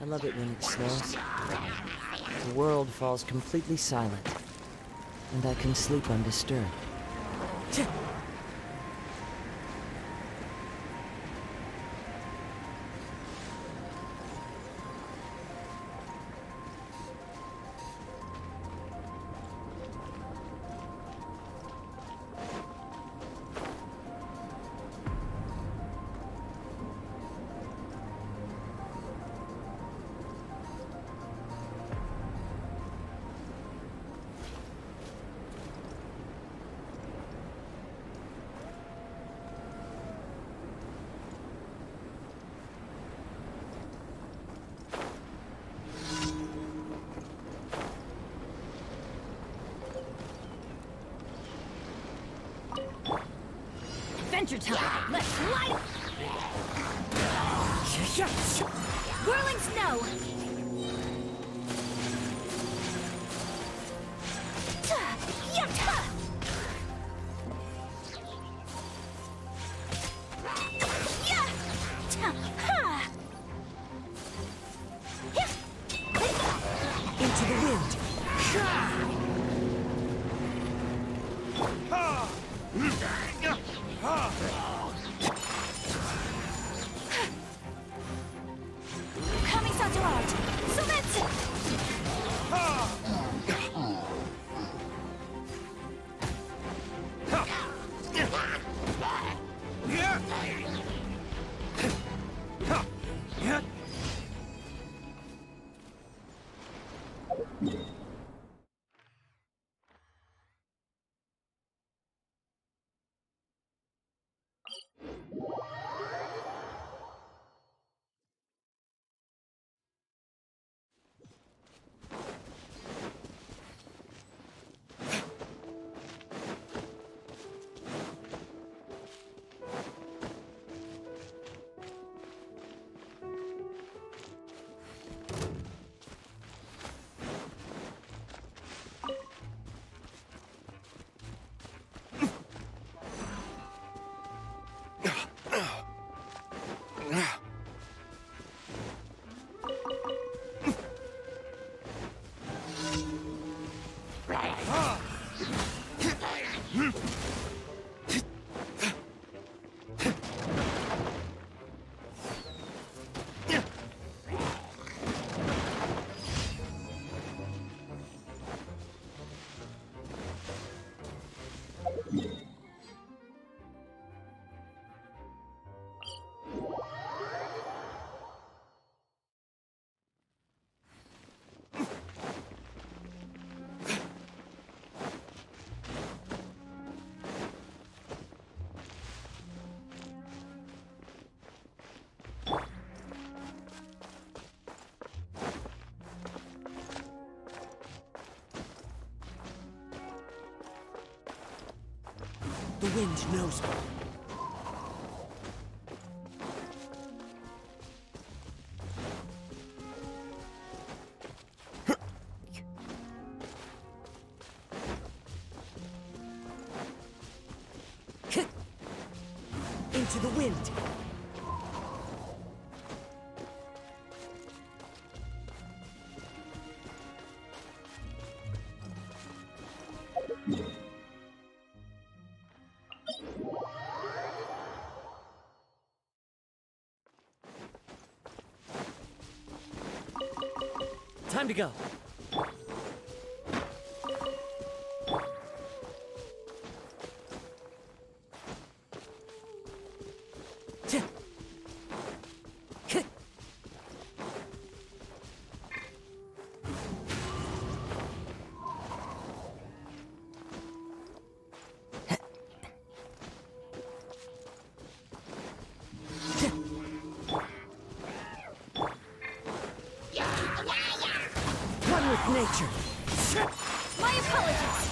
I love it when it snows. The world falls completely silent, and I can sleep undisturbed. Adventure time! Let's light it! Whirling snow! Into the wind! Coming so large! So that's it! The wind knows me. Into the wind. Time to go. One with nature. My apologies!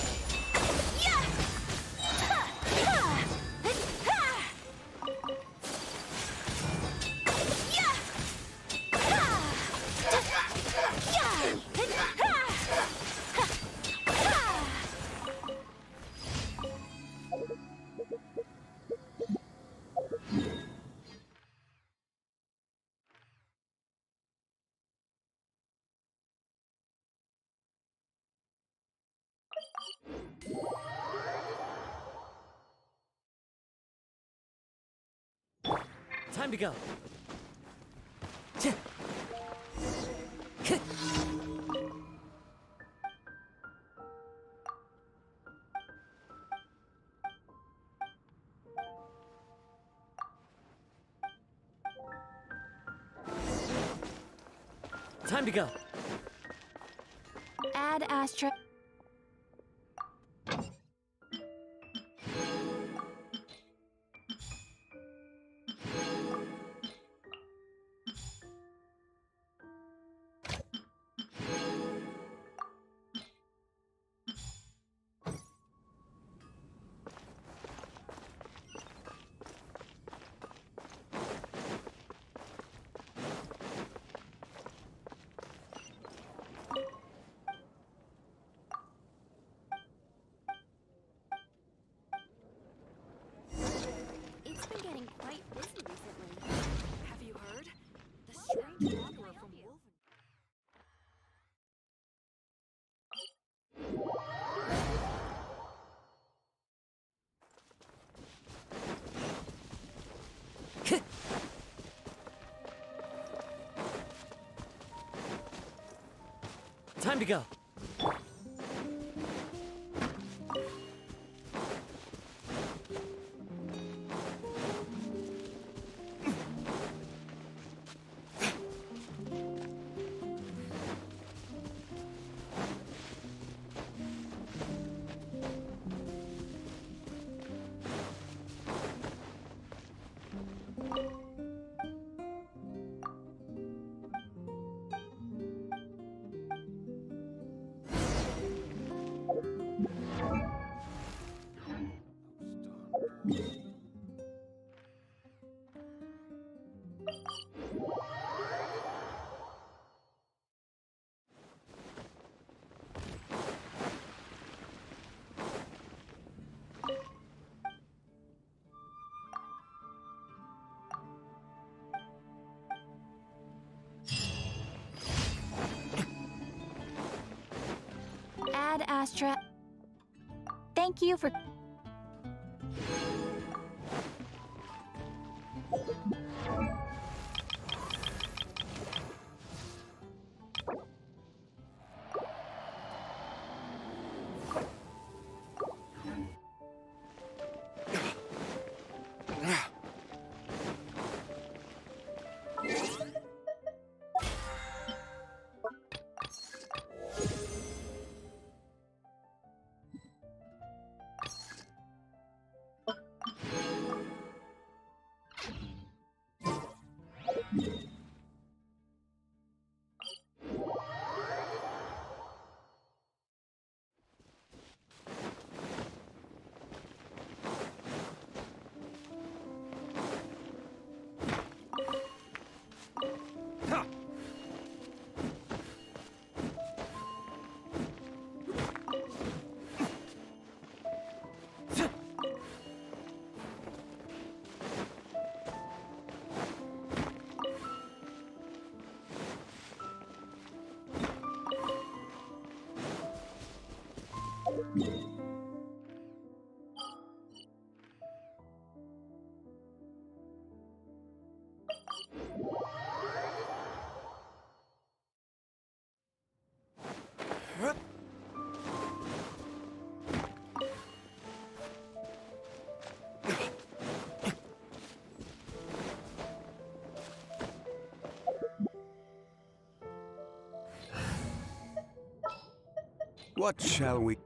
Time to go. Time to go. Add Astra. It's been getting quite busy recently. Have you heard? The strange wanderer from Wolven. Time to go. Add Astra. Thank you for. What shall we...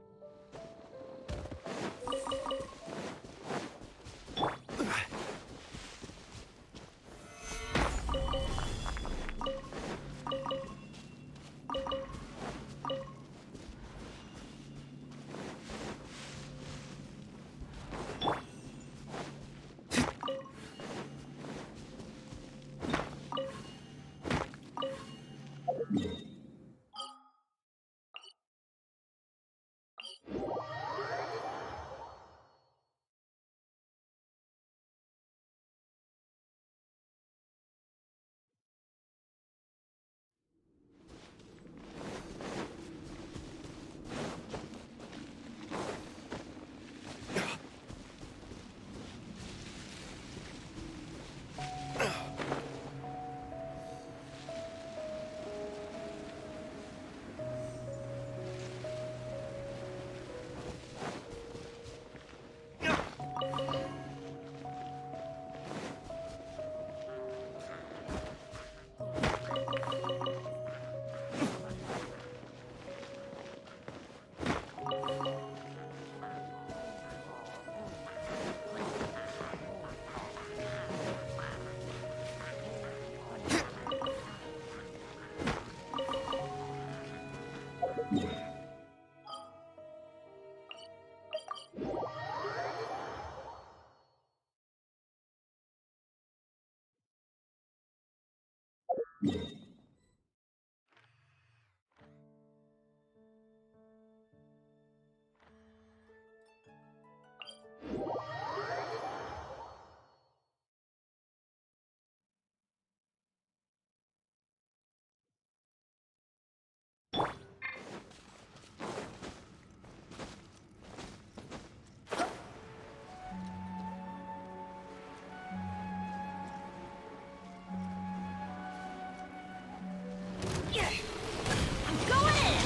I'm going in!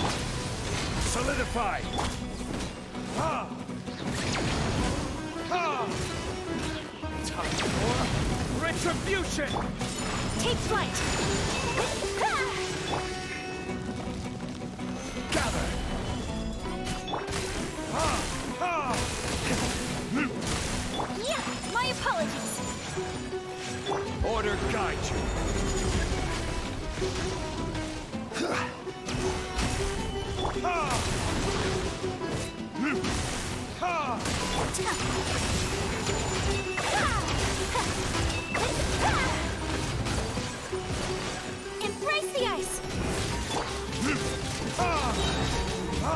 Solidify! Ha! Ha! Time for retribution! Take flight! Gather! Ha! Ha! Yeah, my apologies! Order guide you! Ha! Ha! Embrace the ice! Ha! Ha!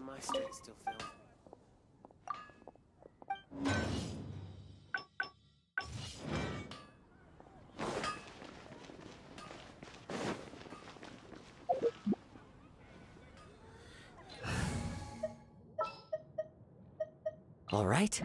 My state still fails me. All right.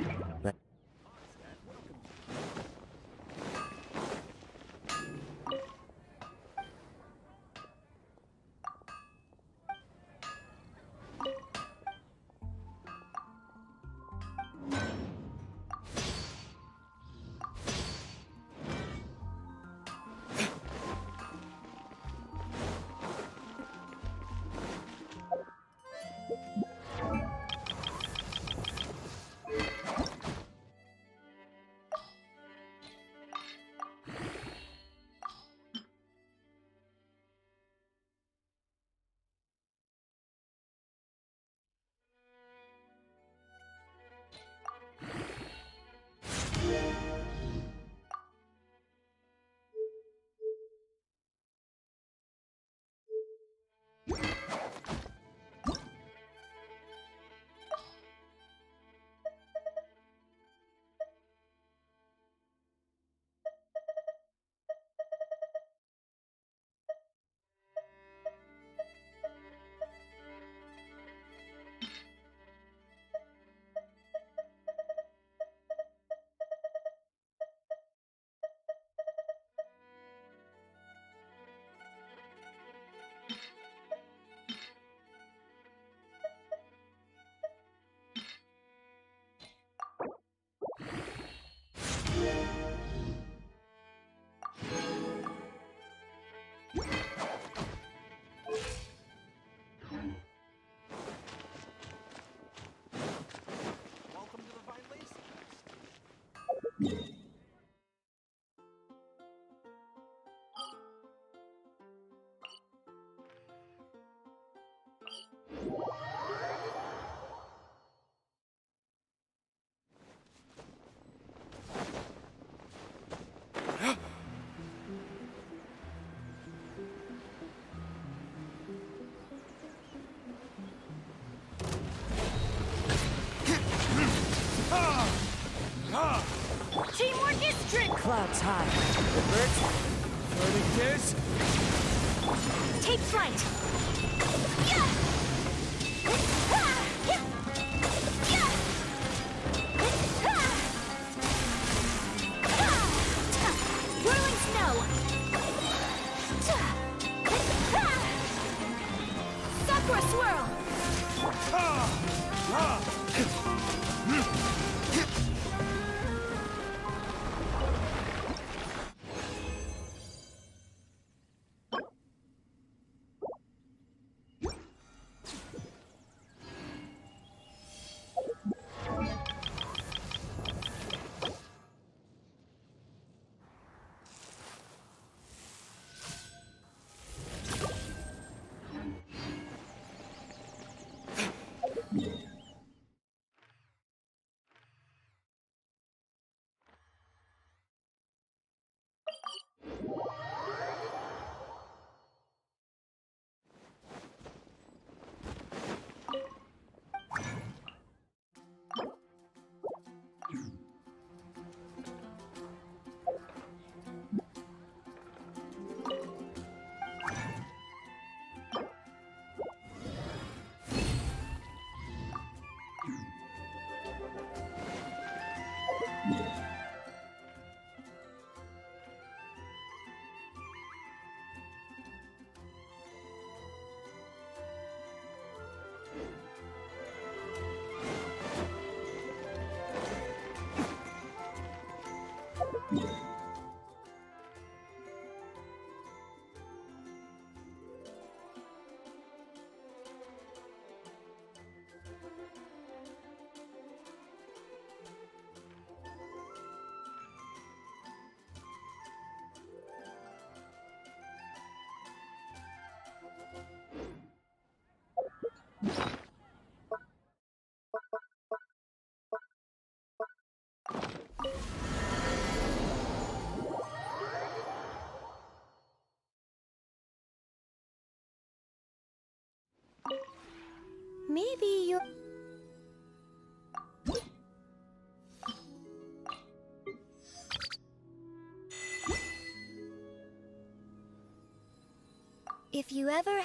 Teamwork is strength! Clouds high. Burning kiss. Take flight! Whirling snow! Sakura swirl! Maybe you're... If you ever...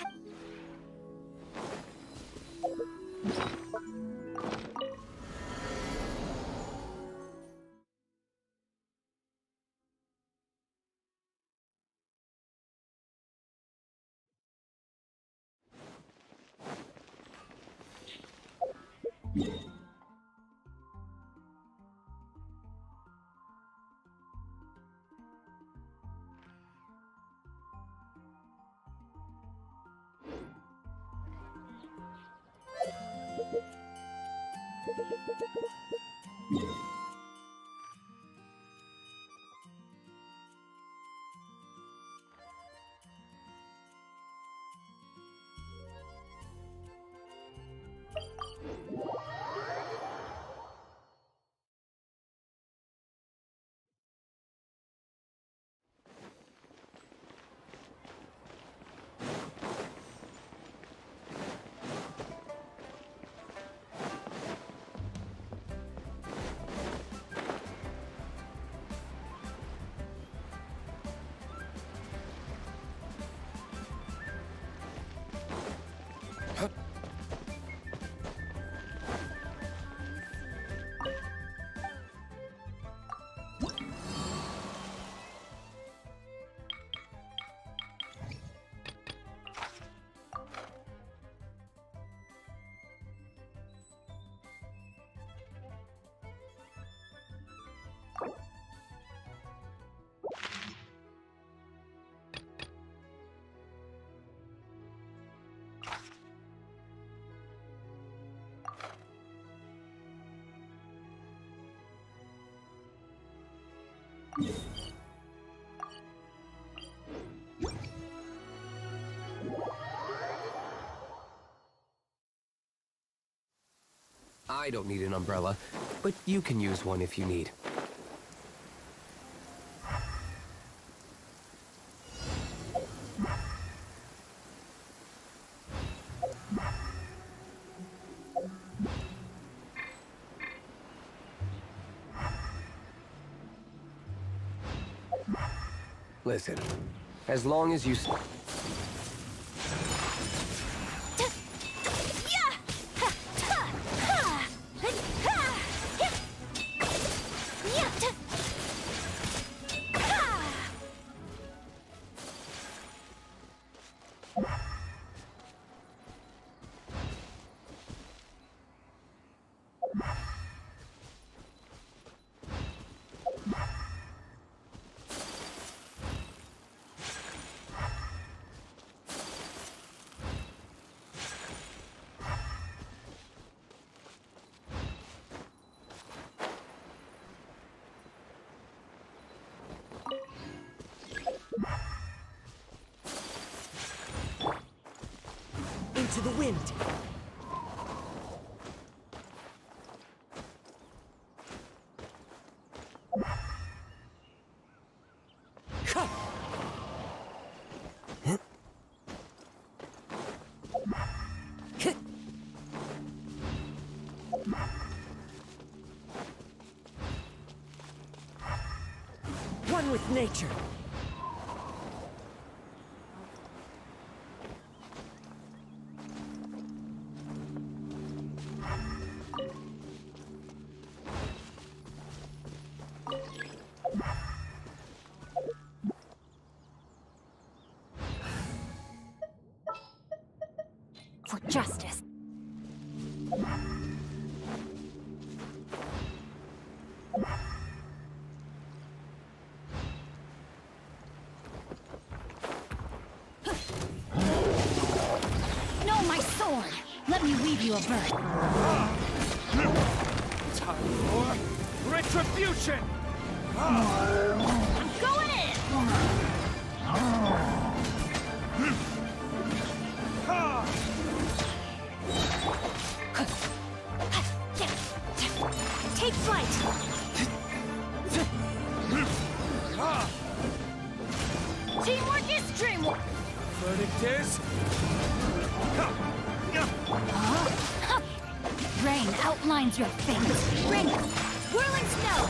I don't need an umbrella, but you can use one if you need. Listen, as long as you... Into the wind. One with nature. For justice. No, my sword! Let me weave you a bird. Time for retribution! I'm going in! Take flight! Teamwork is dreamwork! Verdict is... Rain outlines your fate. Rain, whirling snow!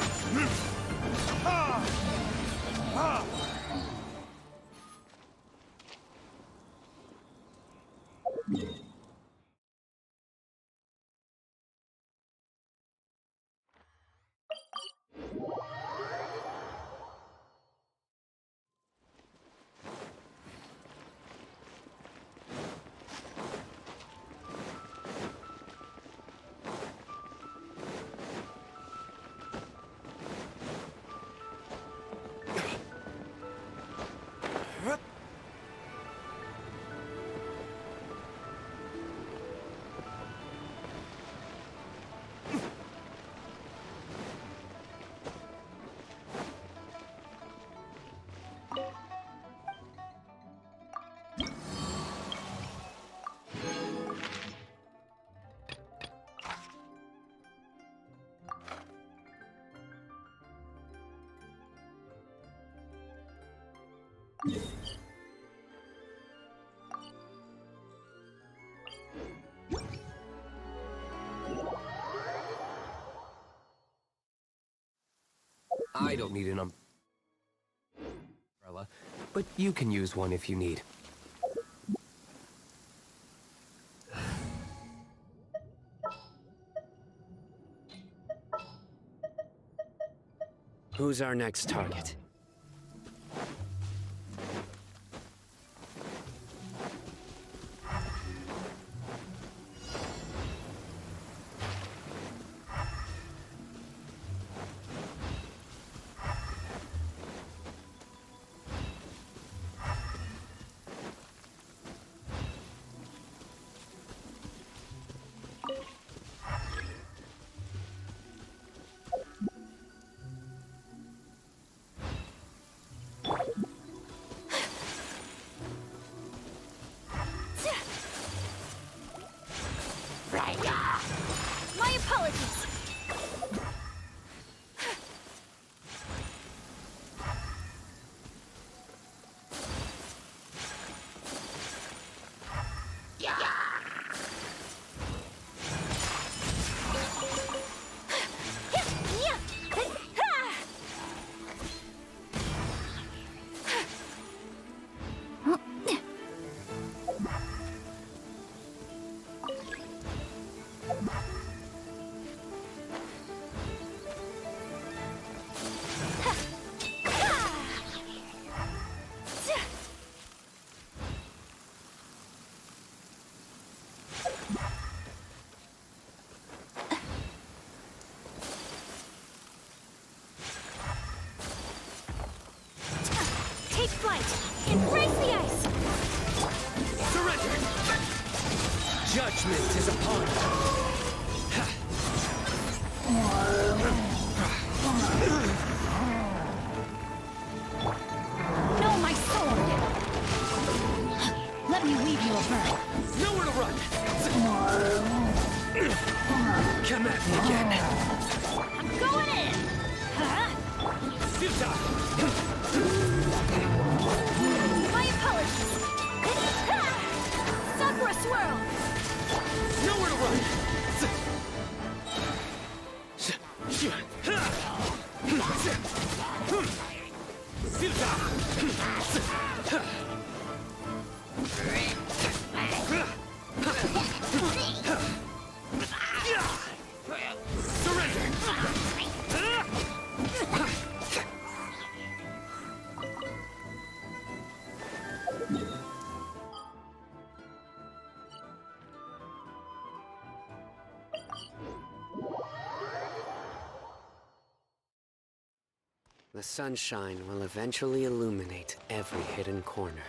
I don't need an umbrella, but you can use one if you need. Who's our next target? Judgment is upon us. No, my sword! Let me weave you a bird. Nowhere to run! Come at me again. I'm going in! Huh? Futile! My apologies! Sakura swirl! Nowhere to run! The sunshine will eventually illuminate every hidden corner.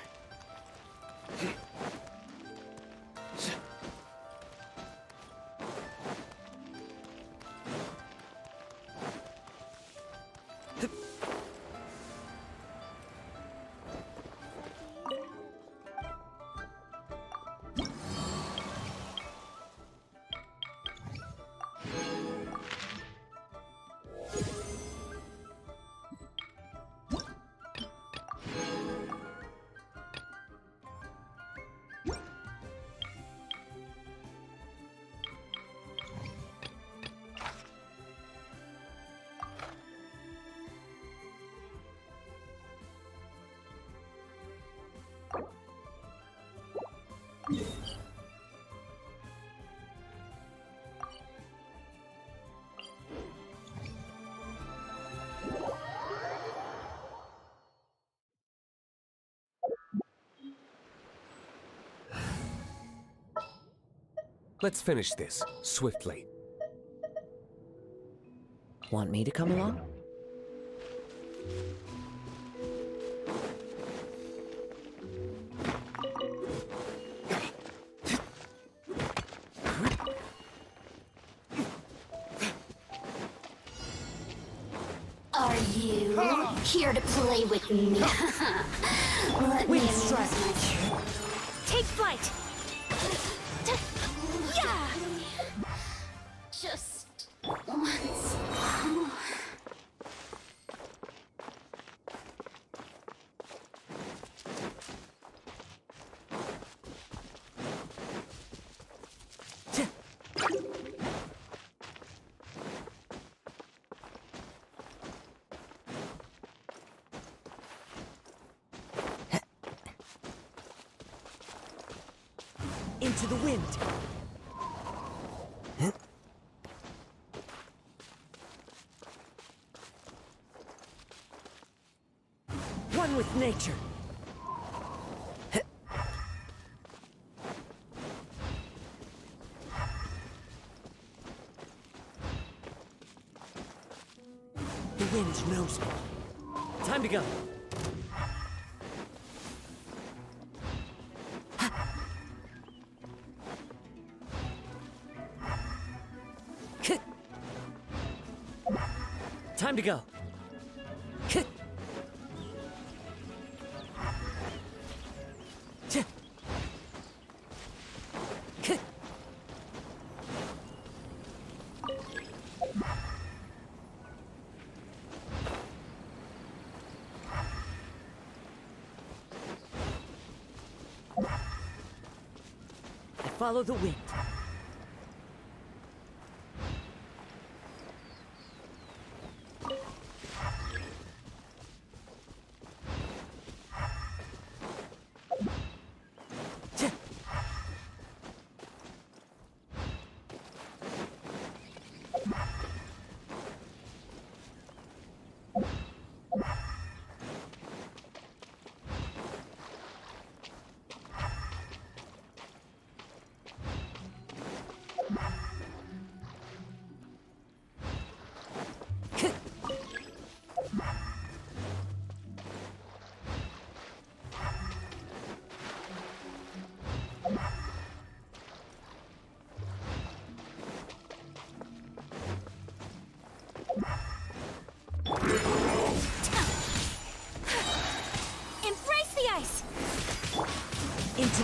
Let's finish this, swiftly. Want me to come along? Are you here to play with me? Let me amuse myself. Take flight! Yeah! Just once. Into the wind! One with nature! The wind knows me. Time to go. Time to go. I follow the wind.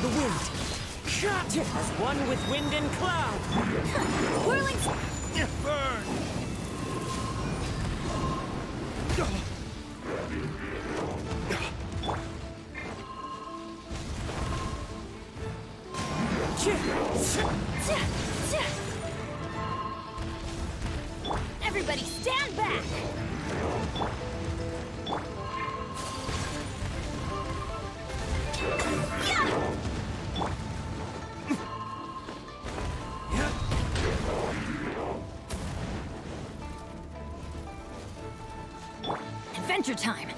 the wind. As one with wind and cloud. Whirling... Burn! Everybody stand back! Adventure time!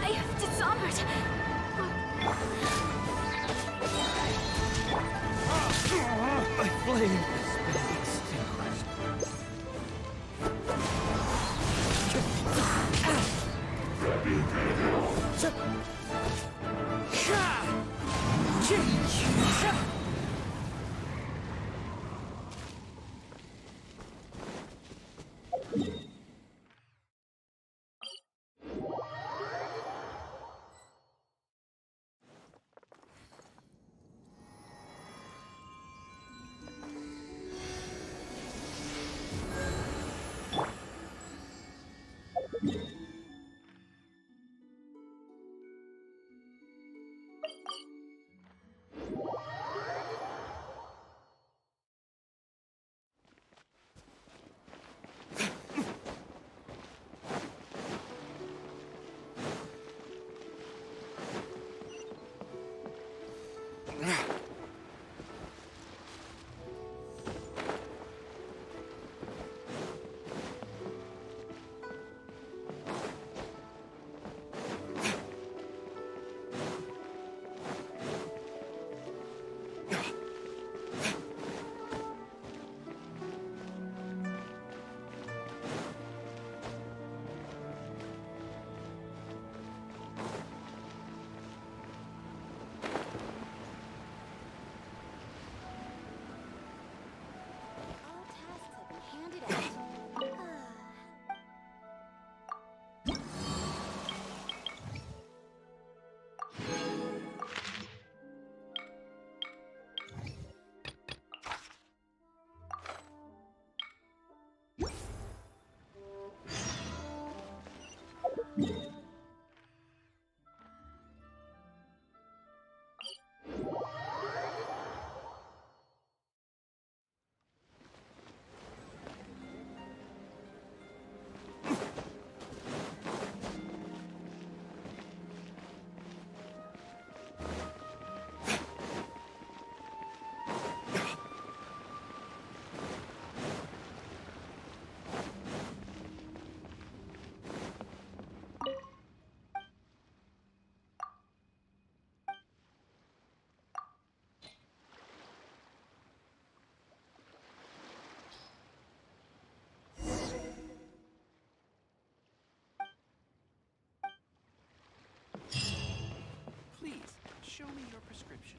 I have dishonored. My flame has been extinguished. All tasks have been handed out. Please, show me your prescription.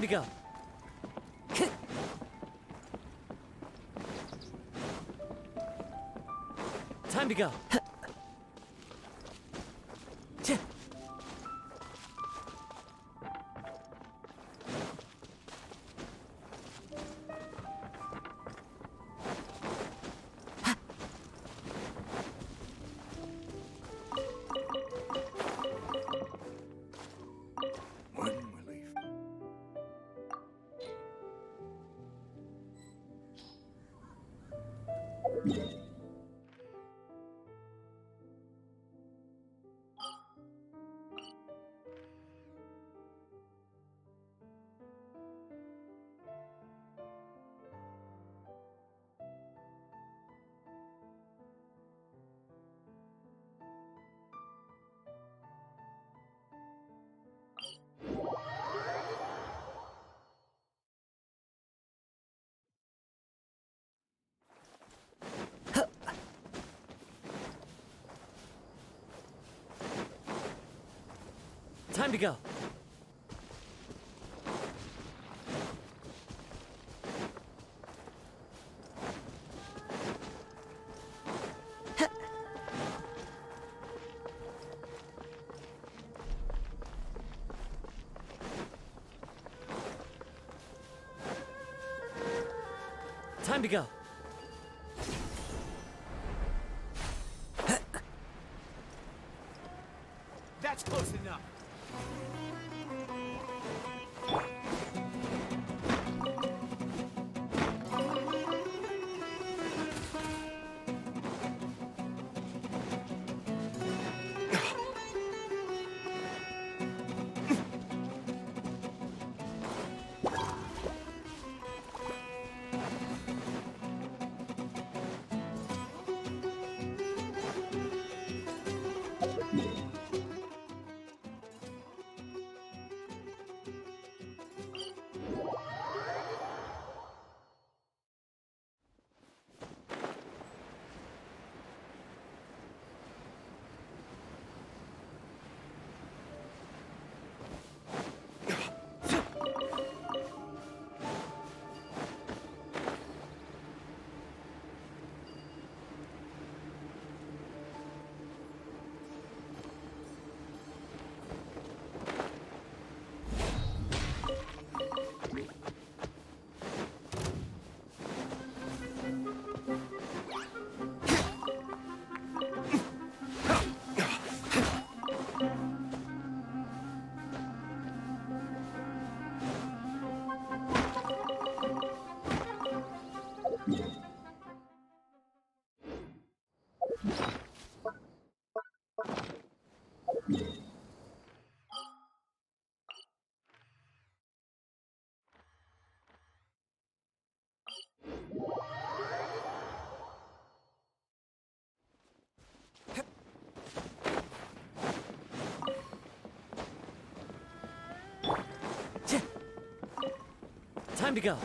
Time to go. Time to go. One relief. Time to go. Time to go. That's close enough. Time to go.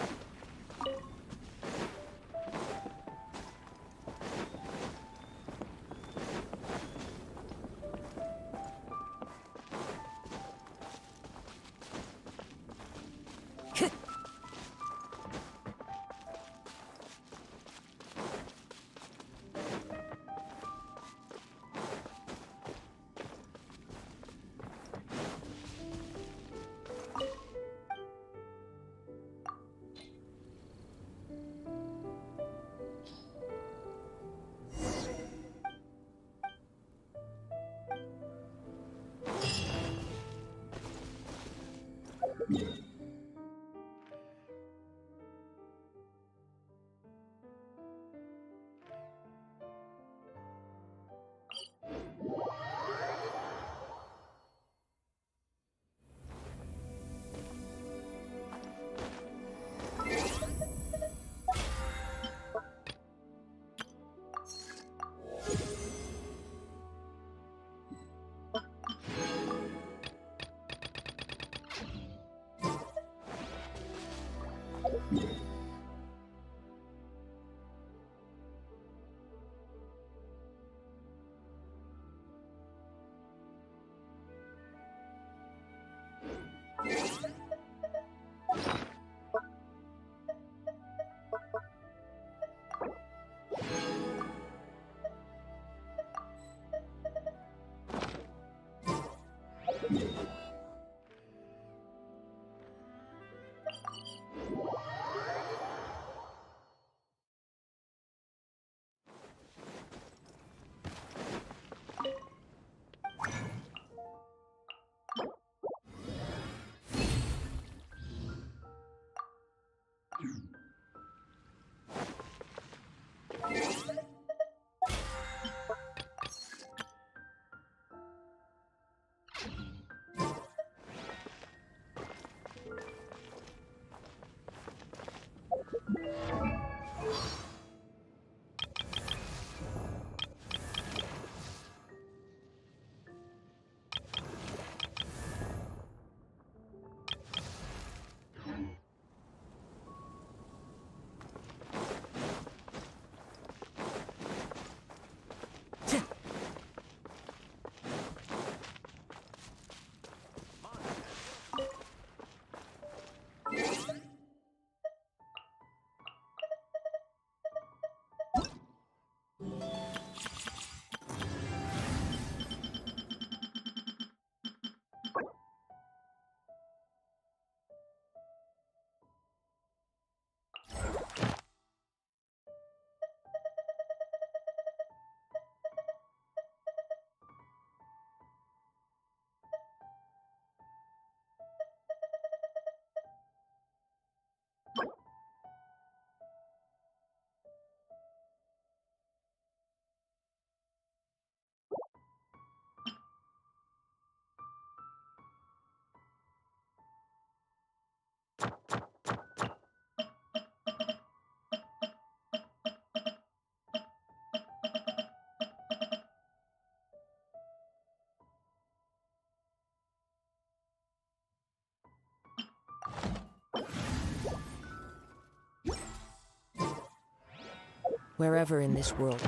Wherever in this world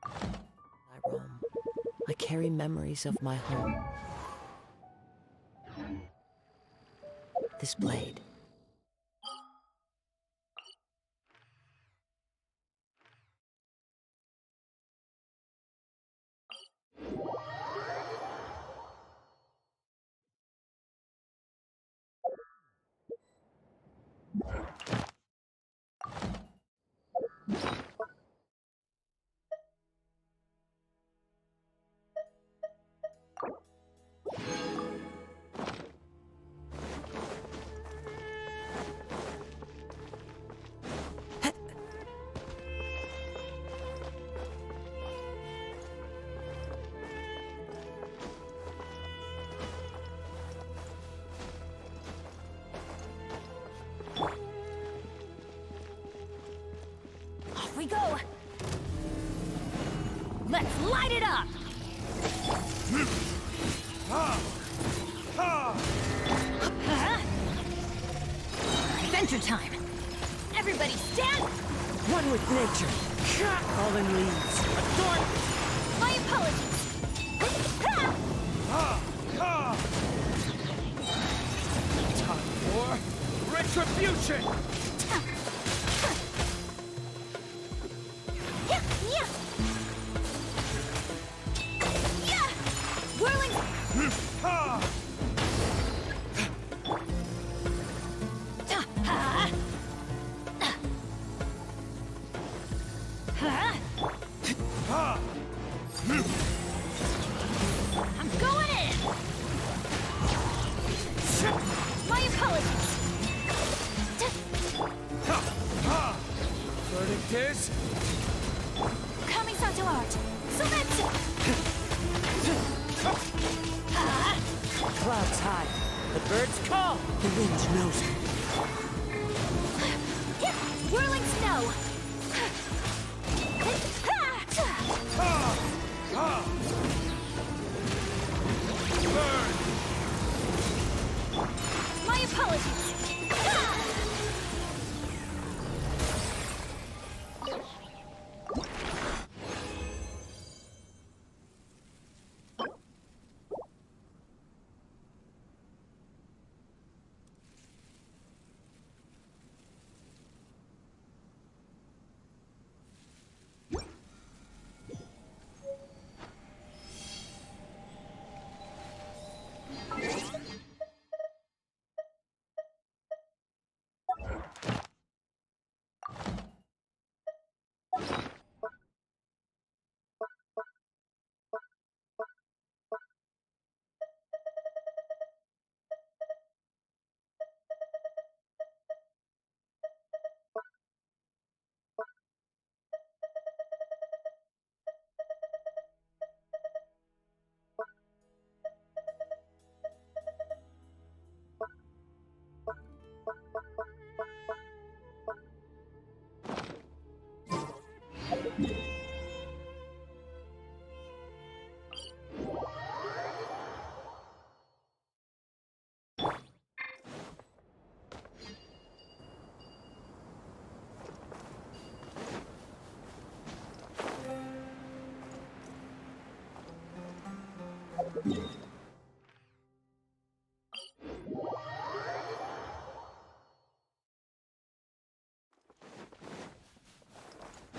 I roam, I carry memories of my home. This blade. Off we go! Let's light it up! Adventure time! Everybody stand! One with nature. Fallen leaves. Adorn. My apologies! Time for retribution! Yeah, yeah. Yeah. Whirling. I'm going in. My apologies. Verdict is... Coming to art. Submit. Clouds high. The birds call. The wind knows it. Whirling snow. Burn! My apologies.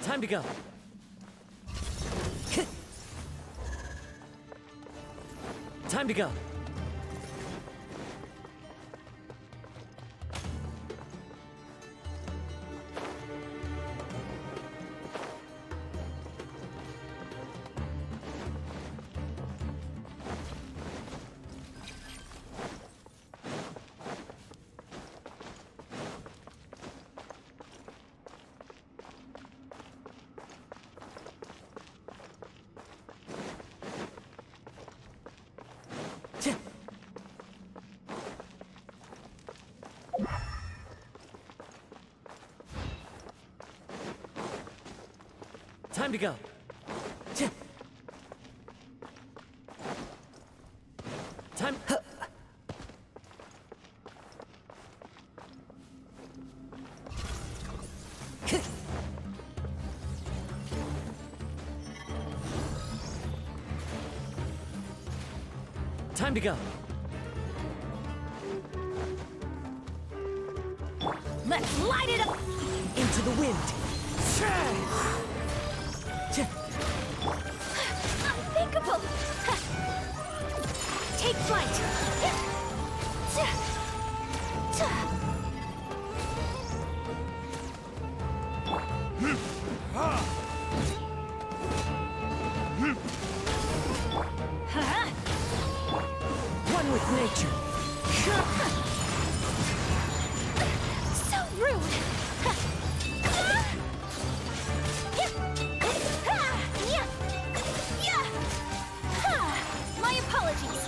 Time to go. Time to go. Time to go. Time. Time to go. Let's light it up! Into the wind. Unthinkable! Take flight! One with nature. So rude! My apologies.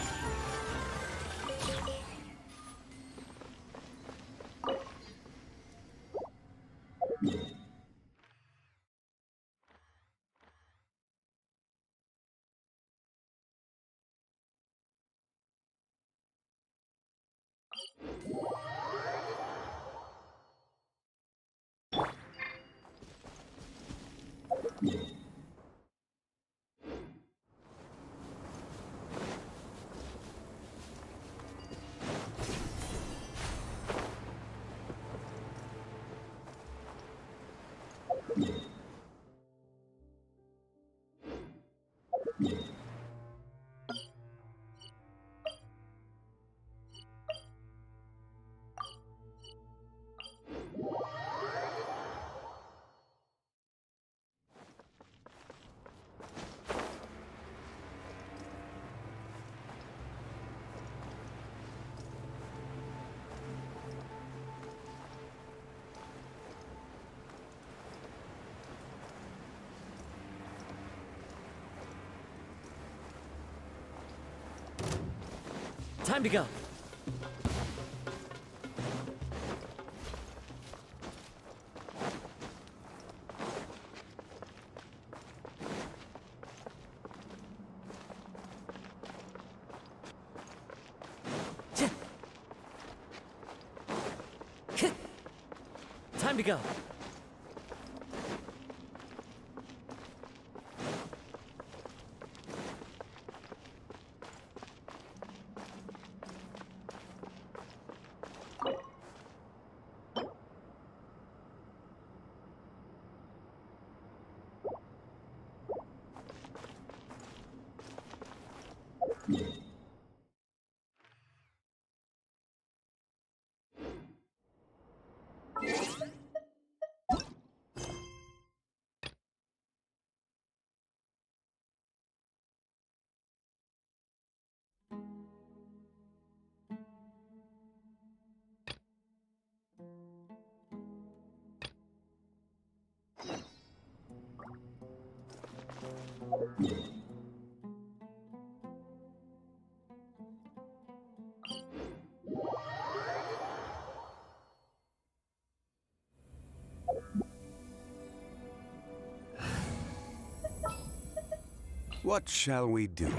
Time to go. Time to go. What shall we do?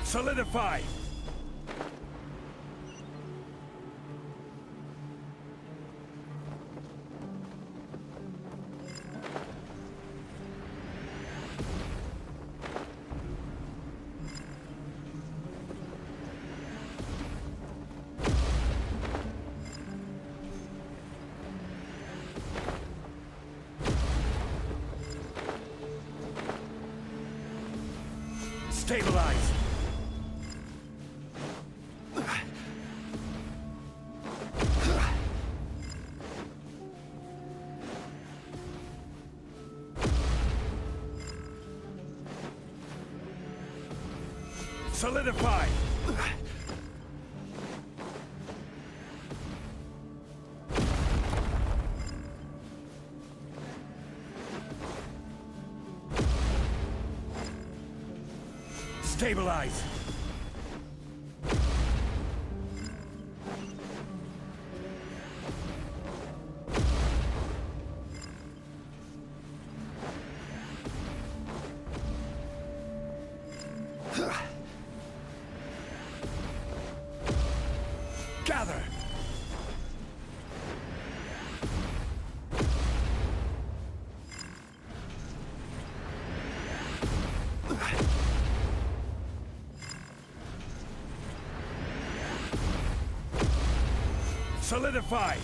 Solidify! Stabilize! Solidify! Stabilize! Solidify!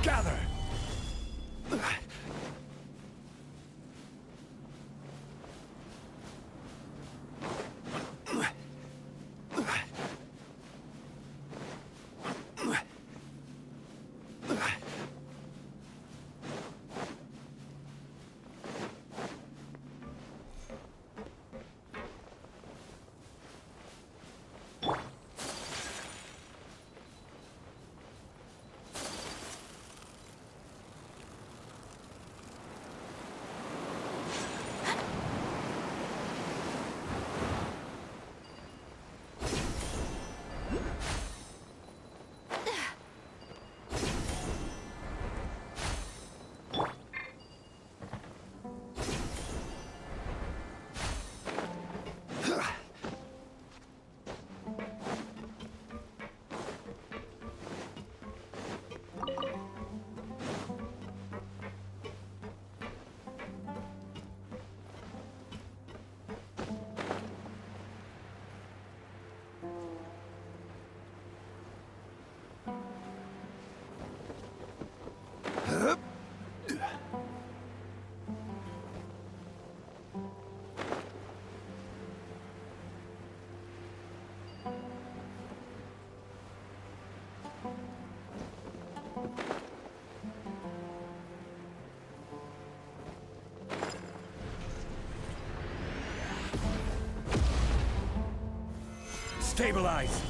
Gather! Stabilize!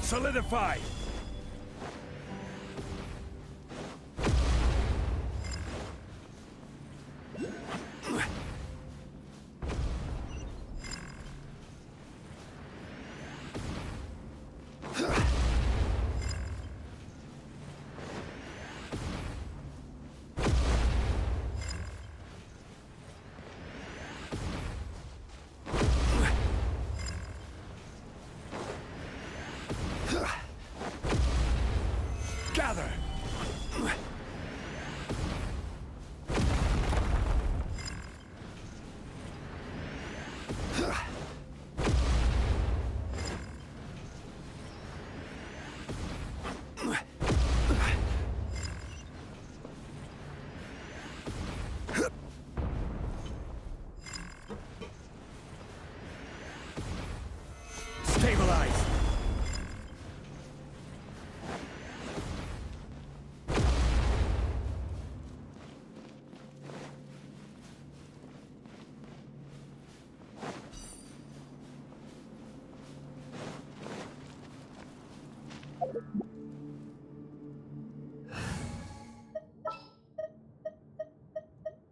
Solidify! Gather! Stabilize!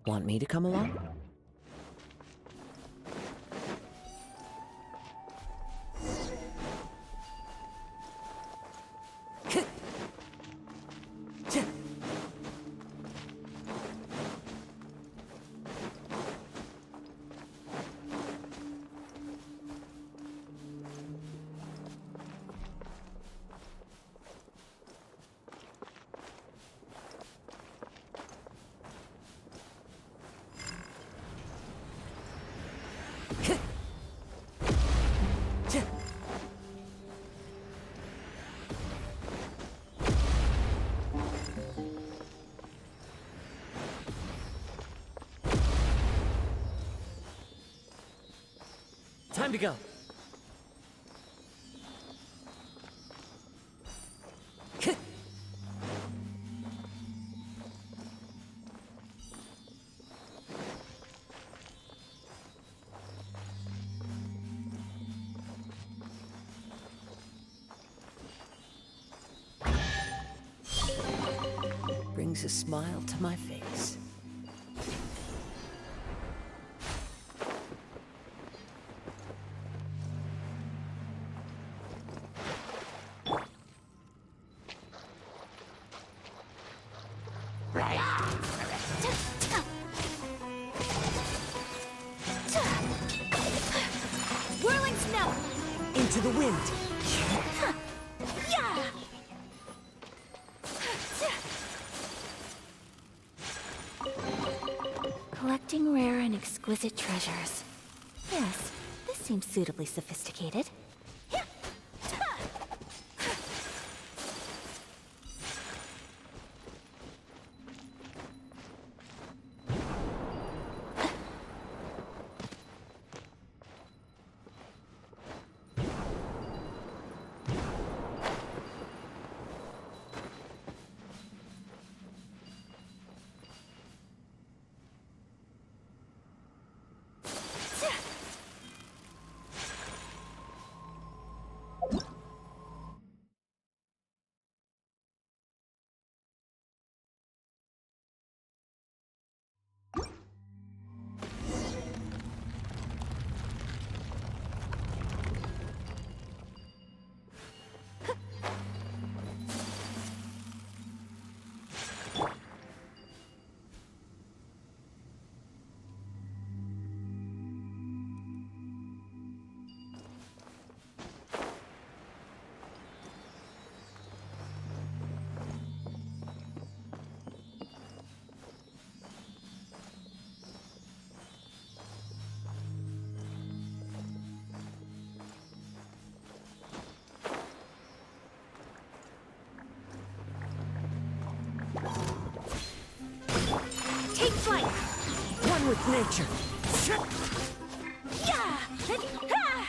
Want me to come along? Time to go. brings a smile to my face. Whirling snow! Into the wind! Yeah! Collecting rare and exquisite treasures. Yes, this seems suitably sophisticated. Take flight! One with nature! Yeah! Ha!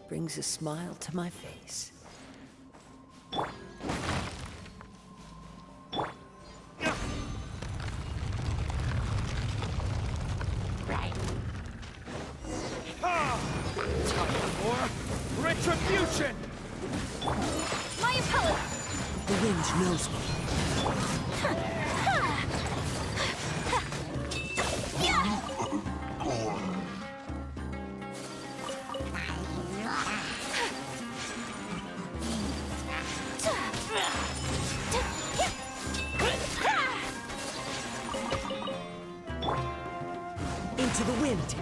Brings a smile to my face. Time for retribution! My appellate! The wind knows me. Into the wind.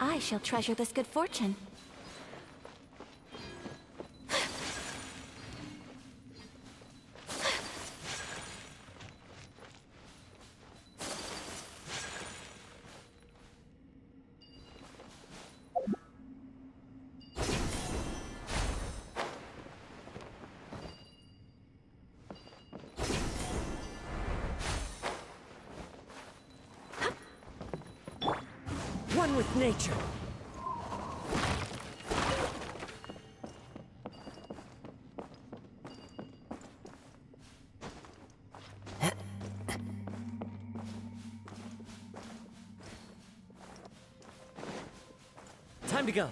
I shall treasure this good fortune. One with nature. Time to go.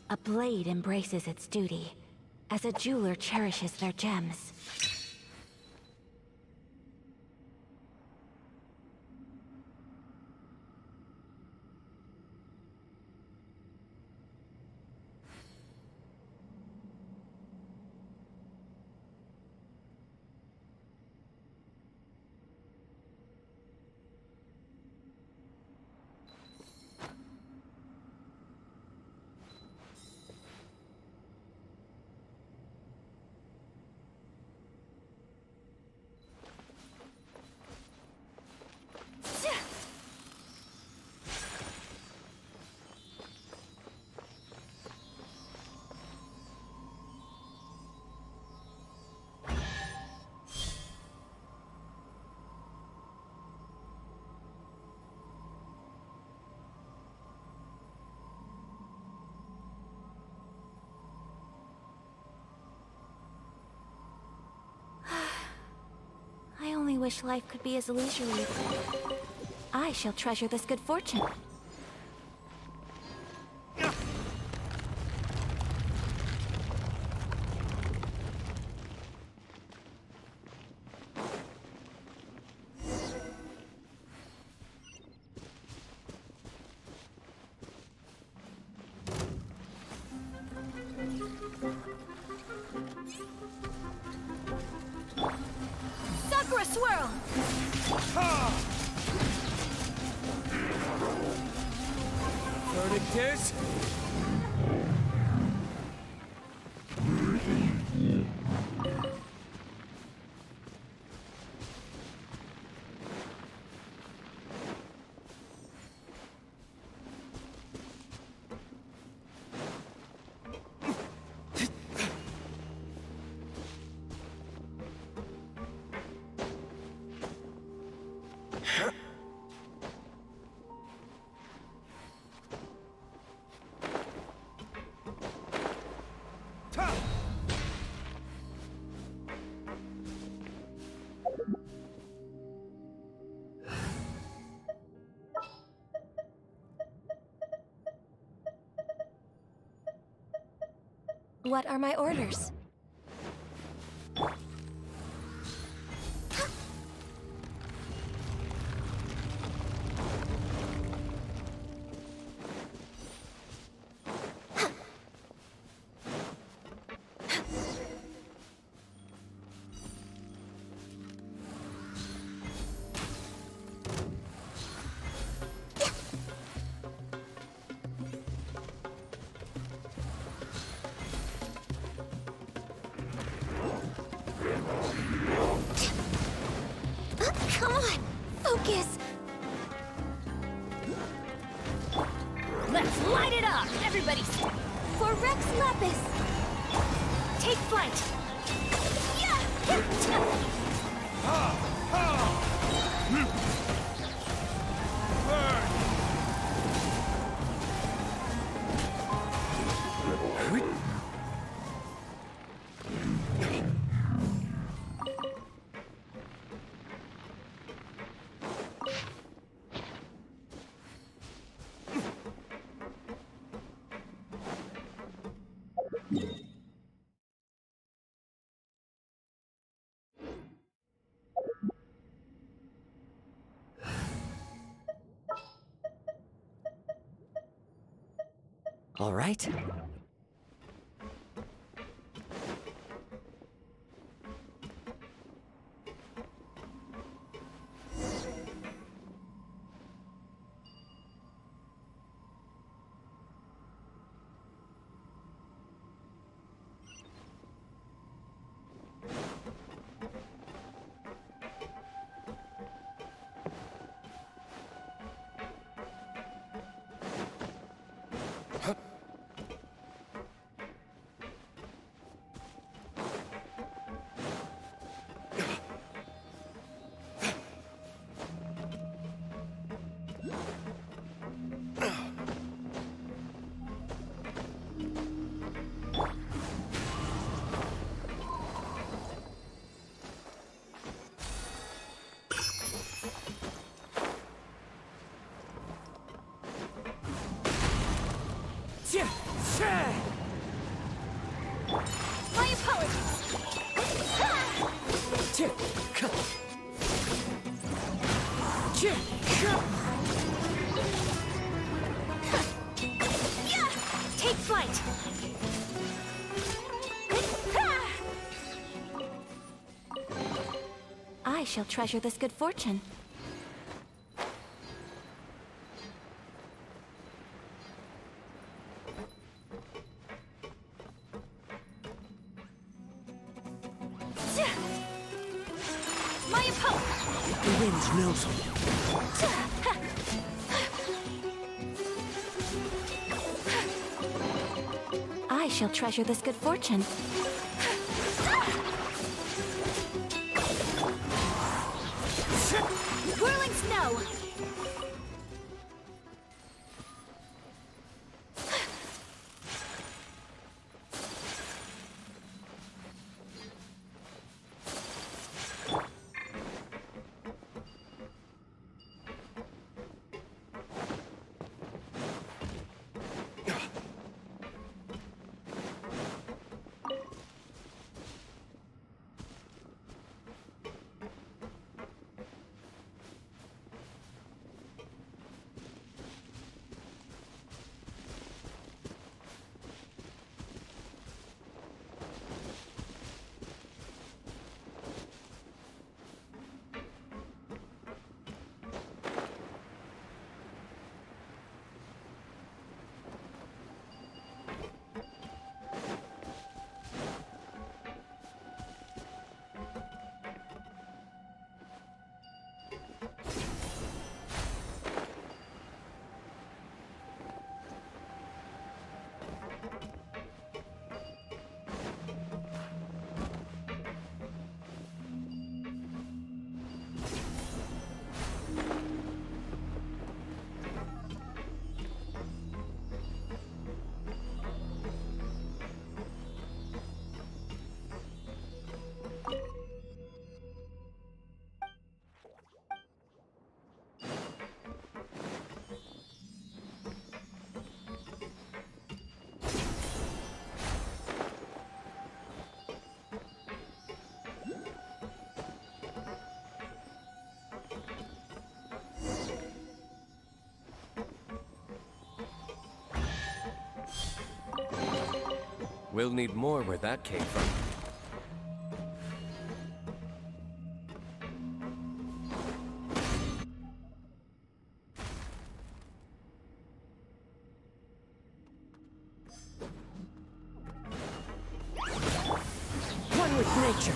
A blade embraces its duty, as a jeweler cherishes their gems. I only wish life could be as leisurely. I shall treasure this good fortune. Sakura swirl! Verdict is... What are my orders? Come on! Focus! Let's light it up! Everybody! For Rex Lapis! Take flight! All right. shall treasure this good fortune. My opponent! The wind knows me. I shall treasure this good fortune. Whirling snow! We'll need more where that came from. One with nature.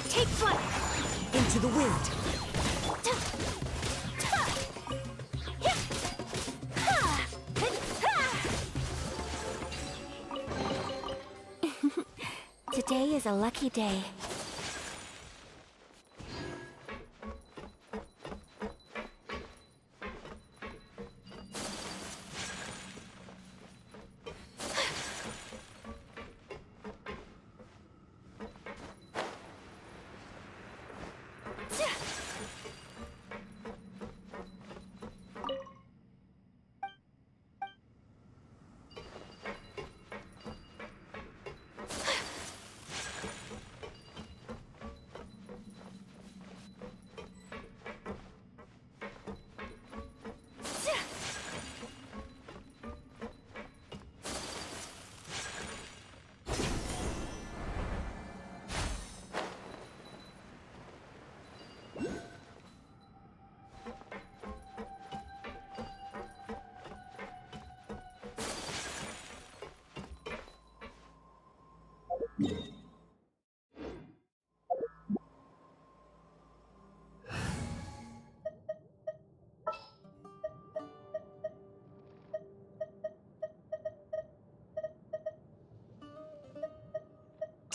Take flight! Into the wind. Today is a lucky day.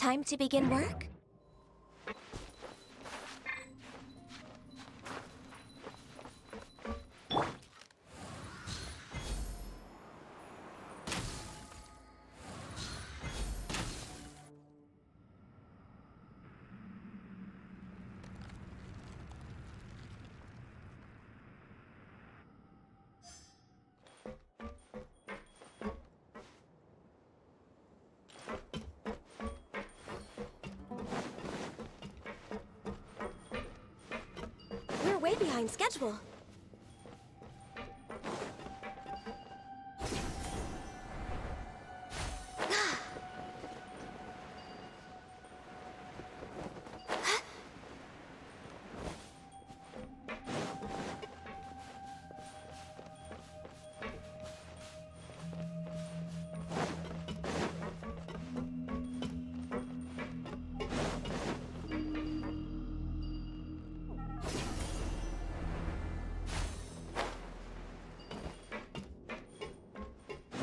Time to begin work? We're way behind schedule.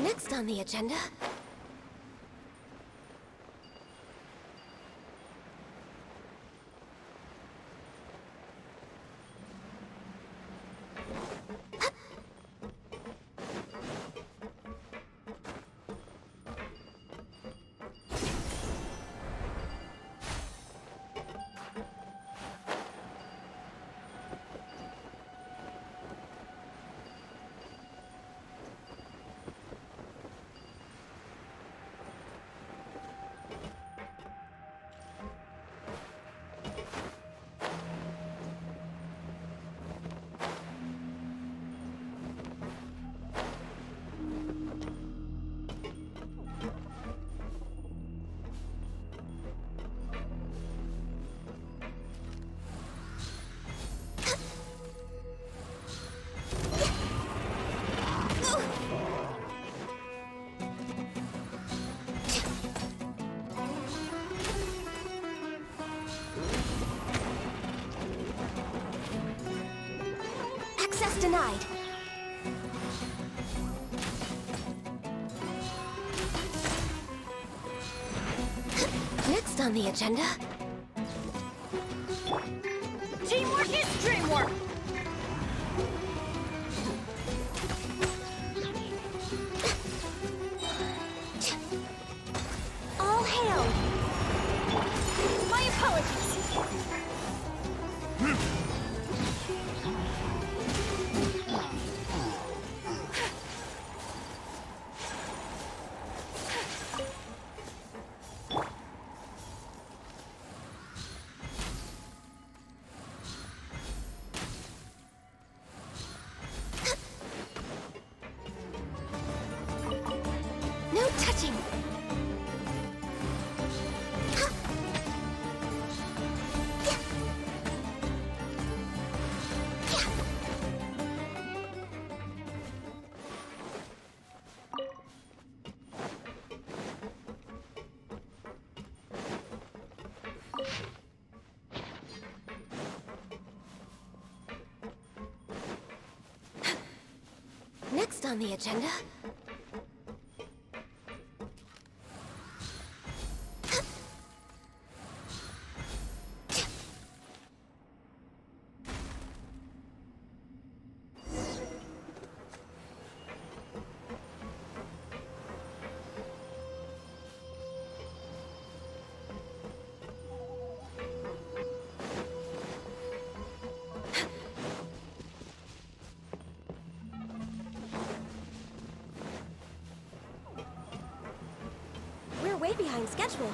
Next on the agenda... Access denied. Next on the agenda... Teamwork is dreamwork! All hail! My apologies! No touching! Next on the agenda... We're way behind schedule.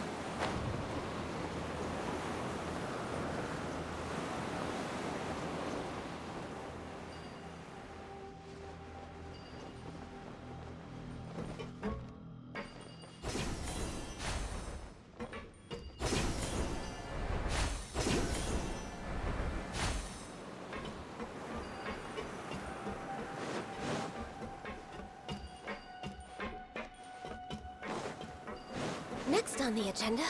Next on the agenda...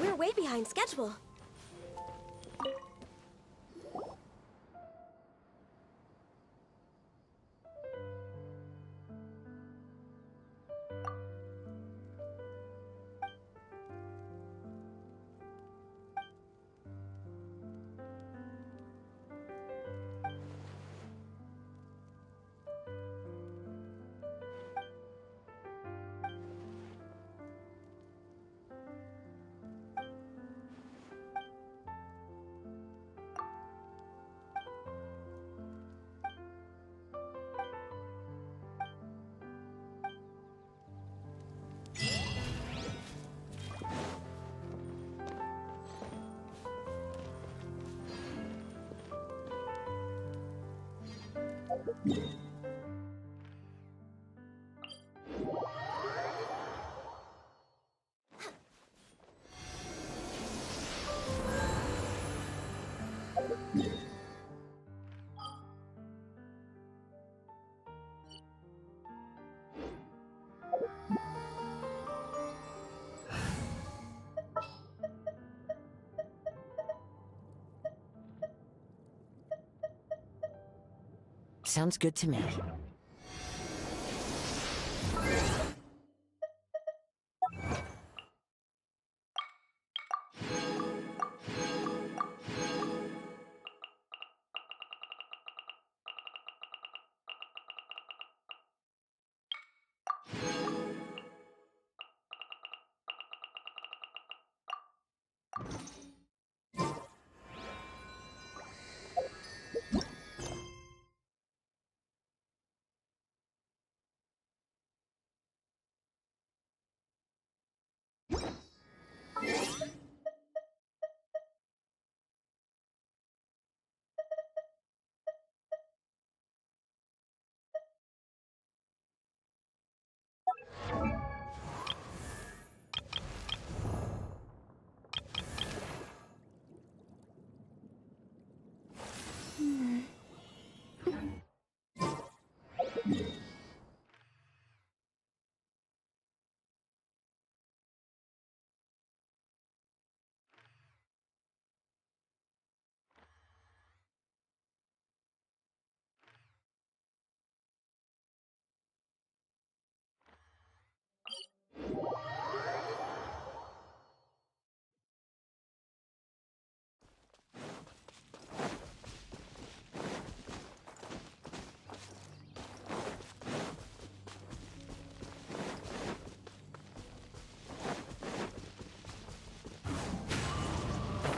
We're way behind schedule. Sounds good to me.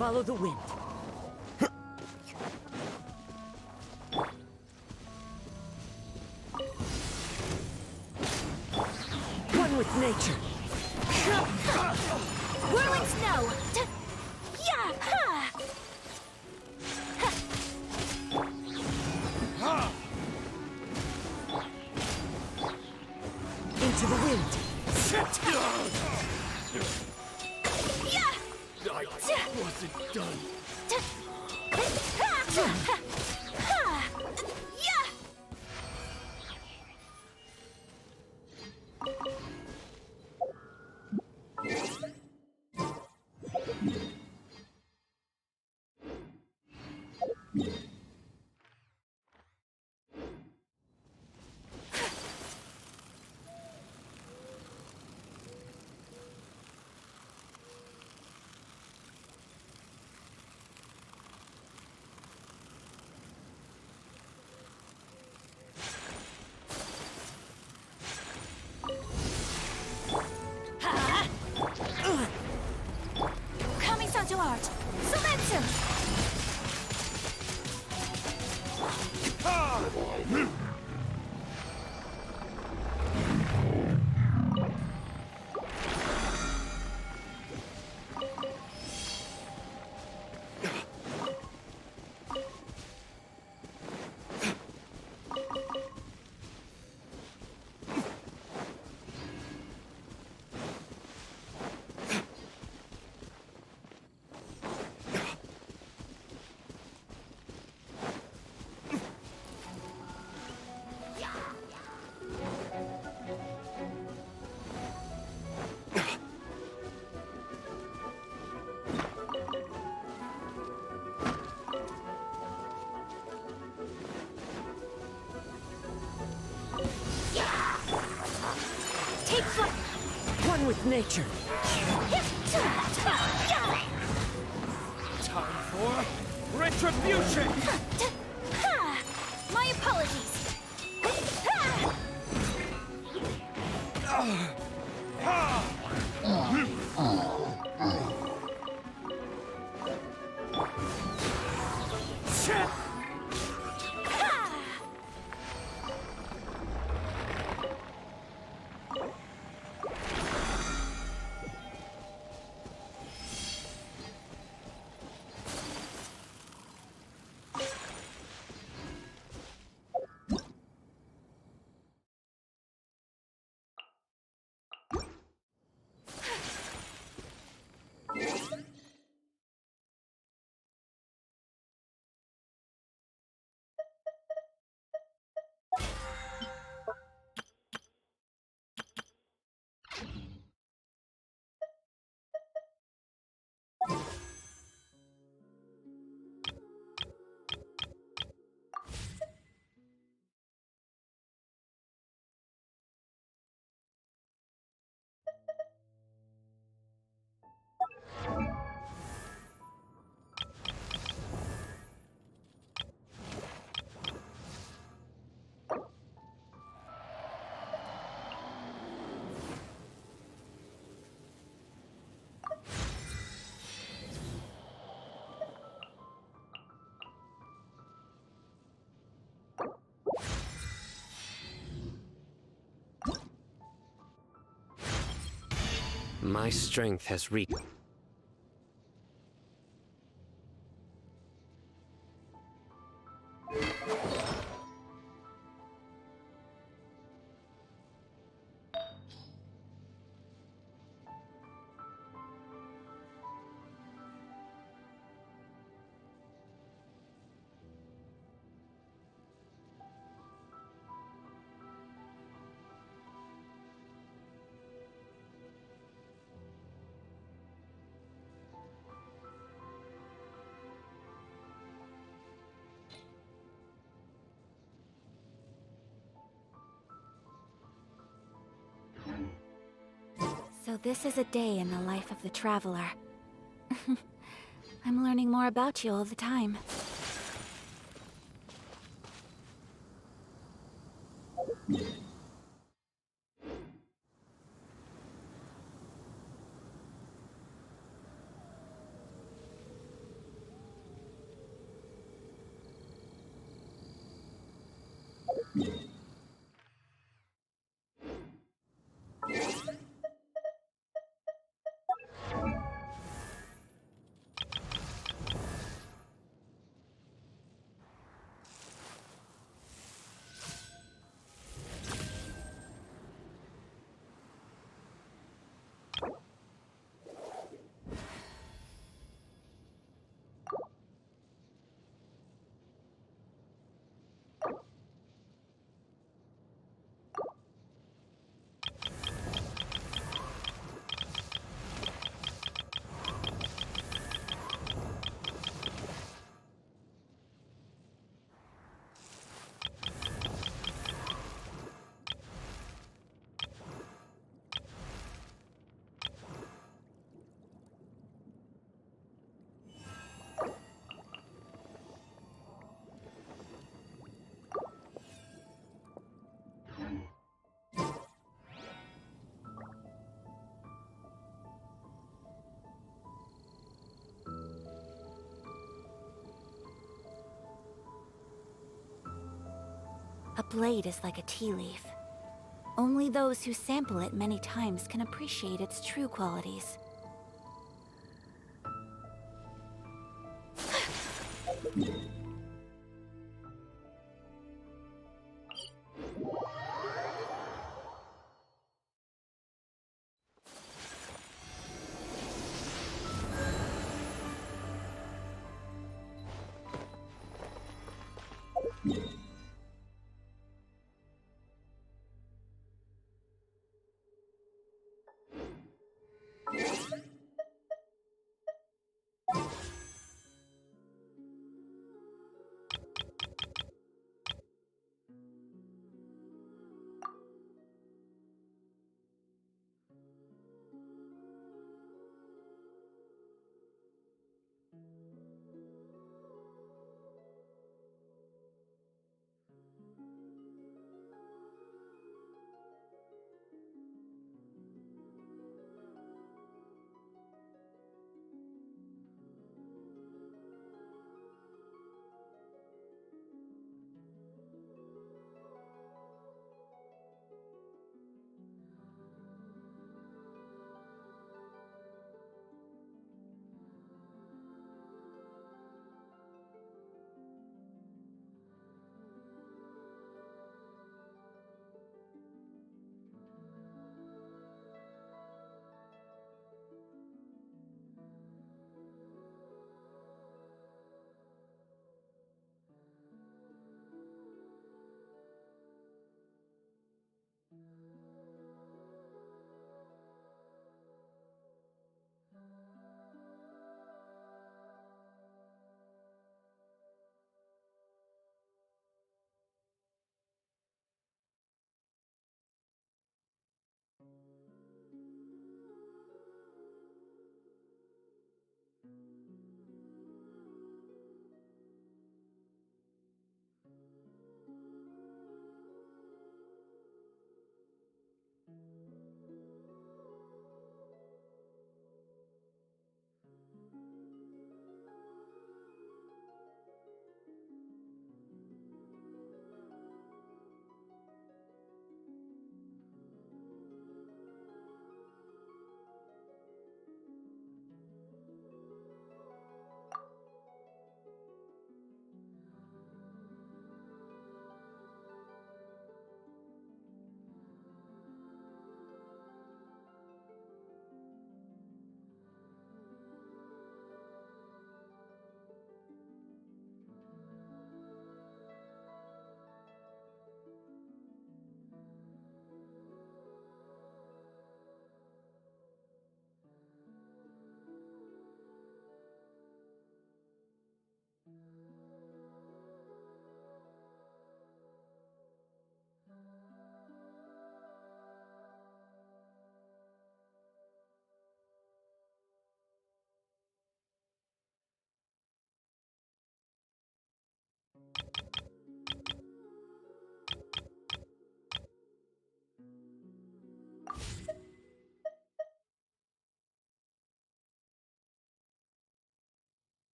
Follow the wind. One with nature. Whirling snow! Yeah! Ha! Into the wind. Yeah! I wasn't done. Yeah! Take flight! One with nature. Time for retribution! My apologies. My strength has reached. So this is a day in the life of the Traveler. I'm learning more about you all the time. A blade is like a tea leaf. Only those who sample it many times can appreciate its true qualities.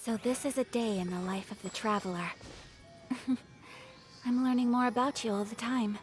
So this is a day in the life of the Traveler. I'm learning more about you all the time.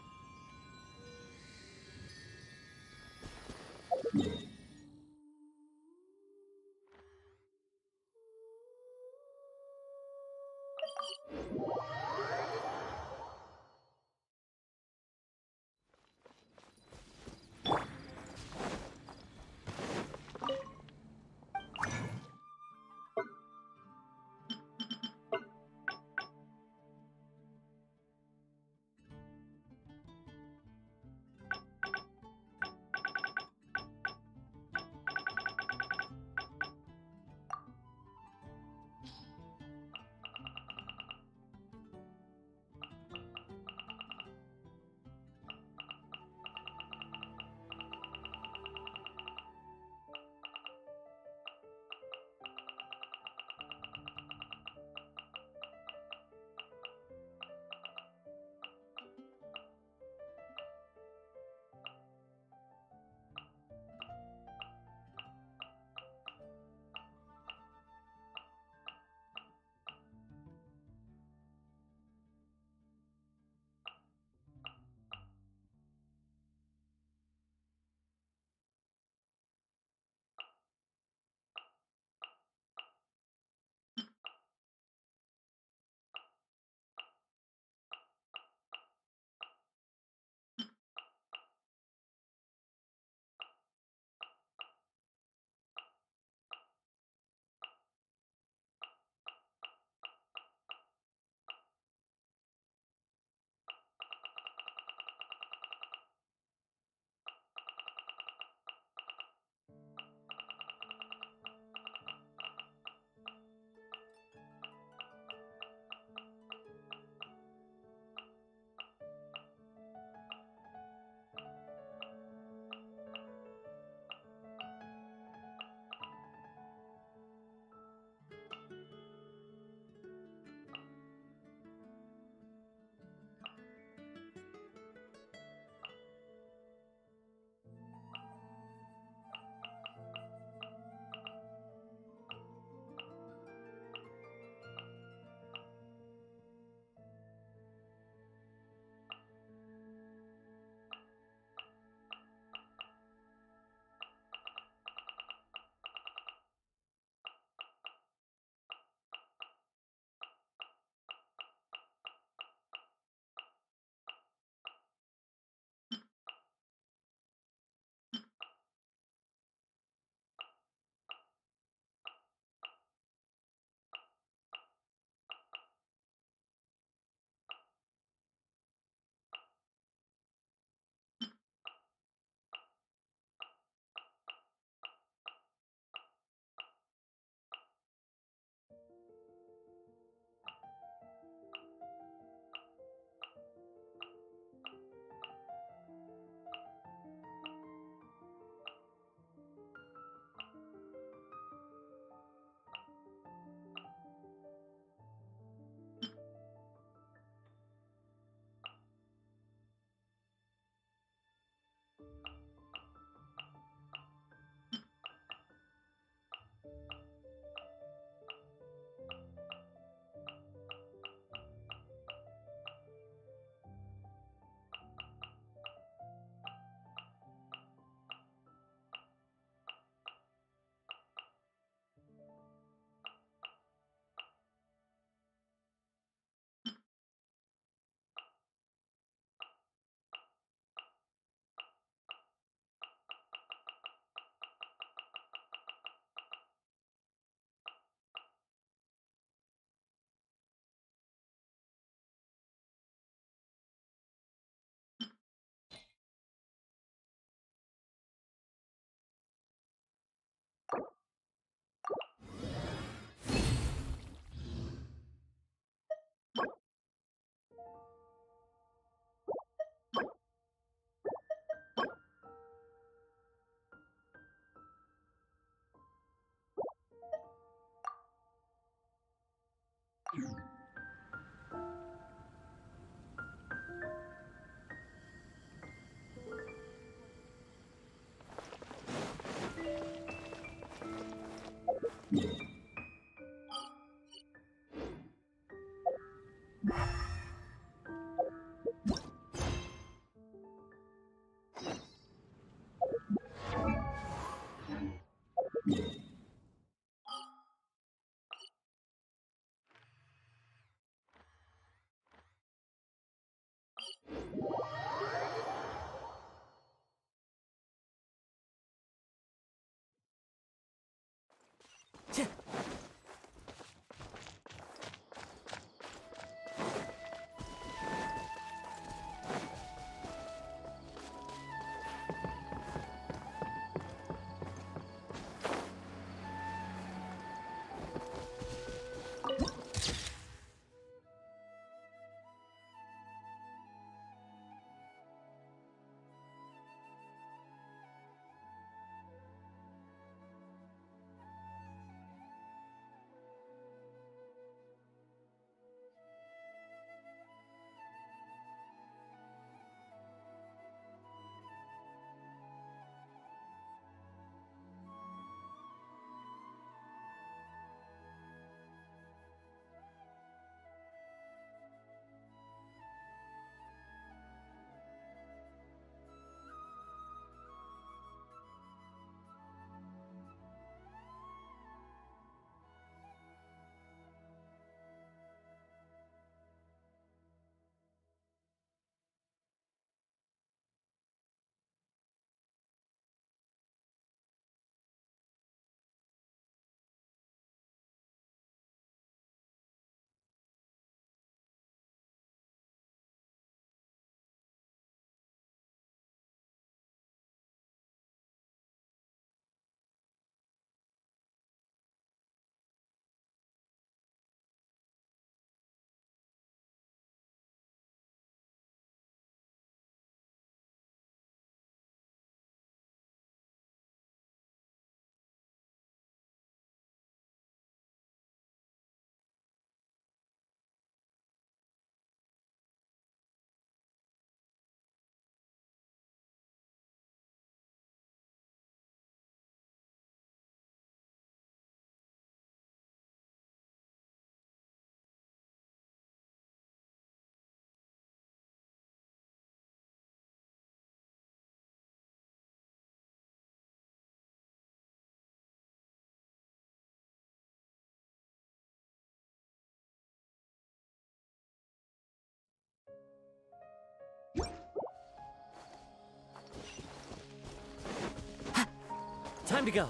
Time to go.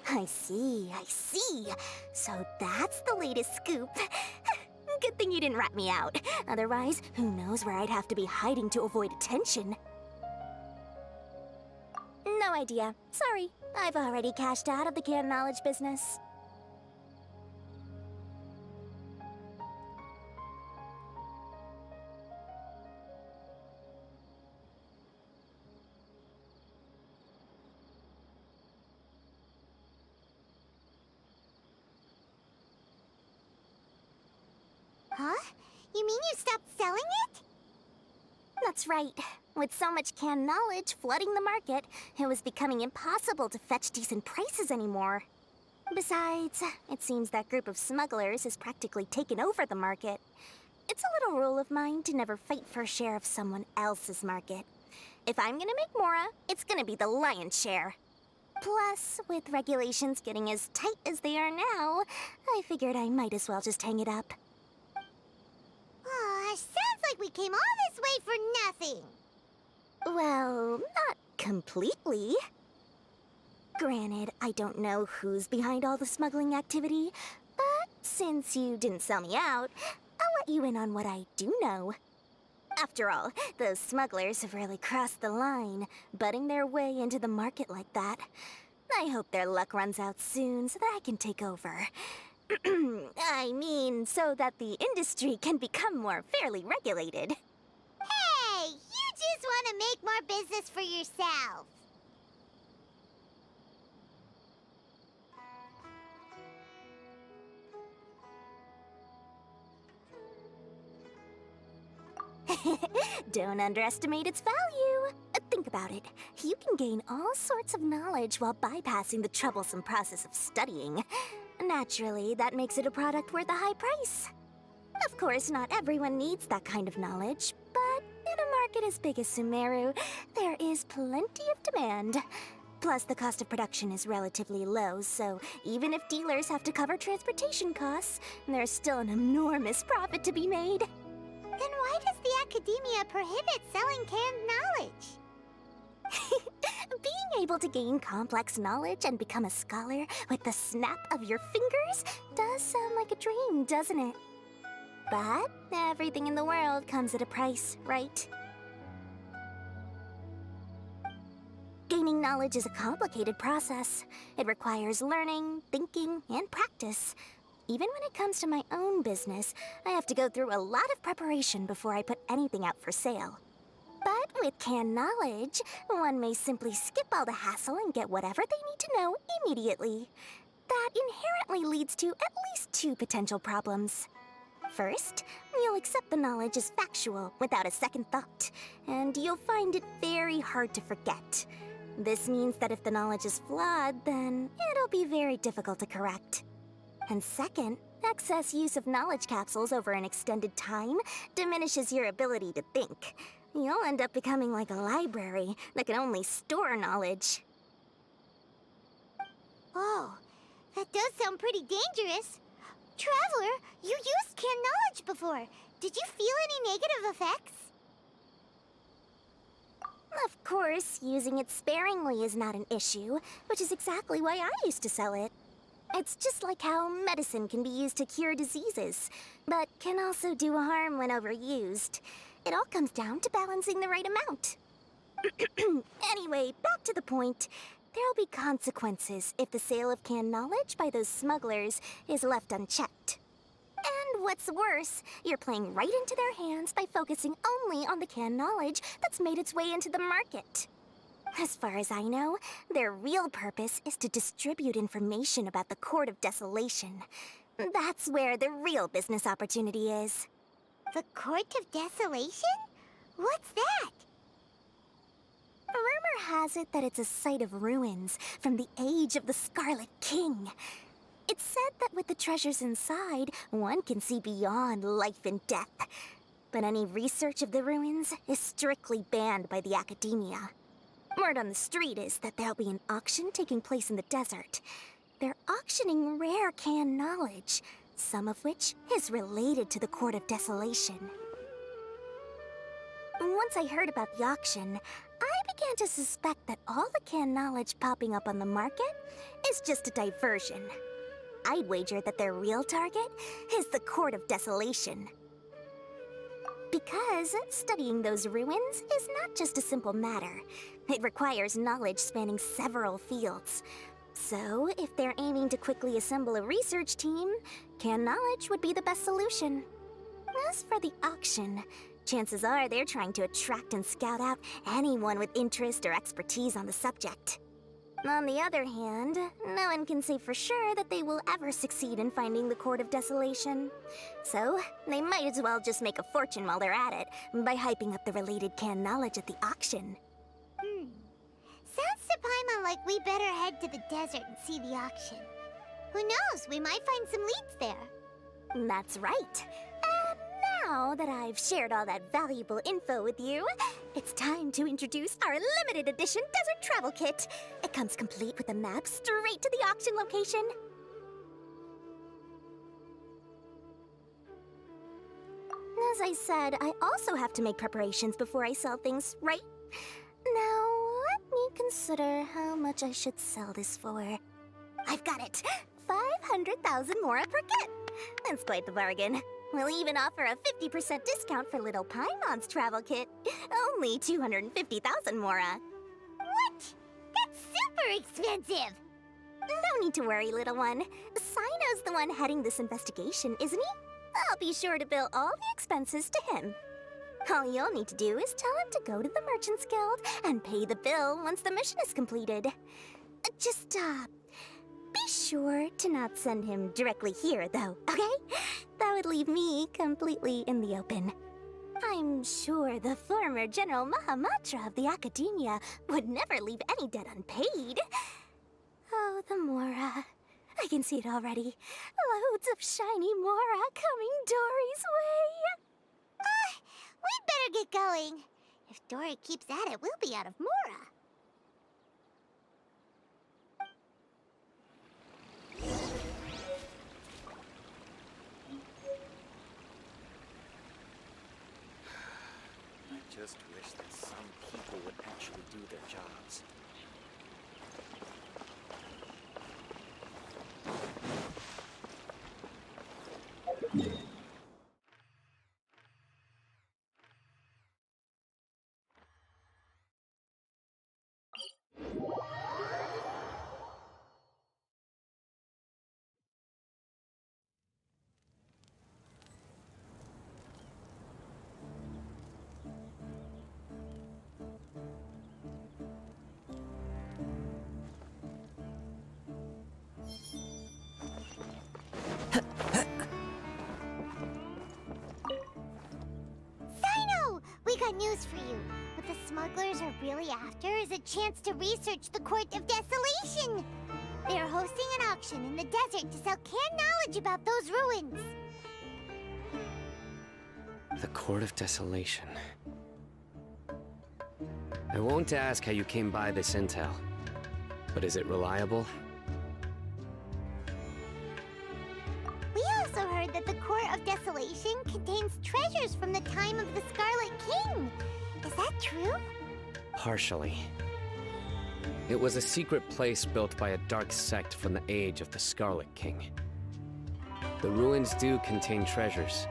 I see, I see. So that's the latest scoop. Good thing you didn't rat me out. Otherwise, who knows where I'd have to be hiding to avoid attention. No idea. Sorry. I've already cashed out of the canned knowledge business. Huh? You mean you stopped selling it? That's right. With so much canned knowledge flooding the market, it was becoming impossible to fetch decent prices anymore. Besides, it seems that group of smugglers has practically taken over the market. It's a little rule of mine to never fight for a share of someone else's market. If I'm gonna make Mora, it's gonna be the lion's share. Plus, with regulations getting as tight as they are now, I figured I might as well just hang it up. Aw, sounds like we came all this way for nothing. Well, not completely. Granted, I don't know who's behind all the smuggling activity, but since you didn't sell me out, I'll let you in on what I do know. After all, those smugglers have really crossed the line, butting their way into the market like that. I hope their luck runs out soon so that I can take over. I mean, so that the industry can become more fairly regulated. Hey, you just want to make more business for yourself. Don't underestimate its value. Think about it. You can gain all sorts of knowledge while bypassing the troublesome process of studying. Naturally, that makes it a product worth a high price. Of course, not everyone needs that kind of knowledge, but in a market as big as Sumeru, there is plenty of demand. Plus, the cost of production is relatively low, so even if dealers have to cover transportation costs, there's still an enormous profit to be made. Then why does the academia prohibit selling canned knowledge? Being able to gain complex knowledge and become a scholar with the snap of your fingers does sound like a dream, doesn't it? But everything in the world comes at a price, right? Gaining knowledge is a complicated process. It requires learning, thinking, and practice. Even when it comes to my own business, I have to go through a lot of preparation before I put anything out for sale. But with canned knowledge, one may simply skip all the hassle and get whatever they need to know immediately. That inherently leads to at least two potential problems. First, you'll accept the knowledge as factual without a second thought, and you'll find it very hard to forget. This means that if the knowledge is flawed, then it'll be very difficult to correct. And second, excess use of knowledge capsules over an extended time diminishes your ability to think. You'll end up becoming like a library that can only store knowledge. Oh, that does sound pretty dangerous. Traveler, you used canned knowledge before. Did you feel any negative effects? Of course, using it sparingly is not an issue, which is exactly why I used to sell it. It's just like how medicine can be used to cure diseases, but can also do harm when overused. It all comes down to balancing the right amount. Anyway, back to the point. There'll be consequences if the sale of canned knowledge by those smugglers is left unchecked. And what's worse, you're playing right into their hands by focusing only on the canned knowledge that's made its way into the market. As far as I know, their real purpose is to distribute information about the Court of Desolation. That's where the real business opportunity is. The Court of Desolation? What's that? Rumor has it that it's a site of ruins from the age of the Scarlet King. It's said that with the treasures inside, one can see beyond life and death. But any research of the ruins is strictly banned by the academia. Word on the street is that there'll be an auction taking place in the desert. They're auctioning rare canned knowledge, some of which is related to the Court of Desolation. Once I heard about the auction, I began to suspect that all the canned knowledge popping up on the market is just a diversion. I'd wager that their real target is the Court of Desolation. Because studying those ruins is not just a simple matter. It requires knowledge spanning several fields. So, if they're aiming to quickly assemble a research team, canned knowledge would be the best solution. As for the auction, chances are they're trying to attract and scout out anyone with interest or expertise on the subject. On the other hand, no one can say for sure that they will ever succeed in finding the Court of Desolation. So, they might as well just make a fortune while they're at it by hyping up the related canned knowledge at the auction. Sounds to Paimon like we better head to the desert and see the auction. Who knows, we might find some leads there. That's right. And now that I've shared all that valuable info with you, it's time to introduce our limited edition desert travel kit. It comes complete with a map straight to the auction location. As I said, I also have to make preparations before I sell things, right? Now, let me consider how much I should sell this for. I've got it! 500,000 mora per kit! That's quite the bargain. We'll even offer a 50% discount for little Paimon's travel kit. Only 250,000 mora. What? That's super expensive! No need to worry, little one. Sino's the one heading this investigation, isn't he? I'll be sure to bill all the expenses to him. All you'll need to do is tell him to go to the Merchants Guild and pay the bill once the mission is completed. Just, be sure to not send him directly here, though, okay? That would leave me completely in the open. I'm sure the former General Mahamatra of the Academia would never leave any debt unpaid. Oh, the Mora. I can see it already. Loads of shiny Mora coming Dory's way. We'd better get going. If Dory keeps at it, we'll be out of Mora. I just wish that some people would actually do their jobs. Sino! We got news for you. What the smugglers are really after is a chance to research the Court of Desolation. They are hosting an auction in the desert to sell canned knowledge about those ruins. The Court of Desolation. I won't ask how you came by this intel, but is it reliable? We also heard that the Court of Desolation contains treasures from the time of the Scarlet King. Is that true? Partially. It was a secret place built by a dark sect from the age of the Scarlet King. The ruins do contain treasures,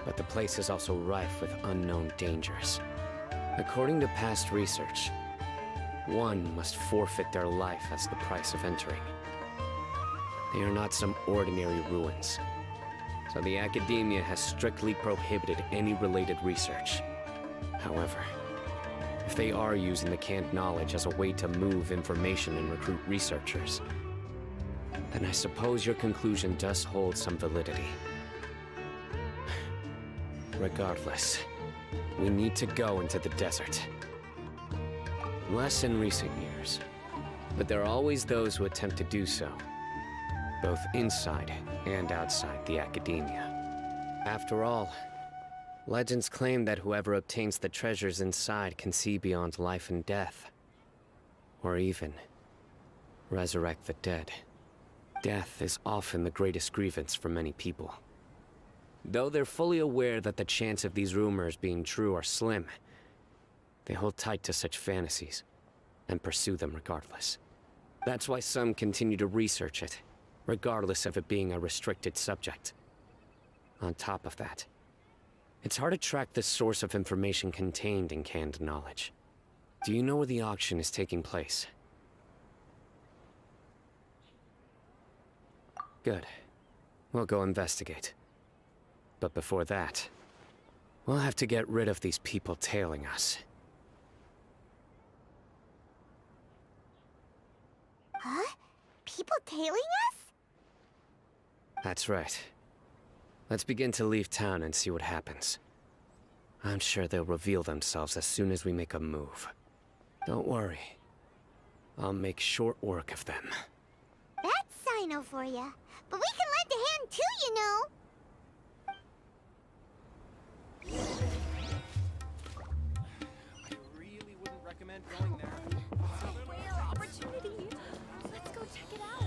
but the place is also rife with unknown dangers. According to past research, one must forfeit their life as the price of entering. They are not some ordinary ruins, so the Academia has strictly prohibited any related research. However, if they are using the canned knowledge as a way to move information and recruit researchers, then I suppose your conclusion does hold some validity. Regardless, we need to go into the desert. Less in recent years, but there are always those who attempt to do so, both inside and outside the Academia. After all, legends claim that whoever obtains the treasures inside can see beyond life and death. or even resurrect the dead. Death is often the greatest grievance for many people. Though they're fully aware that the chance of these rumors being true are slim, they hold tight to such fantasies and pursue them regardless. That's why some continue to research it, regardless of it being a restricted subject. On top of that, it's hard to track the source of information contained in canned knowledge. Do you know where the auction is taking place? Good. We'll go investigate. But before that, we'll have to get rid of these people tailing us. Huh? People tailing us? That's right. Let's begin to leave town and see what happens. I'm sure they'll reveal themselves as soon as we make a move. Don't worry. I'll make short work of them. That's Sino for ya. But we can lend a hand too, you know. I really wouldn't recommend going there. Rare opportunity. Let's go check it out.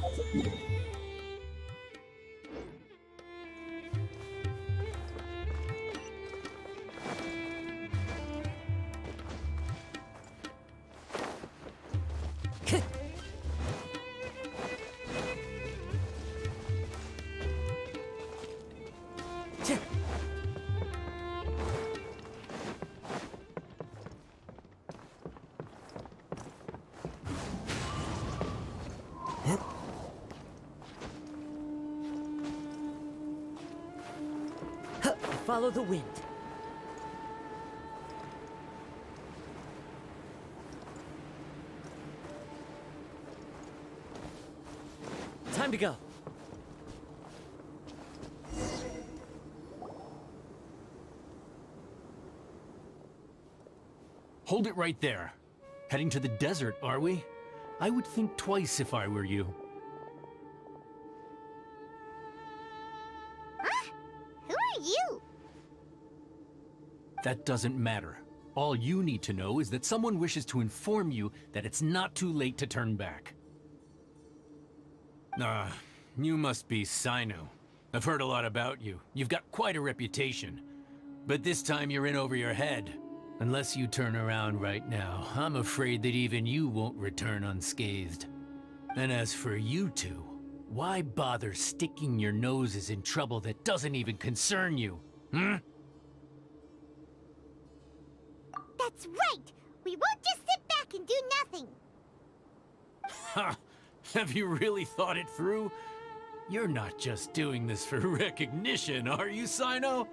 Follow the wind. Time to go. Hold it right there. Heading to the desert, are we? I would think twice if I were you. Huh? Who are you? That doesn't matter. All you need to know is that someone wishes to inform you that it's not too late to turn back. You must be Sino. I've heard a lot about you. You've got quite a reputation. But this time you're in over your head. Unless you turn around right now, I'm afraid that even you won't return unscathed. And as for you two, why bother sticking your noses in trouble that doesn't even concern you? That's right! We won't just sit back and do nothing! Ha! Have you really thought it through? You're not just doing this for recognition, are you, Sino?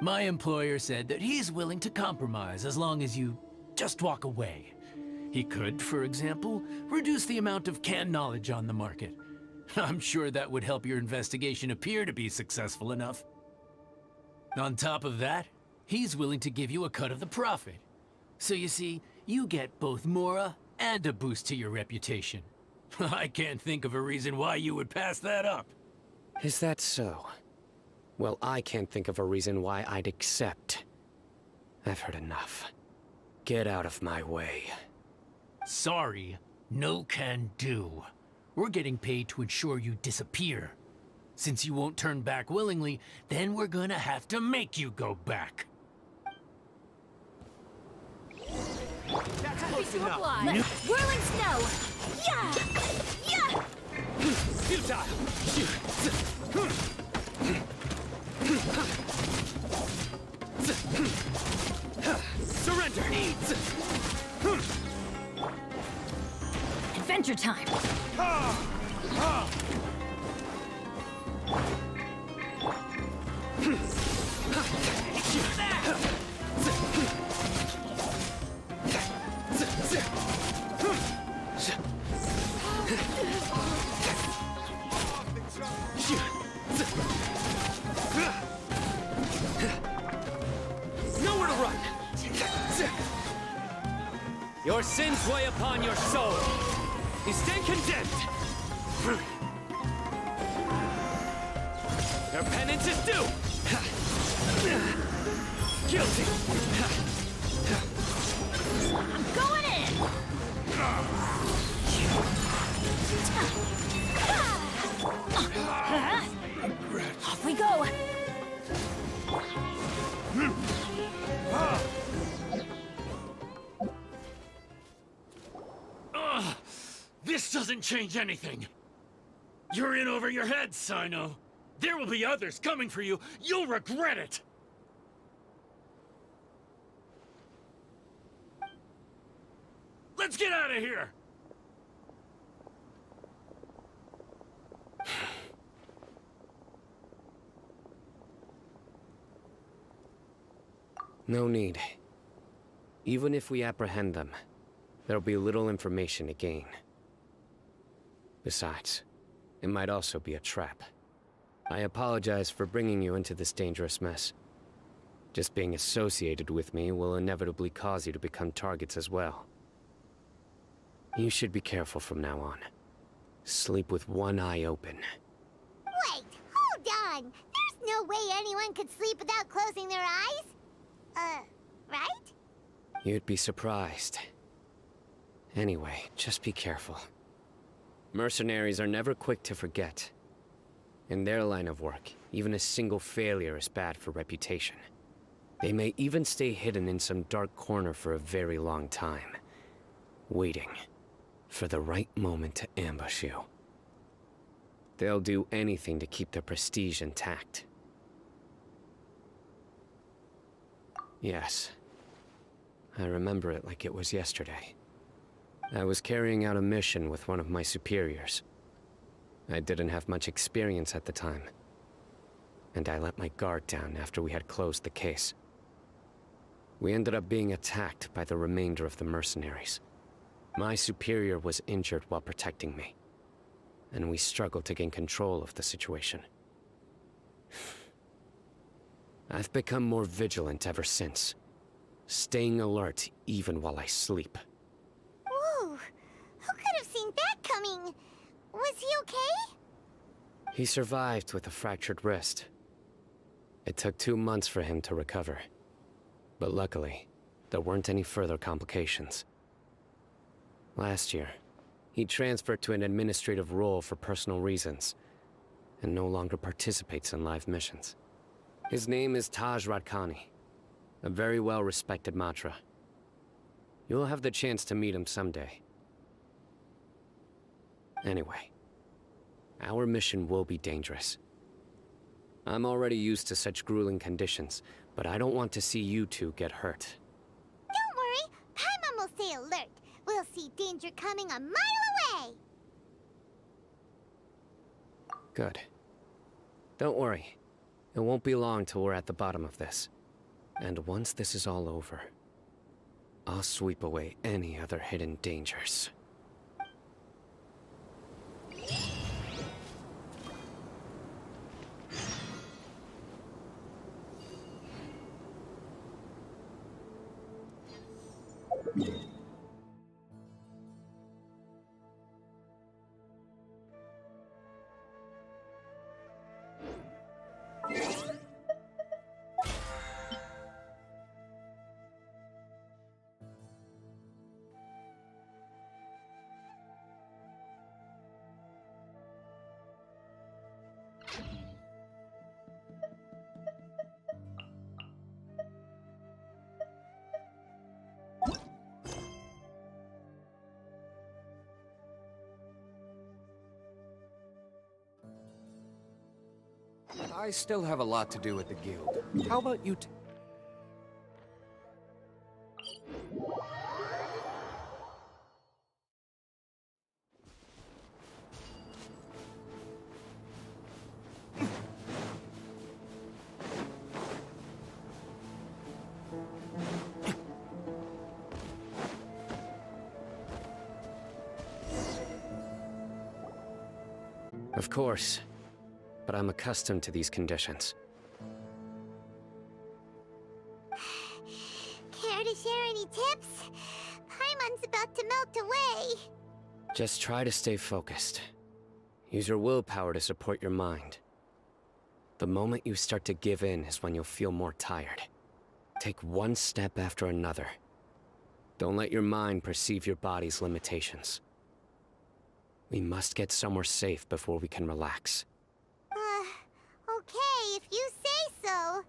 My employer said that he's willing to compromise as long as you just walk away. He could, for example, reduce the amount of canned knowledge on the market. I'm sure that would help your investigation appear to be successful enough. On top of that, he's willing to give you a cut of the profit. So you see, you get both Mora and a boost to your reputation. I can't think of a reason why you would pass that up. Is that so? Well, I can't think of a reason why I'd accept. I've heard enough. Get out of my way. Sorry, no can do. We're getting paid to ensure you disappear. Since you won't turn back willingly, then we're gonna have to make you go back. Happy to apply. Whirling snow! Yeah! Yeah! Surrender! Adventure time! Nowhere to run! Your sins weigh upon your soul. You stand condemned. Your penance is due. Guilty. I'm going in! Off we go! This doesn't change anything. You're in over your head, Sino. There will be others coming for you. You'll regret it. Let's get out of here! No need. Even if we apprehend them, there'll be little information to gain. Besides, it might also be a trap. I apologize for bringing you into this dangerous mess. Just being associated with me will inevitably cause you to become targets as well. You should be careful from now on. Sleep with one eye open. Wait, hold on! There's no way anyone could sleep without closing their eyes? Right? You'd be surprised. Anyway, just be careful. Mercenaries are never quick to forget. In their line of work, even a single failure is bad for reputation. They may even stay hidden in some dark corner for a very long time, waiting for the right moment to ambush you. They'll do anything to keep their prestige intact. Yes, I remember it like it was yesterday. I was carrying out a mission with one of my superiors. I didn't have much experience at the time, and I let my guard down after we had closed the case. We ended up being attacked by the remainder of the mercenaries. My superior was injured while protecting me, and we struggled to gain control of the situation. I've become more vigilant ever since, staying alert even while I sleep. Whoa! Who could have seen that coming? Was he okay? He survived with a fractured wrist. It took 2 months for him to recover. But luckily, there weren't any further complications. Last year, he transferred to an administrative role for personal reasons, and no longer participates in live missions. His name is Taj Radkani, a very well-respected Matra. You'll have the chance to meet him someday. Anyway, our mission will be dangerous. I'm already used to such grueling conditions, but I don't want to see you two get hurt. Don't worry, Paimon will stay alert. We'll see danger coming a mile away. Good. Don't worry. It won't be long till we're at the bottom of this. And once this is all over, I'll sweep away any other hidden dangers. I still have a lot to do with the guild. How about you Of course, but I'm accustomed to these conditions. Care to share any tips? Paimon's about to melt away. Just try to stay focused. Use your willpower to support your mind. The moment you start to give in is when you'll feel more tired. Take one step after another. Don't let your mind perceive your body's limitations. We must get somewhere safe before we can relax. Okay, if you say so.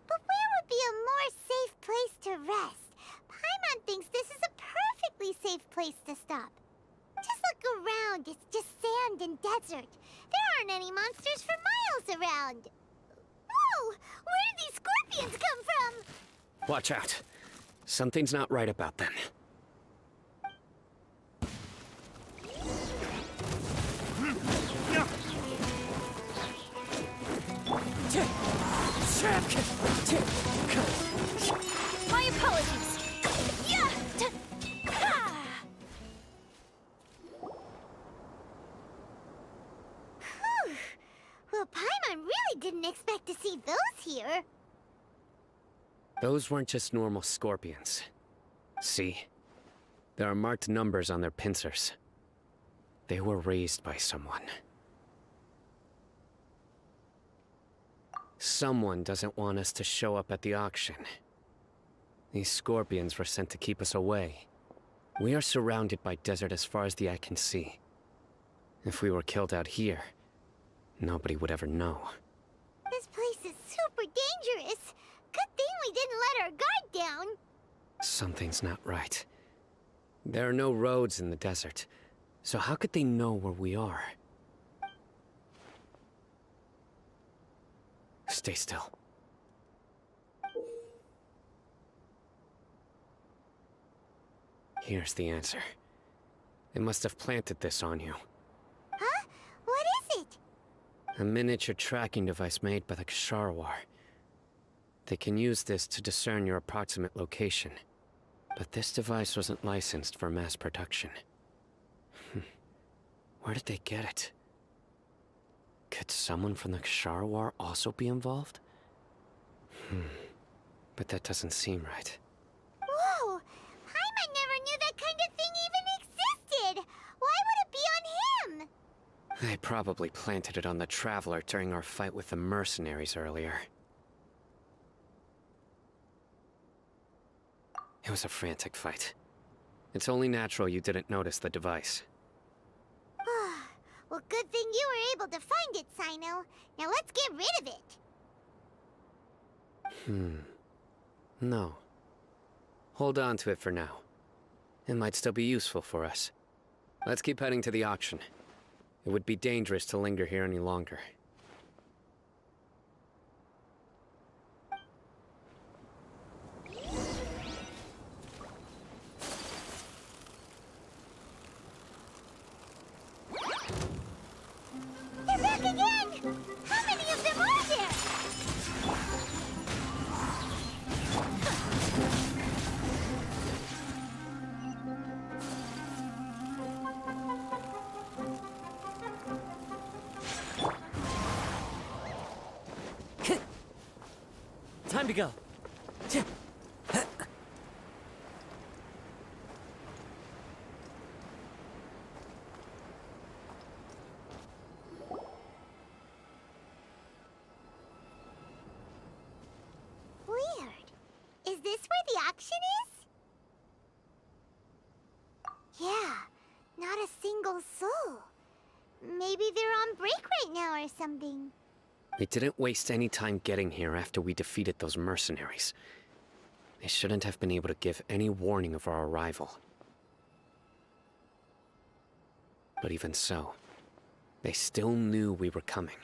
But where would be a more safe place to rest? Paimon thinks this is a perfectly safe place to stop. Just look around, it's just sand and desert. There aren't any monsters for miles around. Whoa! Where did these scorpions come from? Watch out. Something's not right about them. My apologies. Yeah. Whew. Well, Paimon really didn't expect to see those here. Those weren't just normal scorpions. See? There are marked numbers on their pincers. They were raised by someone. Someone doesn't want us to show up at the auction. These scorpions were sent to keep us away. We are surrounded by desert as far as the eye can see. If we were killed out here, nobody would ever know. This place is super dangerous. Good thing we didn't let our guard down. Something's not right. There are no roads in the desert, so how could they know where we are? Stay still. Here's the answer. They must have planted this on you. Huh? What is it? A miniature tracking device made by the Ksharawar. They can use this to discern your approximate location. But this device wasn't licensed for mass production. Where did they get it? Could someone from the Ksharawar also be involved? But that doesn't seem right. Whoa! Paimon never knew that kind of thing even existed! Why would it be on him? They probably planted it on the Traveler during our fight with the mercenaries earlier. It was a frantic fight. It's only natural you didn't notice the device. Well, good thing you were able to find it, Sino. Now let's get rid of it. No. Hold on to it for now. It might still be useful for us. Let's keep heading to the auction. It would be dangerous to linger here any longer. They're back again! How many of them are there? Time to go. Weird. Is this where the auction is? Yeah, not a single soul. Maybe they're on break right now or something. We didn't waste any time getting here after we defeated those mercenaries. They shouldn't have been able to give any warning of our arrival. But even so, they still knew we were coming.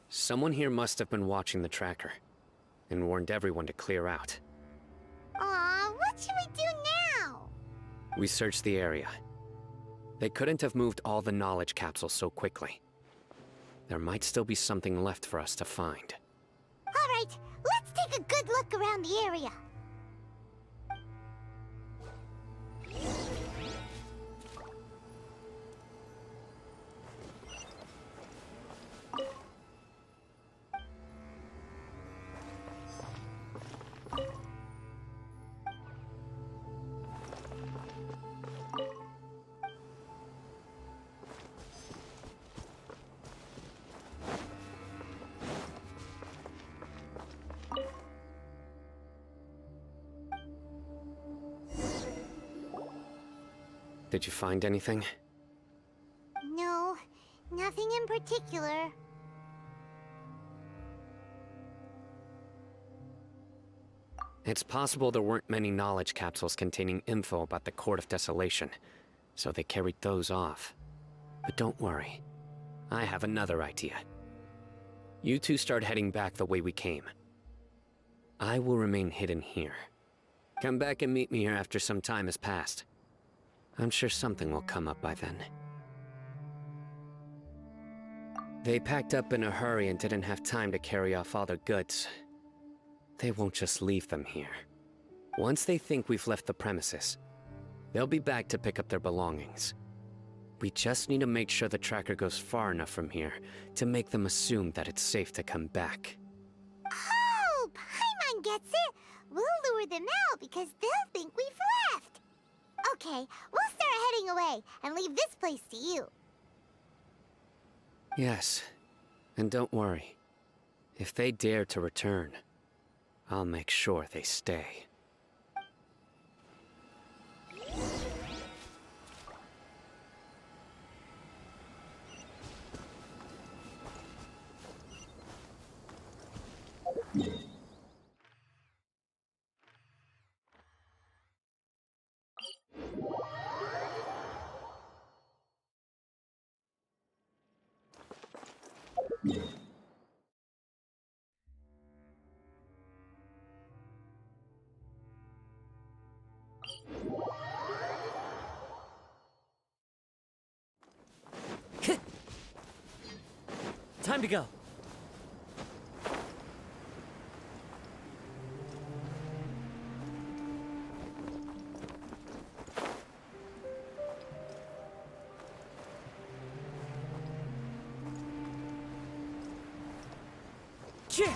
Someone here must have been watching the tracker, and warned everyone to clear out. Aw, what should we do now? We searched the area. They couldn't have moved all the knowledge capsules so quickly. There might still be something left for us to find. All right, let's take a good look around the area. Did you find anything? particular. It's possible there weren't many knowledge capsules containing info about the Court of Desolation, so they carried those off. But don't worry. I have another idea. You two start heading back the way we came. I will remain hidden here. Come back and meet me here after some time has passed. I'm sure something will come up by then. They packed up in a hurry and didn't have time to carry off all their goods. They won't just leave them here. Once they think we've left the premises, they'll be back to pick up their belongings. We just need to make sure the tracker goes far enough from here to make them assume that it's safe to come back. Oh, Paimon gets it! We'll lure them out because they'll think we've left! Okay, we'll start heading away and leave this place to you. Yes, and don't worry. If they dare to return, I'll make sure they stay. Time to go. Cheer.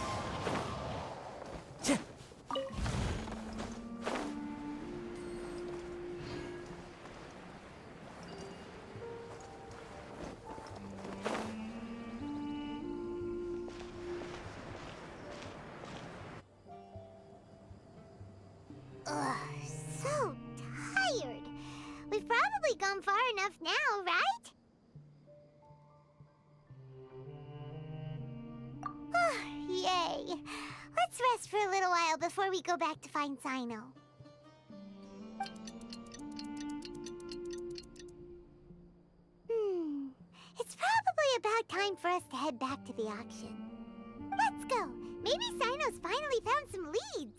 Ugh, so tired. We've probably gone far enough now, right? Yay. Let's rest for a little while before we go back to find Sino. It's probably about time for us to head back to the auction. Let's go. Maybe Sino's finally found some leads.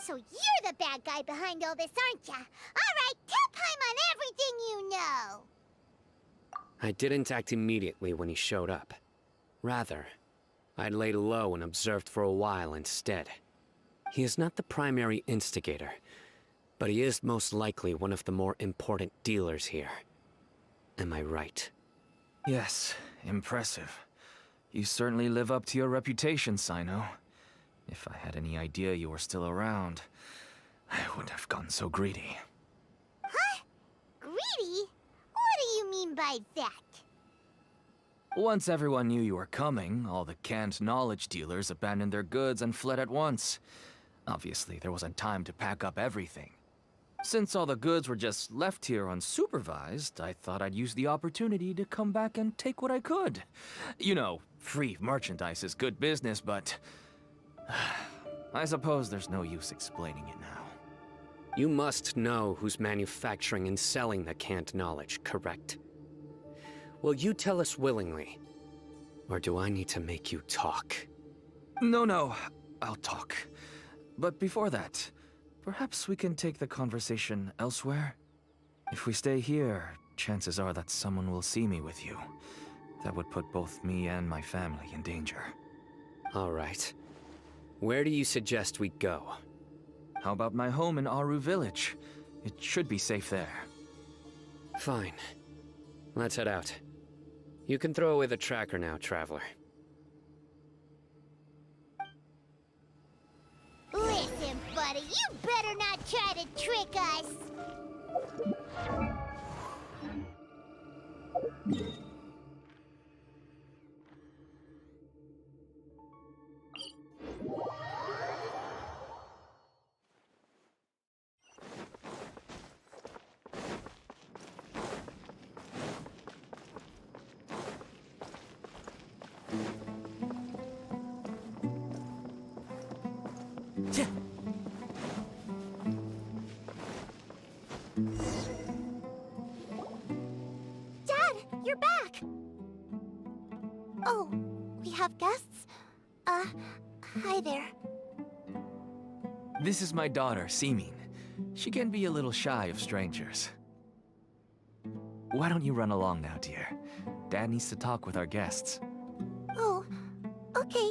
So you're the bad guy behind all this, aren't ya? All right, tell Paimon everything you know. I didn't act immediately when he showed up. Rather, I laid low and observed for a while instead. He is not the primary instigator, but he is most likely one of the more important dealers here. Am I right? Yes, impressive. You certainly live up to your reputation, Sino. If I had any idea you were still around, I wouldn't have gotten so greedy. Huh? Greedy? What do you mean by that? Once everyone knew you were coming, all the canned knowledge dealers abandoned their goods and fled at once. Obviously, there wasn't time to pack up everything. Since all the goods were just left here unsupervised, I thought I'd use the opportunity to come back and take what I could. You know, free merchandise is good business, but I suppose there's no use explaining it now. You must know who's manufacturing and selling the canned knowledge, correct? Will you tell us willingly? Or do I need to make you talk? No, I'll talk. But before that, Perhaps we can take the conversation elsewhere? If we stay here, chances are that someone will see me with you. That would put both me and my family in danger. All right. Where do you suggest we go? How about my home in Aru Village? It should be safe there. Fine. Let's head out. You can throw away the tracker now, traveler. Listen, buddy, you better not try to trick us! Dad, you're back! Oh, we have guests? Hi there. This is my daughter, Seemin. She can be a little shy of strangers. Why don't you run along now, dear? Dad needs to talk with our guests. Oh, okay.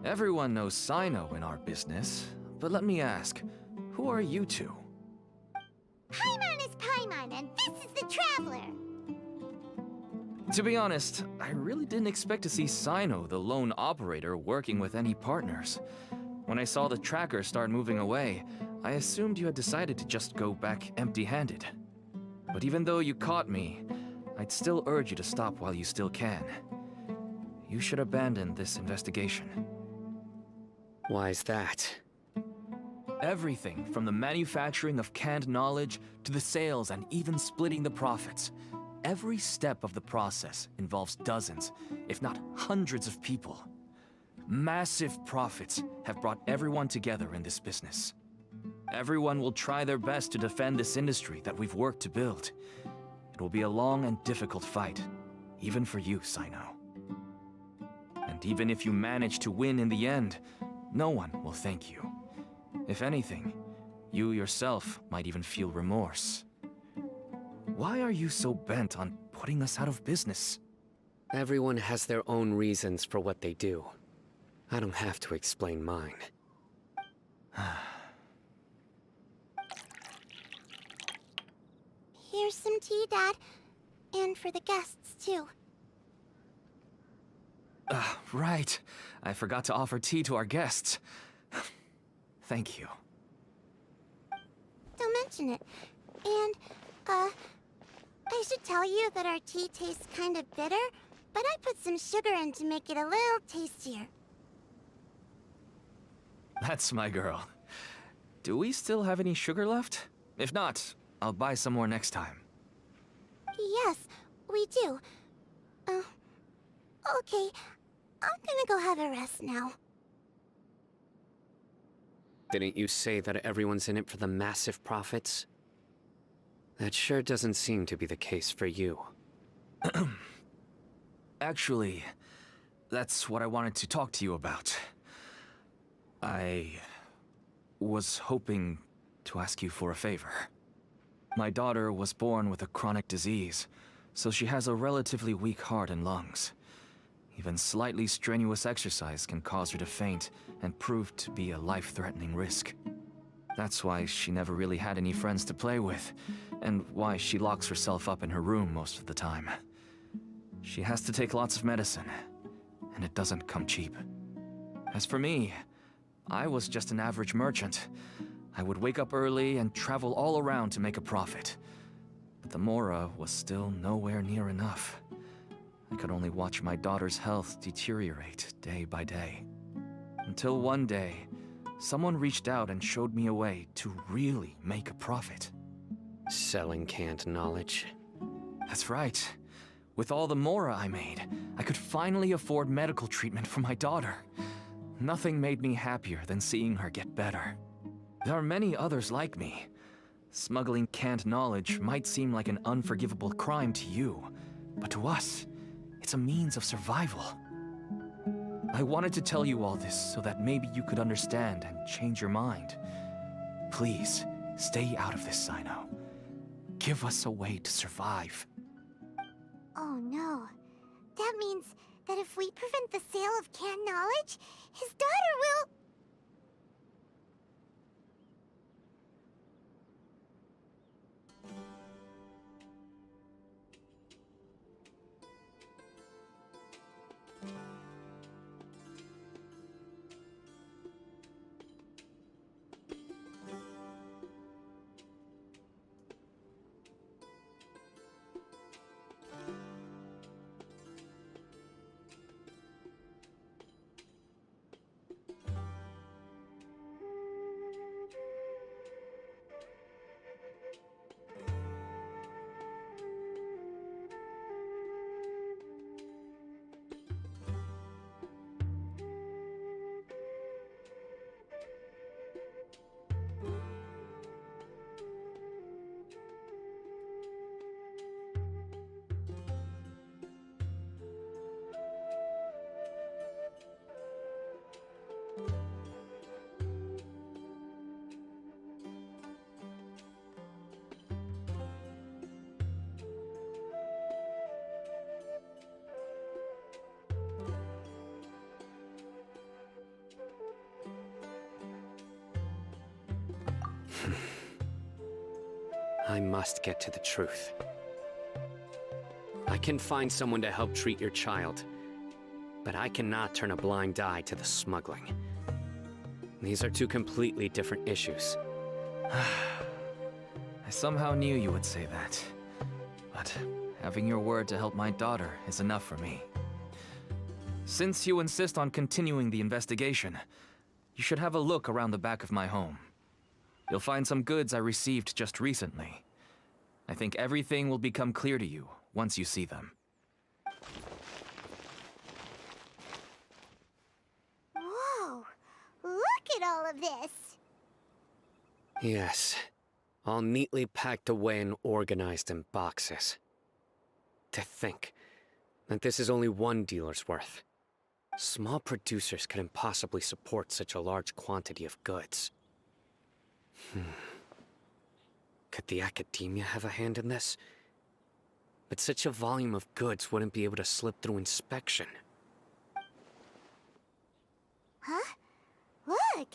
Everyone knows Sino in our business, but let me ask, who are you two? Paimon is Paimon, and this is the Traveler! To be honest, I really didn't expect to see Sino, the lone operator, working with any partners. When I saw the tracker start moving away, I assumed you had decided to just go back empty-handed. But even though you caught me, I'd still urge you to stop while you still can. You should abandon this investigation. Why's that? Everything from the manufacturing of canned knowledge to the sales and even splitting the profits. Every step of the process involves dozens, if not hundreds of people. Massive profits have brought everyone together in this business. Everyone will try their best to defend this industry that we've worked to build. It will be a long and difficult fight, even for you, Sino. And even if you manage to win in the end, no one will thank you. If anything, you yourself might even feel remorse. Why are you so bent on putting us out of business? Everyone has their own reasons for what they do. I don't have to explain mine. Here's some tea, Dad. And for the guests, too. Right. I forgot to offer tea to our guests. Thank you. Don't mention it. And, I should tell you that our tea tastes kind of bitter, but I put some sugar in to make it a little tastier. That's my girl. Do we still have any sugar left? If not, I'll buy some more next time. Yes, we do. Okay. I'm gonna go have a rest now. Didn't you say that everyone's in it for the massive profits? That sure doesn't seem to be the case for you. Actually, that's what I wanted to talk to you about. I was hoping to ask you for a favor. My daughter was born with a chronic disease, so she has a relatively weak heart and lungs. Even slightly strenuous exercise can cause her to faint and prove to be a life-threatening risk. That's why she never really had any friends to play with, and why she locks herself up in her room most of the time. She has to take lots of medicine, and it doesn't come cheap. As for me, I was just an average merchant. I would wake up early and travel all around to make a profit. But the Mora was still nowhere near enough. I could only watch my daughter's health deteriorate day by day. Until one day, someone reached out and showed me a way to really make a profit. Selling canned knowledge? That's right. With all the Mora I made, I could finally afford medical treatment for my daughter. Nothing made me happier than seeing her get better. There are many others like me. Smuggling canned knowledge might seem like an unforgivable crime to you, but to us, it's a means of survival. I wanted to tell you all this so that maybe you could understand and change your mind. Please, stay out of this, Sino. Give us a way to survive. Oh no. That means that if we prevent the sale of canned knowledge, his daughter will... I must get to the truth. I can find someone to help treat your child, but I cannot turn a blind eye to the smuggling. These are two completely different issues. I somehow knew you would say that. But having your word to help my daughter is enough for me. Since you insist on continuing the investigation, you should have a look around the back of my home. You'll find some goods I received just recently. I think everything will become clear to you once you see them. Whoa! Look at all of this! Yes, all neatly packed away and organized in boxes. To think that this is only one dealer's worth. Small producers couldn't possibly support such a large quantity of goods. Could the academia have a hand in this? But such a volume of goods wouldn't be able to slip through inspection. Huh? Look!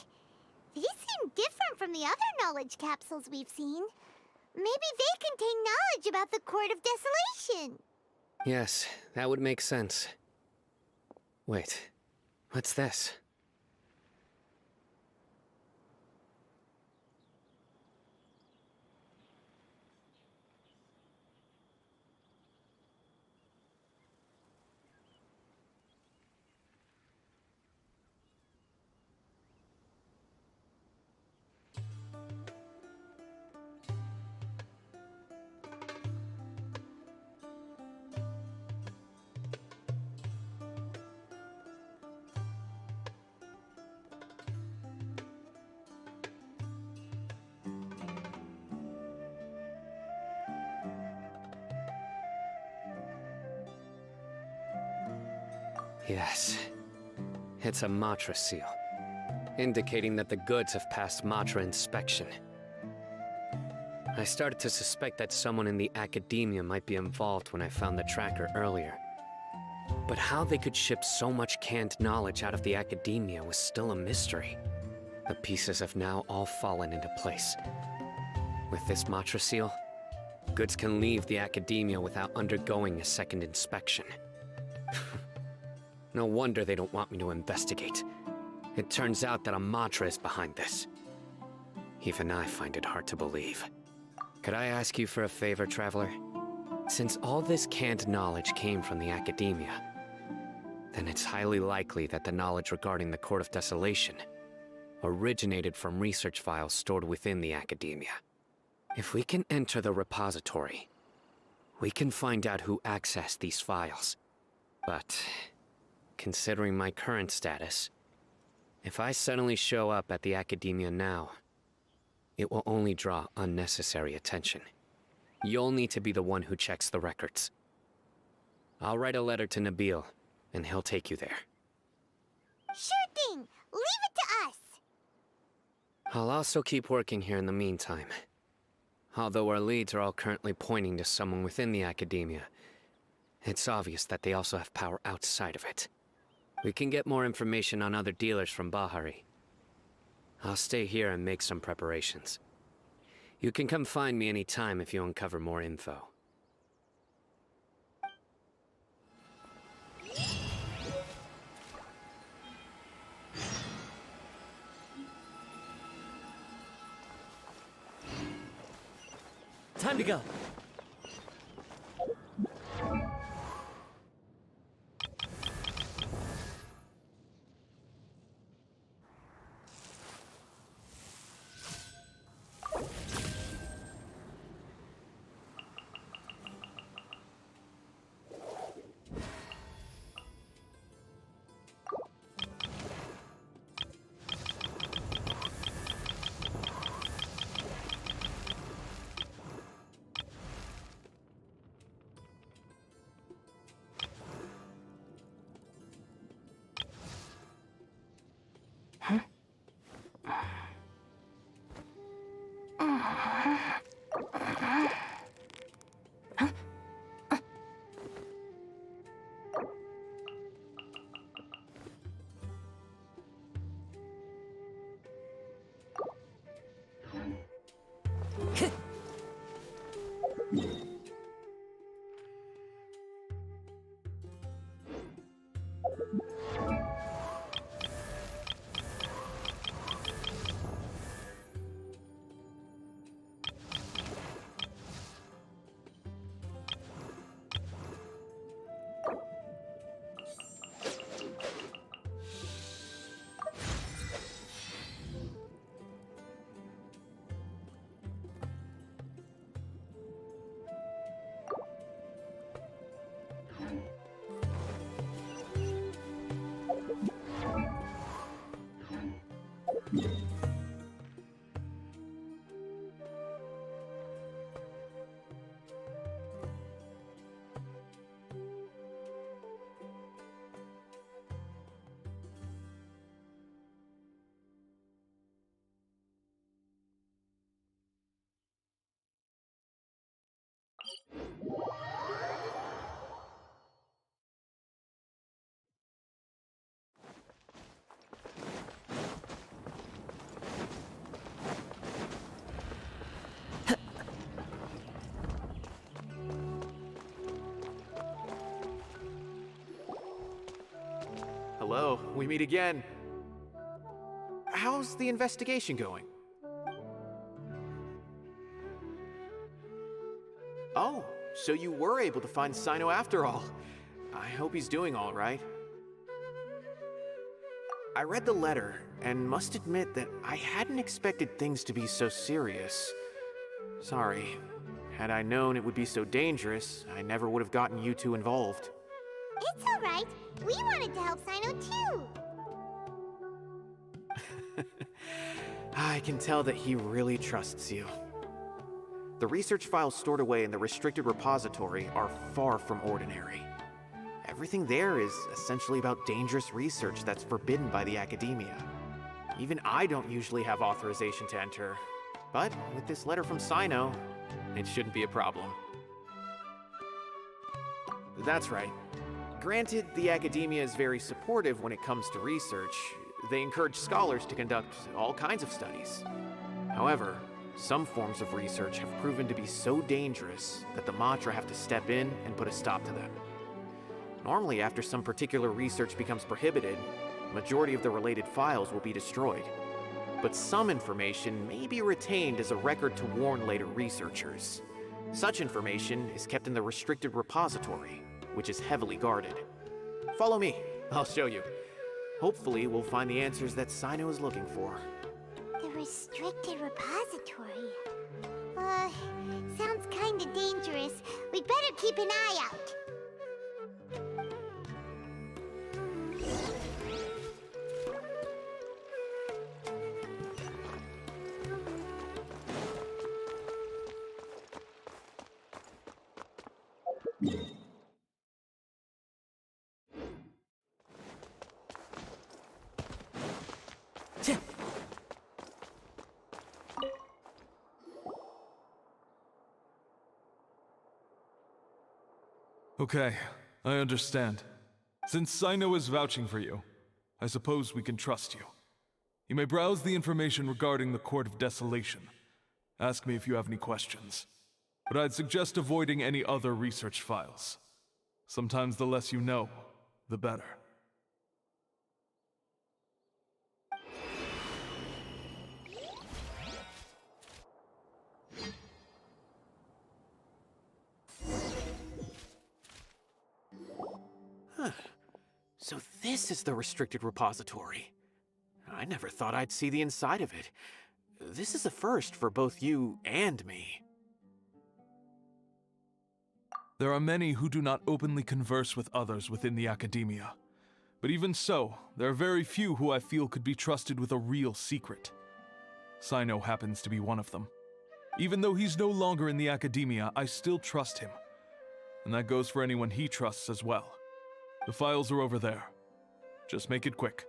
These seem different from the other knowledge capsules we've seen. Maybe they contain knowledge about the Court of Desolation. Yes, that would make sense. Wait, what's this? Yes. It's a Matra seal, indicating that the goods have passed Matra inspection. I started to suspect that someone in the academia might be involved when I found the tracker earlier. But how they could ship so much canned knowledge out of the academia was still a mystery. The pieces have now all fallen into place. With this Matra seal, goods can leave the academia without undergoing a second inspection. No wonder they don't want me to investigate. It turns out that a Matra is behind this. Even I find it hard to believe. Could I ask you for a favor, Traveler? Since all this canned knowledge came from the academia, then it's highly likely that the knowledge regarding the Court of Desolation originated from research files stored within the academia. If we can enter the repository, we can find out who accessed these files. But considering my current status, if I suddenly show up at the academia now, it will only draw unnecessary attention. You'll need to be the one who checks the records. I'll write a letter to Nabil, and he'll take you there. Sure thing. Leave it to us. I'll also keep working here in the meantime. Although our leads are all currently pointing to someone within the academia, it's obvious that they also have power outside of it. We can get more information on other dealers from Bahari. I'll stay here and make some preparations. You can come find me anytime if you uncover more info. Time to go. Hello, we meet again. How's the investigation going? Oh, so you were able to find Sino after all. I hope he's doing all right. I read the letter, and must admit that I hadn't expected things to be so serious. Sorry. Had I known it would be so dangerous, I never would have gotten you two involved. It's alright. We wanted to help Sino too. I can tell that he really trusts you. The research files stored away in the restricted repository are far from ordinary. Everything there is essentially about dangerous research that's forbidden by the academia. Even I don't usually have authorization to enter, but with this letter from Sino, it shouldn't be a problem. That's right. Granted, the academia is very supportive when it comes to research. They encourage scholars to conduct all kinds of studies. However, some forms of research have proven to be so dangerous that the Matra have to step in and put a stop to them. Normally, after some particular research becomes prohibited, the majority of the related files will be destroyed. But some information may be retained as a record to warn later researchers. Such information is kept in the restricted repository, which is heavily guarded. Follow me, I'll show you. Hopefully, we'll find the answers that Sino is looking for. The restricted repository. Sounds kinda dangerous. We'd better keep an eye out. Okay, I understand. Since Sino is vouching for you, I suppose we can trust you. You may browse the information regarding the Court of Desolation. Ask me if you have any questions. But I'd suggest avoiding any other research files. Sometimes the less you know, the better. So this is the restricted repository. I never thought I'd see the inside of it. This is a first for both you and me. There are many who do not openly converse with others within the academia. But even so, there are very few who I feel could be trusted with a real secret. Sino happens to be one of them. Even though he's no longer in the academia, I still trust him. And that goes for anyone he trusts as well. The files are over there. Just make it quick.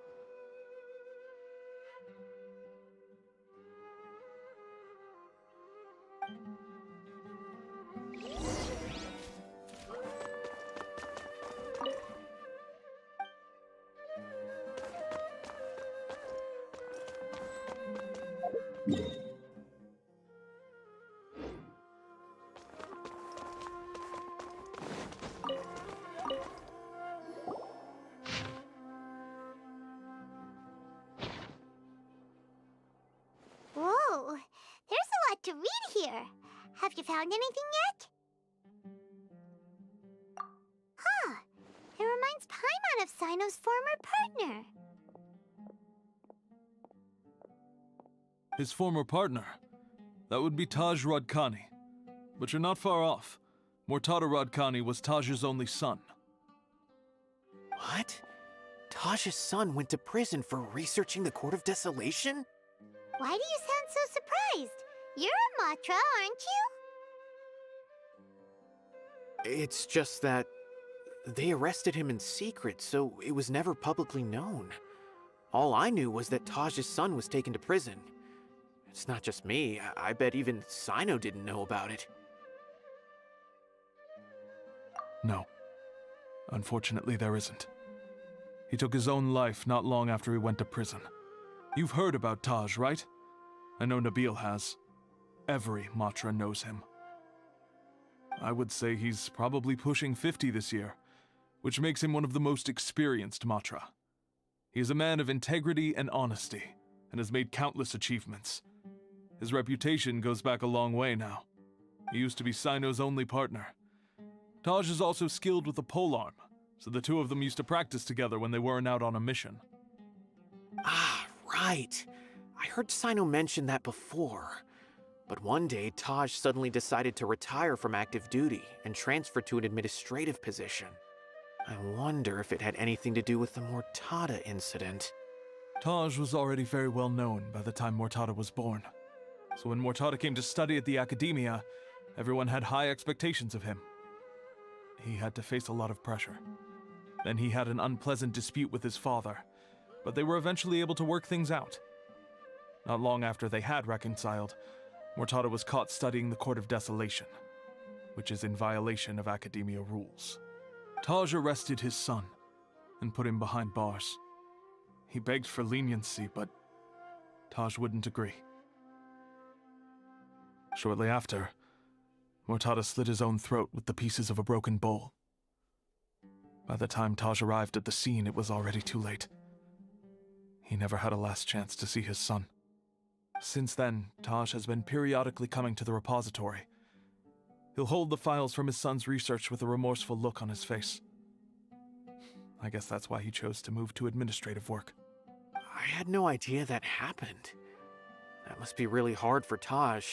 Whoa, there's a lot to read here. Have you found anything yet? Huh, it reminds Paimon of Sino's former partner. His former partner? That would be Taj Radkani. But you're not far off. Mortada Radkani was Taj's only son. What? Taj's son went to prison for researching the Court of Desolation? Why do you sound so surprised? You're a Matra, aren't you? It's just that they arrested him in secret, so it was never publicly known. All I knew was that Taj's son was taken to prison. It's not just me. I bet even Sino didn't know about it. No. Unfortunately, there isn't. He took his own life not long after he went to prison. You've heard about Taj, right? I know Nabil has. Every Matra knows him. I would say he's probably pushing 50 this year, which makes him one of the most experienced Matra. He is a man of integrity and honesty, and has made countless achievements. His reputation goes back a long way now. He used to be Sino's only partner. Taj is also skilled with the polearm, so the two of them used to practice together when they weren't out on a mission. Ah, right. I heard Sino mention that before. But one day, Taj suddenly decided to retire from active duty and transfer to an administrative position. I wonder if it had anything to do with the Mortada incident. Taj was already very well known by the time Mortada was born. So when Mortada came to study at the academia, everyone had high expectations of him. He had to face a lot of pressure. Then he had an unpleasant dispute with his father, but they were eventually able to work things out. Not long after they had reconciled, Mortada was caught studying the Court of Desolation, which is in violation of academia rules. Taj arrested his son and put him behind bars. He begged for leniency, but Taj wouldn't agree. Shortly after, Mortada slit his own throat with the pieces of a broken bowl. By the time Taj arrived at the scene, it was already too late. He never had a last chance to see his son. Since then, Taj has been periodically coming to the repository. He'll hold the files from his son's research with a remorseful look on his face. I guess that's why he chose to move to administrative work. I had no idea that happened. That must be really hard for Taj.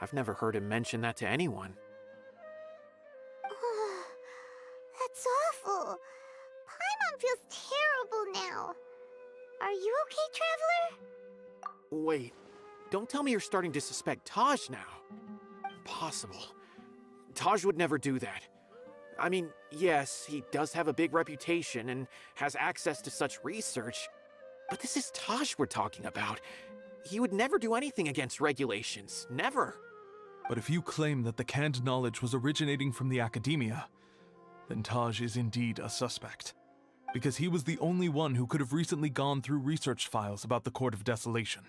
I've never heard him mention that to anyone. That's awful. Paimon feels terrible now. Are you okay, Traveler? Wait, don't tell me you're starting to suspect Taj now. Impossible. Taj would never do that. I mean, yes, he does have a big reputation and has access to such research, but this is Taj we're talking about. He would never do anything against regulations. Never. But if you claim that the canned knowledge was originating from the academia, then Taj is indeed a suspect. Because he was the only one who could have recently gone through research files about the Court of Desolation.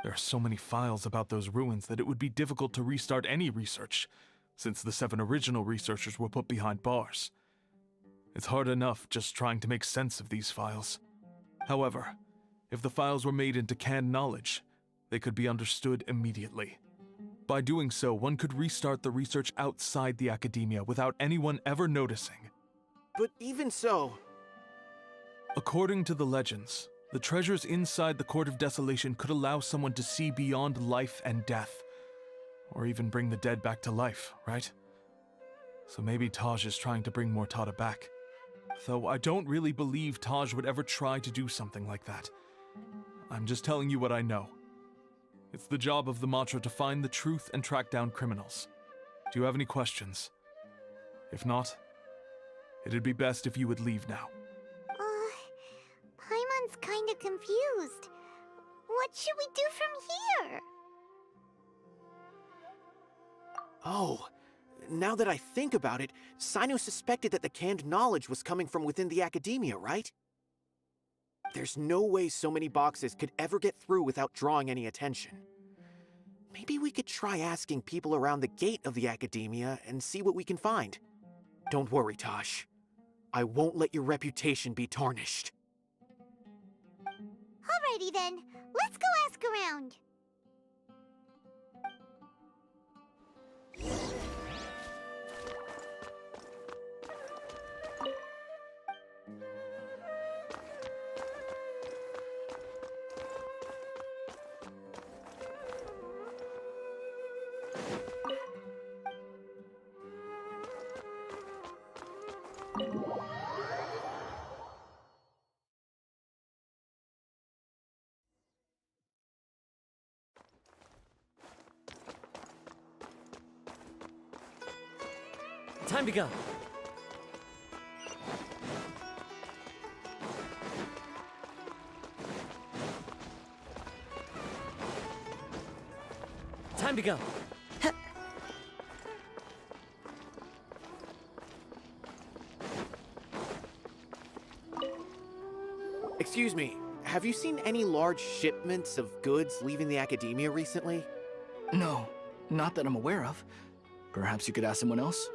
There are so many files about those ruins that it would be difficult to restart any research, since the 7 original researchers were put behind bars. It's hard enough just trying to make sense of these files. However, if the files were made into canned knowledge, they could be understood immediately. By doing so, one could restart the research outside the academia without anyone ever noticing. But even so... According to the legends, the treasures inside the Court of Desolation could allow someone to see beyond life and death, or even bring the dead back to life, right? So maybe Taj is trying to bring Mortada back. Though I don't really believe Taj would ever try to do something like that. I'm just telling you what I know. It's the job of the Matra to find the truth and track down criminals. Do you have any questions? If not, it'd be best if you would leave now. Paimon's kinda confused. What should we do from here? Oh, now that I think about it, Sino suspected that the canned knowledge was coming from within the academia, right? There's no way so many boxes could ever get through without drawing any attention. Maybe we could try asking people around the gate of the academia and see what we can find. Don't worry, Tosh. I won't let your reputation be tarnished. Alrighty then, let's go ask around. Time to go. Time to go. Excuse me, have you seen any large shipments of goods leaving the academia recently? No, not that I'm aware of. Perhaps you could ask someone else?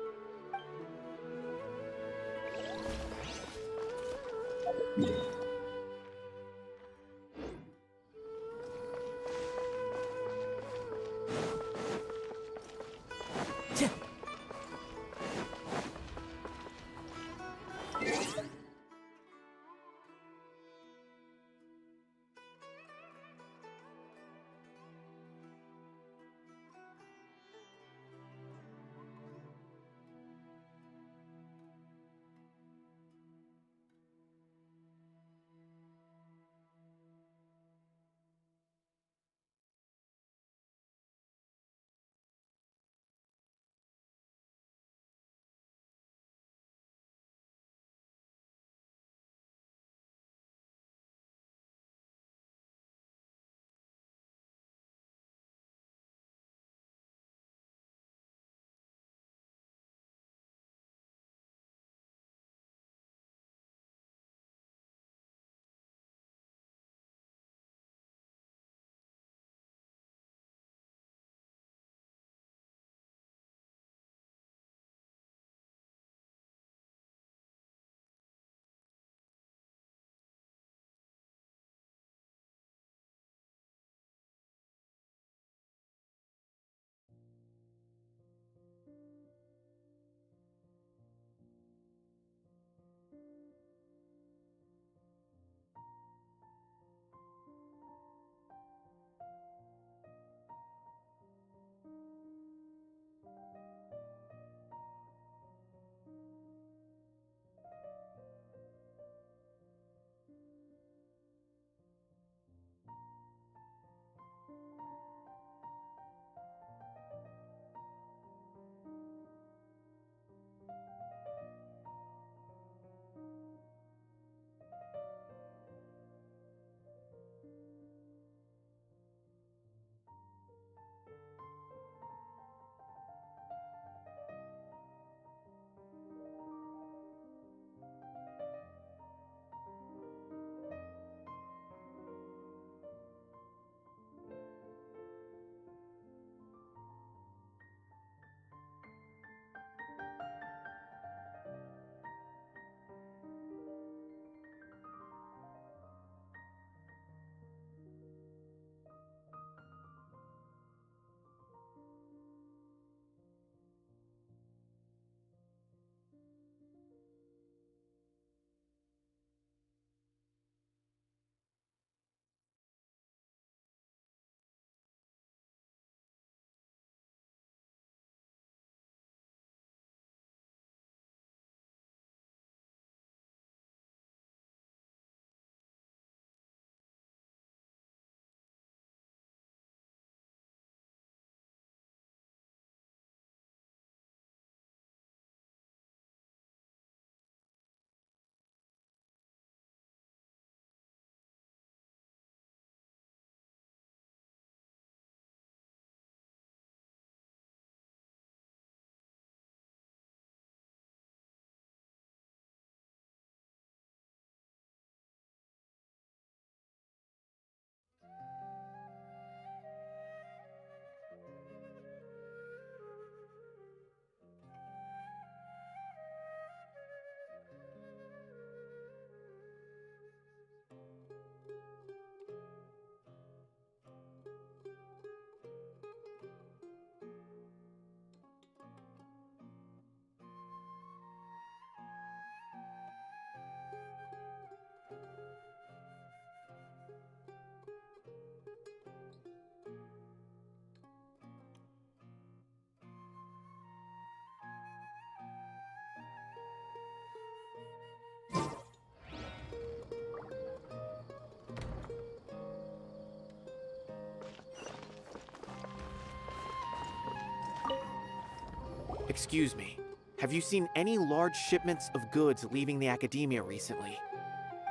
Excuse me. Have you seen any large shipments of goods leaving the academia recently?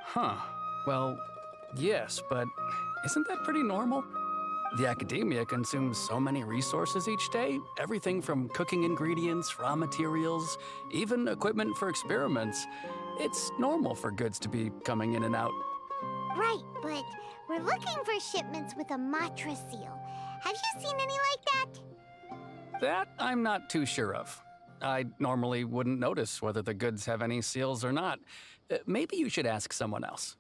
Huh. Well, yes, but isn't that pretty normal? The academia consumes so many resources each day, everything from cooking ingredients, raw materials, even equipment for experiments. It's normal for goods to be coming in and out. Right, but we're looking for shipments with a Matra seal. Have you seen any like that? That I'm not too sure of. I normally wouldn't notice whether the goods have any seals or not. Maybe you should ask someone else.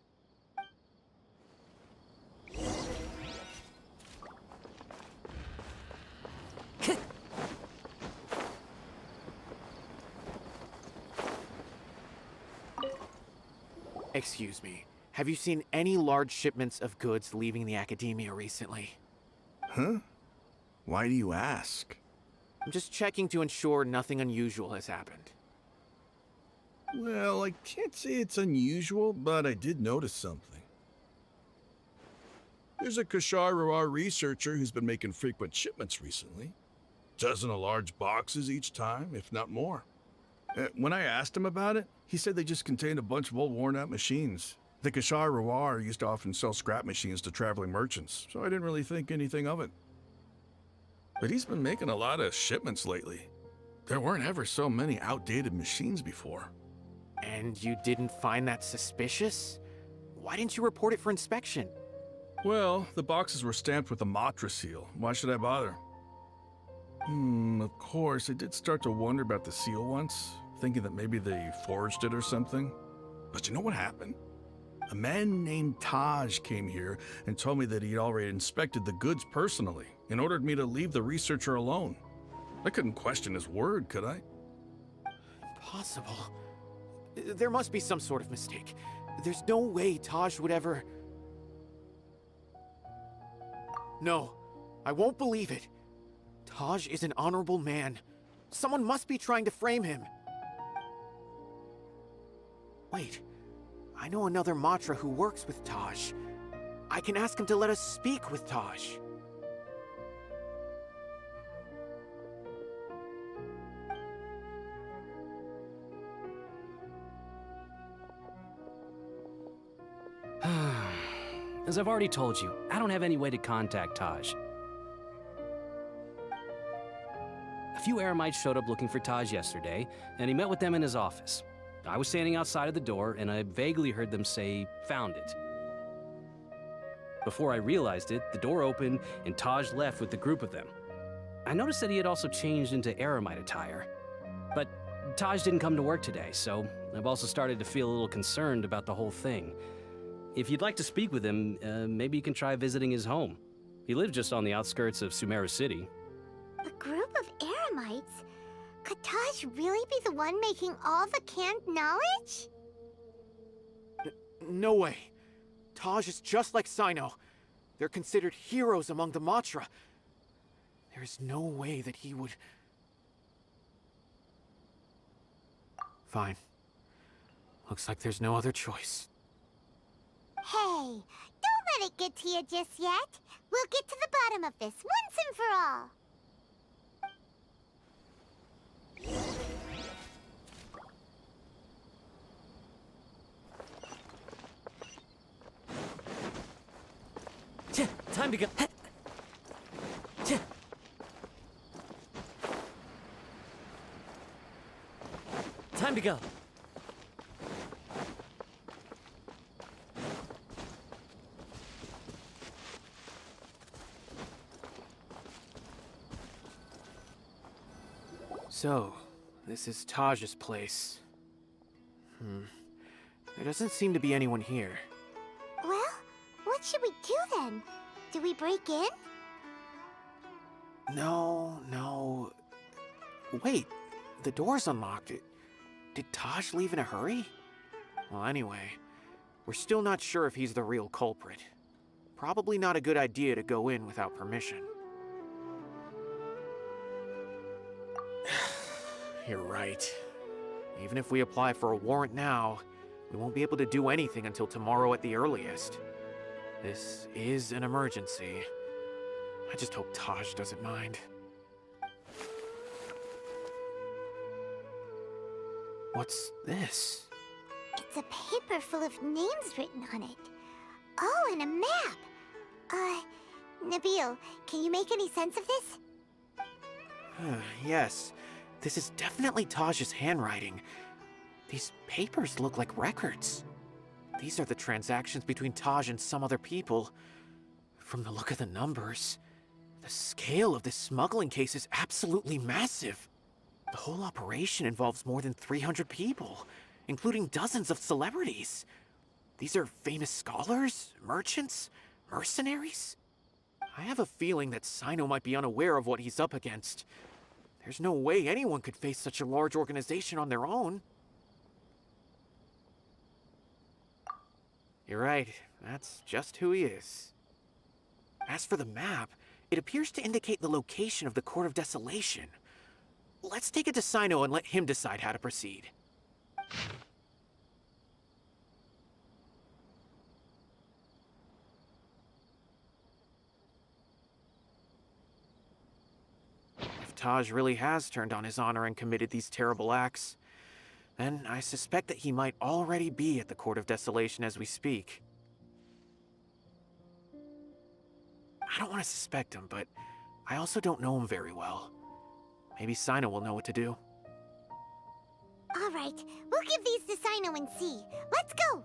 Excuse me. Have you seen any large shipments of goods leaving the academia recently? Huh? Why do you ask? I'm just checking to ensure nothing unusual has happened. Well, I can't say it's unusual, but I did notice something. There's a Kashar researcher who's been making frequent shipments recently. Dozen of large boxes each time, if not more. When I asked him about it, he said they just contained a bunch of old worn-out machines. The Kashar used to often sell scrap machines to traveling merchants, so I didn't really think anything of it. But he's been making a lot of shipments lately. There weren't ever so many outdated machines before. And you didn't find that suspicious? Why didn't you report it for inspection? Well, the boxes were stamped with a Matra seal. Why should I bother? Of course, I did start to wonder about the seal once, thinking that maybe they forged it or something. But you know what happened? A man named Taj came here and told me that he'd already inspected the goods personally and ordered me to leave the researcher alone. I couldn't question his word, could I? Impossible. There must be some sort of mistake. There's no way Taj would ever... No, I won't believe it. Taj is an honorable man. Someone must be trying to frame him. Wait, I know another Matra who works with Taj. I can ask him to let us speak with Taj. As I've already told you, I don't have any way to contact Taj. A few Eremites showed up looking for Taj yesterday, and he met with them in his office. I was standing outside of the door, and I vaguely heard them say, "Found it." Before I realized it, the door opened, and Taj left with the group of them. I noticed that he had also changed into Eremite attire. But Taj didn't come to work today, so I've also started to feel a little concerned about the whole thing. If you'd like to speak with him, maybe you can try visiting his home. He lives just on the outskirts of Sumeru City. A group of Eremites? Could Taj really be the one making all the canned knowledge? No way. Taj is just like Sino. They're considered heroes among the Matra. There's no way that he would... Fine. Looks like there's no other choice. Hey, don't let it get to you just yet. We'll get to the bottom of this once and for all. Time to go. Time to go. So, this is Taj's place. There doesn't seem to be anyone here. Well, what should we do then? Do we break in? No. Wait, the door's unlocked. Did Taj leave in a hurry? Well, anyway, we're still not sure if he's the real culprit. Probably not a good idea to go in without permission. You're right. Even if we apply for a warrant now, we won't be able to do anything until tomorrow at the earliest. This is an emergency. I just hope Taj doesn't mind. What's this? It's a paper full of names written on it. Oh, and a map. Nabil, can you make any sense of this? Yes, this is definitely Taj's handwriting. These papers look like records. These are the transactions between Taj and some other people. From the look of the numbers, the scale of this smuggling case is absolutely massive. The whole operation involves more than 300 people, including dozens of celebrities. These are famous scholars, merchants, mercenaries. I have a feeling that Sino might be unaware of what he's up against. There's no way anyone could face such a large organization on their own. You're right, that's just who he is. As for the map, it appears to indicate the location of the Court of Desolation. Let's take it to Sino and let him decide how to proceed. If Taj really has turned on his honor and committed these terrible acts, then I suspect that he might already be at the Court of Desolation as we speak. I don't want to suspect him, but I also don't know him very well. Maybe Sino will know what to do. All right, we'll give these to Sino and see. Let's go!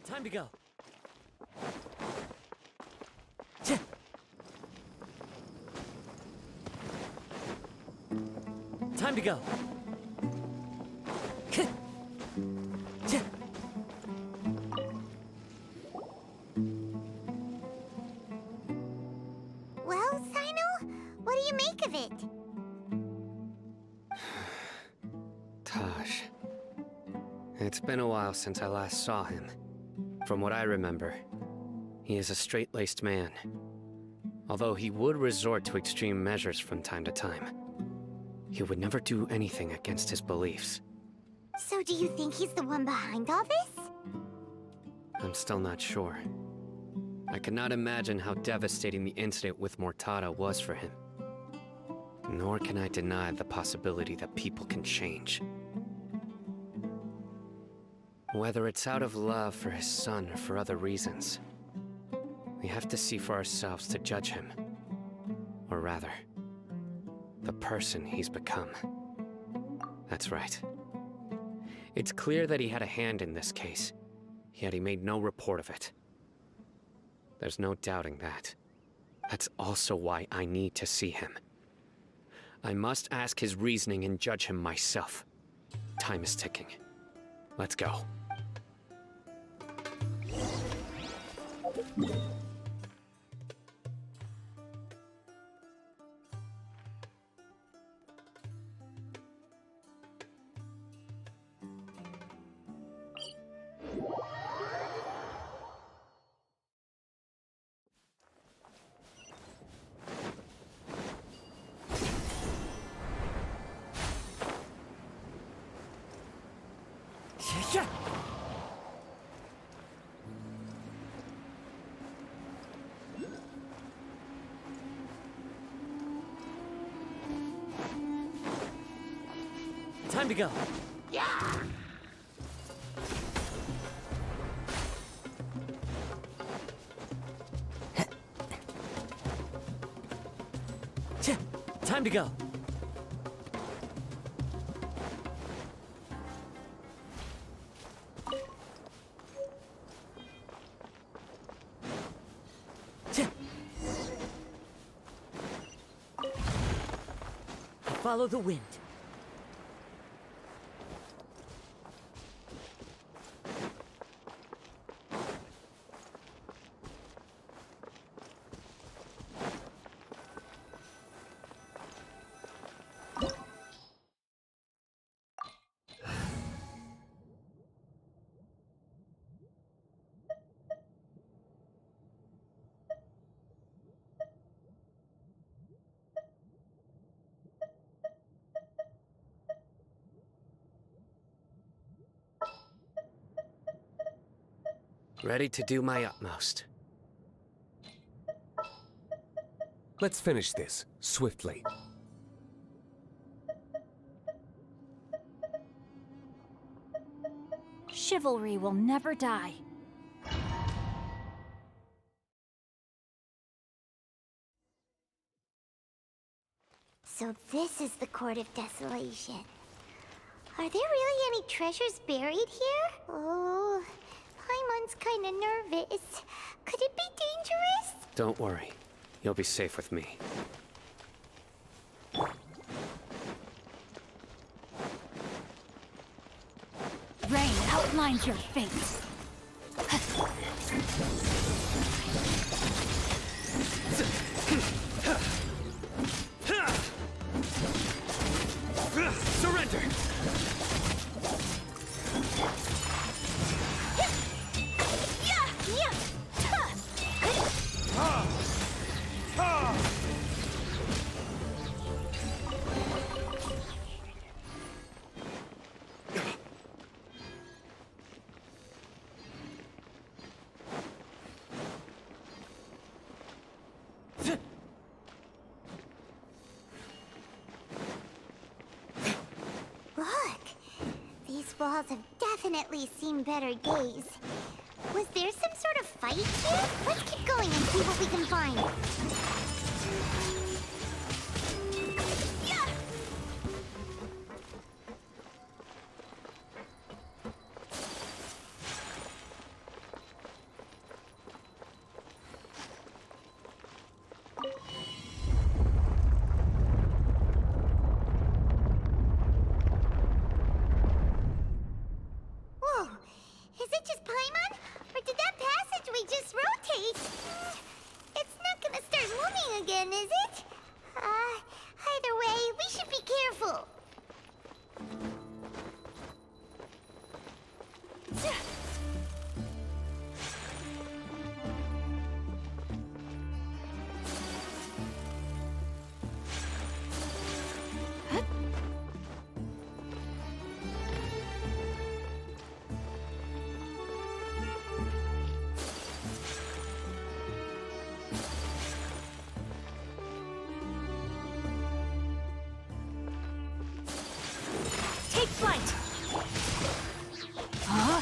Time to go. Time to go. Well, Sino, what do you make of it? Taj. It's been a while since I last saw him. From what I remember, he is a straight-laced man. Although he would resort to extreme measures from time to time, he would never do anything against his beliefs. So do you think he's the one behind all this? I'm still not sure. I cannot imagine how devastating the incident with Mortada was for him. Nor can I deny the possibility that people can change. Whether it's out of love for his son or for other reasons, we have to see for ourselves to judge him. Or rather, the person he's become. That's right. It's clear that he had a hand in this case, yet he made no report of it. There's no doubting that. That's also why I need to see him. I must ask his reasoning and judge him myself. Time is ticking. Let's go. Time to go. Time to go. Follow the wind. Ready to do my utmost. Let's finish this, swiftly. Chivalry will never die. So this is the Court of Desolation. Are there really any treasures buried here? Oh, Paimon's kinda nervous. Could it be dangerous? Don't worry. You'll be safe with me. Rain outlines your fate. Surrender! Look! These walls have definitely seen better days. Was there some sort of fight here? Let's keep going and see what we can find. Whoa! Is it just Paimon? Or did that passageway just rotate? It's not gonna start moving again, is it? Either way, we should be careful. Take flight! Huh?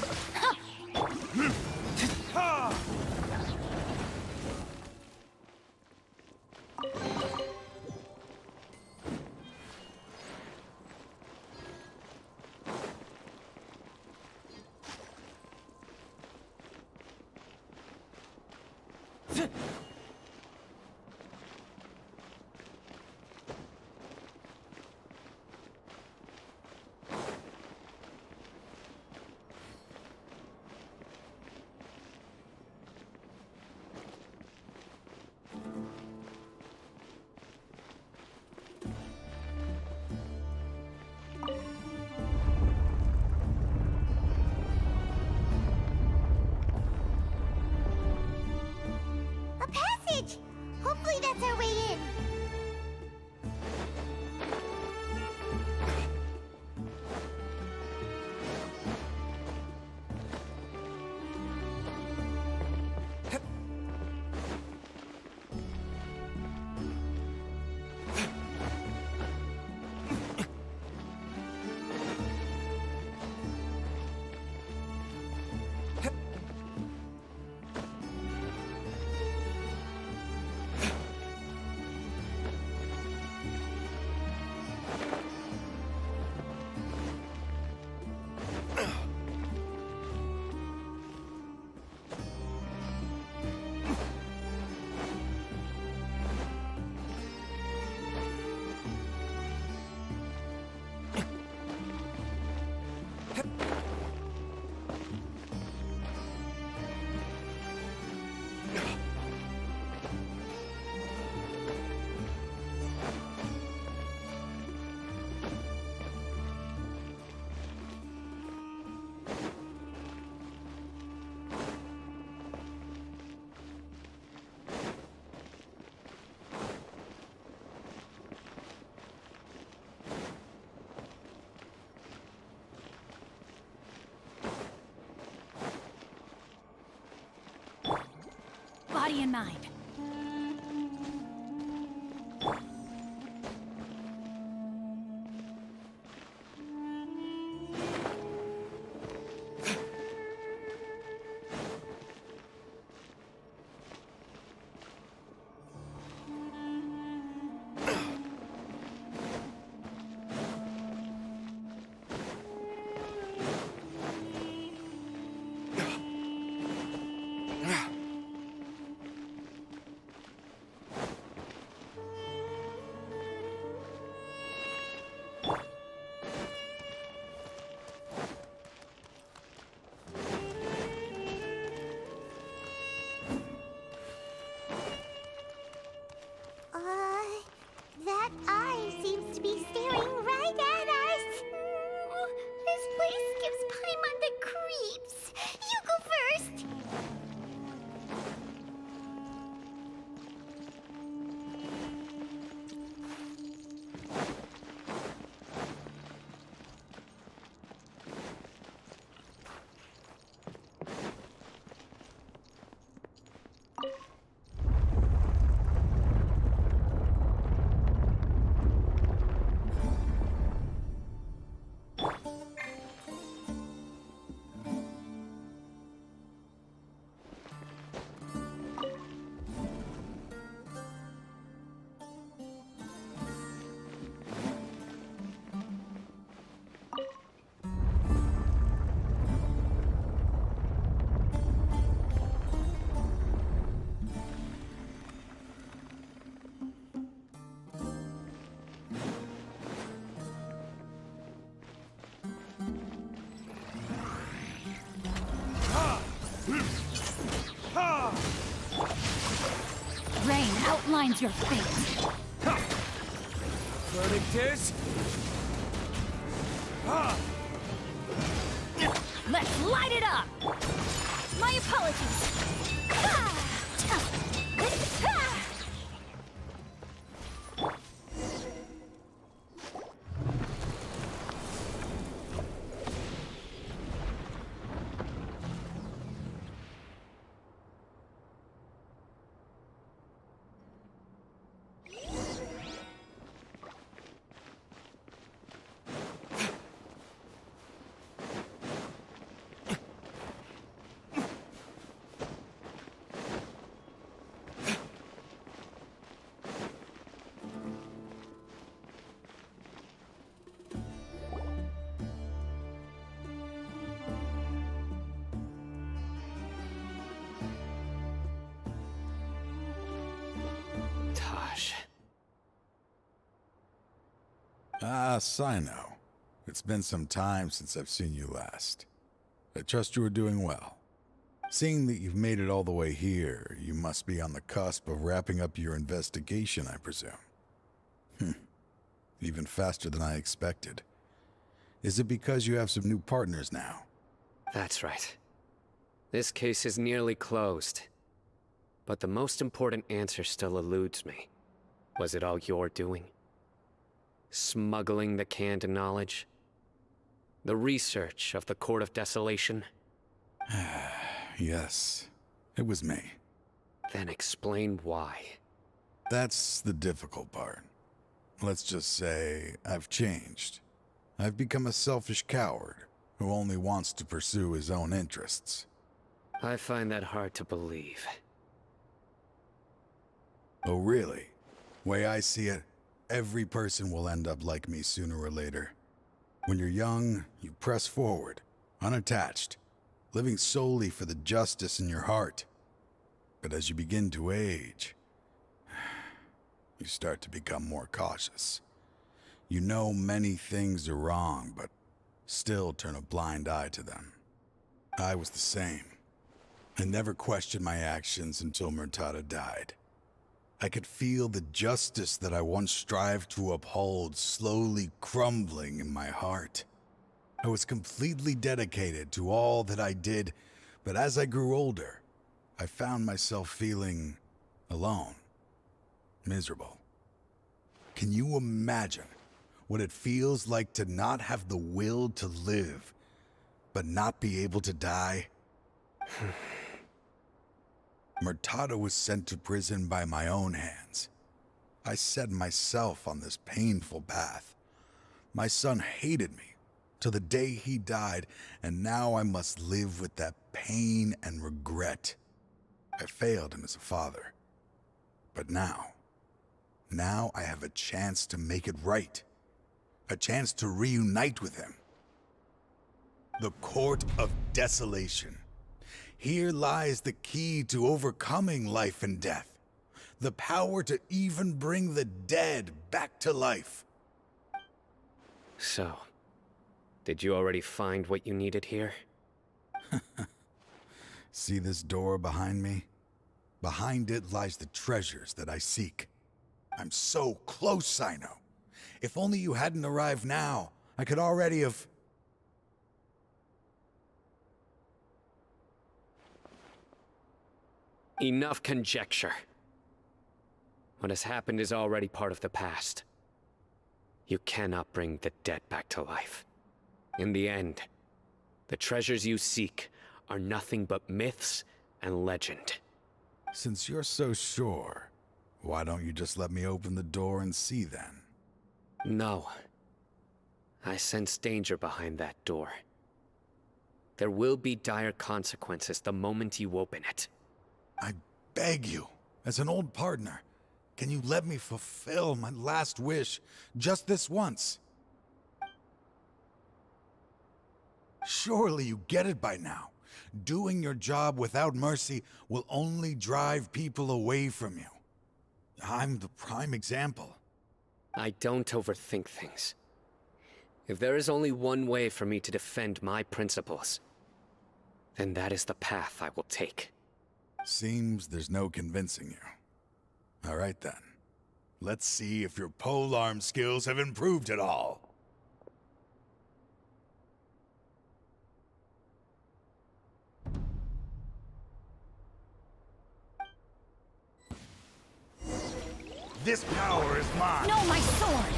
A passage! Hopefully that's our way in. body and mind. That eye seems to be staring right at us. This place gives Paimon the creeps. You go first. Rain outlines your fate. Verdictus? Let's light it up! My apologies. Taj. Ah, Sino. It's been some time since I've seen you last. I trust you are doing well. Seeing that you've made it all the way here, you must be on the cusp of wrapping up your investigation, I presume. Even faster than I expected. Is it because you have some new partners now? That's right. This case is nearly closed. But the most important answer still eludes me. Was it all your doing? Smuggling the canned knowledge? The research of the Court of Desolation? Yes, it was me. Then explain why. That's the difficult part. Let's just say I've changed. I've become a selfish coward who only wants to pursue his own interests. I find that hard to believe. Oh, really? Way I see it, every person will end up like me sooner or later. When you're young, you press forward, unattached, living solely for the justice in your heart. But as you begin to age, you start to become more cautious. You know many things are wrong, but still turn a blind eye to them. I was the same. I never questioned my actions until Murtada died. I could feel the justice that I once strived to uphold slowly crumbling in my heart. I was completely dedicated to all that I did, but as I grew older, I found myself feeling alone, miserable. Can you imagine what it feels like to not have the will to live, but not be able to die? Murtada was sent to prison by my own hands. I set myself on this painful path. My son hated me till the day he died, and now I must live with that pain and regret. I failed him as a father. But now I have a chance to make it right. A chance to reunite with him. The Court of Desolation. Here lies the key to overcoming life and death. The power to even bring the dead back to life. So, did you already find what you needed here? See this door behind me? Behind it lies the treasures that I seek. I'm so close, Sino. If only you hadn't arrived now, I could already have... Enough conjecture. What has happened is already part of the past. You cannot bring the dead back to life. In the end, the treasures you seek are nothing but myths and legend. Since you're so sure, why don't you just let me open the door and see then? No. I sense danger behind that door. There will be dire consequences the moment you open it. I beg you, as an old partner, can you let me fulfill my last wish just this once? Surely you get it by now. Doing your job without mercy will only drive people away from you. I'm the prime example. I don't overthink things. If there is only one way for me to defend my principles, then that is the path I will take. Seems there's no convincing you. All right then. Let's see if your polearm skills have improved at all. This power is mine! No, my sword!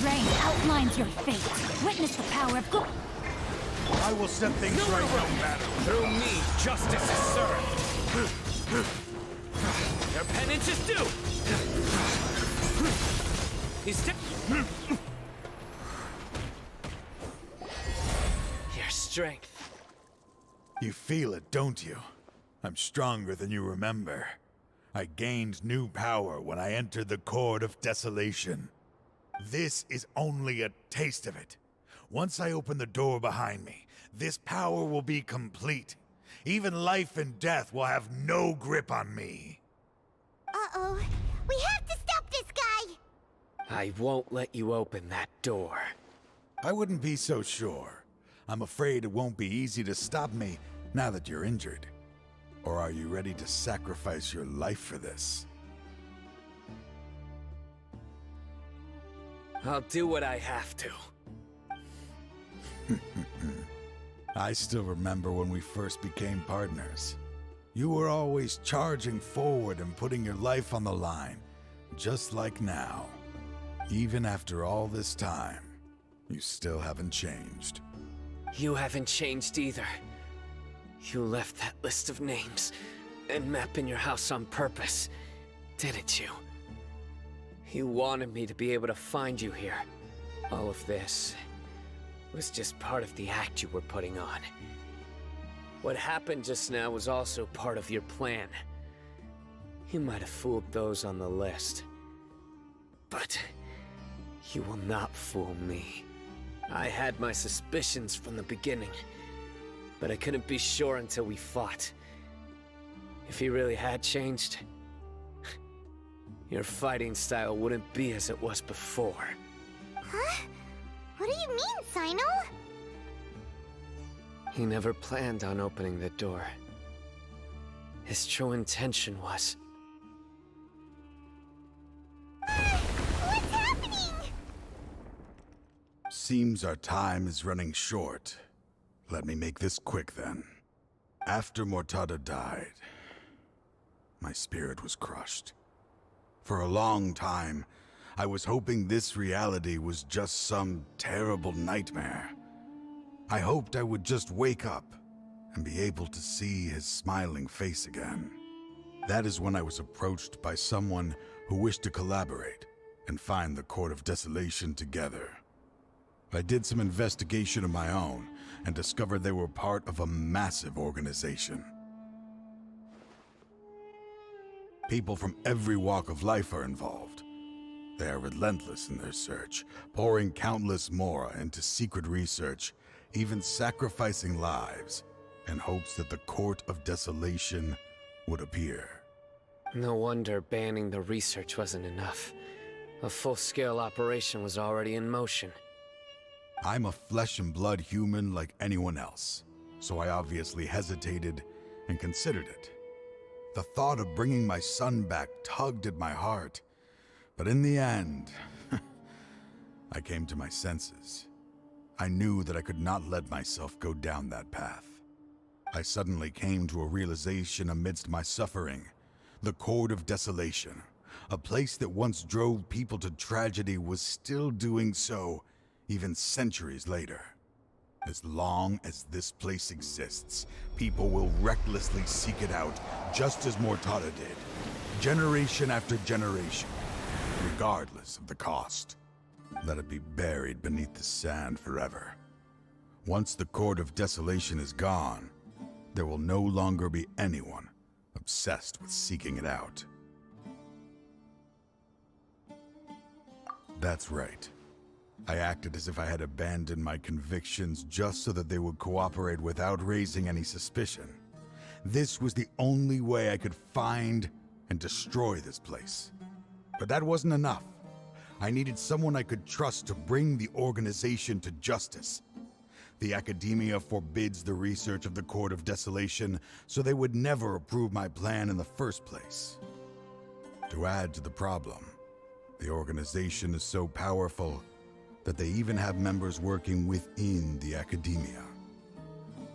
Rain outlines your fate. Witness the power of good. I will set things right no matter. Through me, justice is served. Your penance is due! Your strength. You feel it, don't you? I'm stronger than you remember. I gained new power when I entered the Court of Desolation. This is only a taste of it. Once I open the door behind me, this power will be complete. Even life and death will have no grip on me. Uh-oh. We have to stop this guy! I won't let you open that door. I wouldn't be so sure. I'm afraid it won't be easy to stop me now that you're injured. Or are you ready to sacrifice your life for this? I'll do what I have to. I still remember when we first became partners. You were always charging forward and putting your life on the line, just like now. Even after all this time, you still haven't changed. You haven't changed either. You left that list of names and map in your house on purpose, didn't you? You wanted me to be able to find you here. All of this was just part of the act you were putting on. What happened just now was also part of your plan. You might have fooled those on the list, but you will not fool me. I had my suspicions from the beginning, but I couldn't be sure until we fought. If he really had changed, your fighting style wouldn't be as it was before. Huh? What do you mean, Sino? He never planned on opening the door. His true intention was... What's happening? Seems our time is running short. Let me make this quick then. After Mortada died, my spirit was crushed. For a long time, I was hoping this reality was just some terrible nightmare. I hoped I would just wake up and be able to see his smiling face again. That is when I was approached by someone who wished to collaborate and find the Court of Desolation together. I did some investigation of my own and discovered they were part of a massive organization. People from every walk of life are involved. They are relentless in their search, pouring countless mora into secret research, even sacrificing lives in hopes that the Court of Desolation would appear. No wonder banning the research wasn't enough. A full-scale operation was already in motion. I'm a flesh and blood human like anyone else, so I obviously hesitated and considered it. The thought of bringing my son back tugged at my heart, but in the end, I came to my senses. I knew that I could not let myself go down that path. I suddenly came to a realization amidst my suffering. The Court of Desolation, a place that once drove people to tragedy, was still doing so even centuries later. As long as this place exists, people will recklessly seek it out, just as Mortada did, generation after generation, regardless of the cost. Let it be buried beneath the sand forever. Once the Court of Desolation is gone, there will no longer be anyone obsessed with seeking it out. That's right. I acted as if I had abandoned my convictions just so that they would cooperate without raising any suspicion. This was the only way I could find and destroy this place. But that wasn't enough. I needed someone I could trust to bring the organization to justice. The Academia forbids the research of the Court of Desolation, so they would never approve my plan in the first place. To add to the problem, the organization is so powerful that they even have members working within the Academia.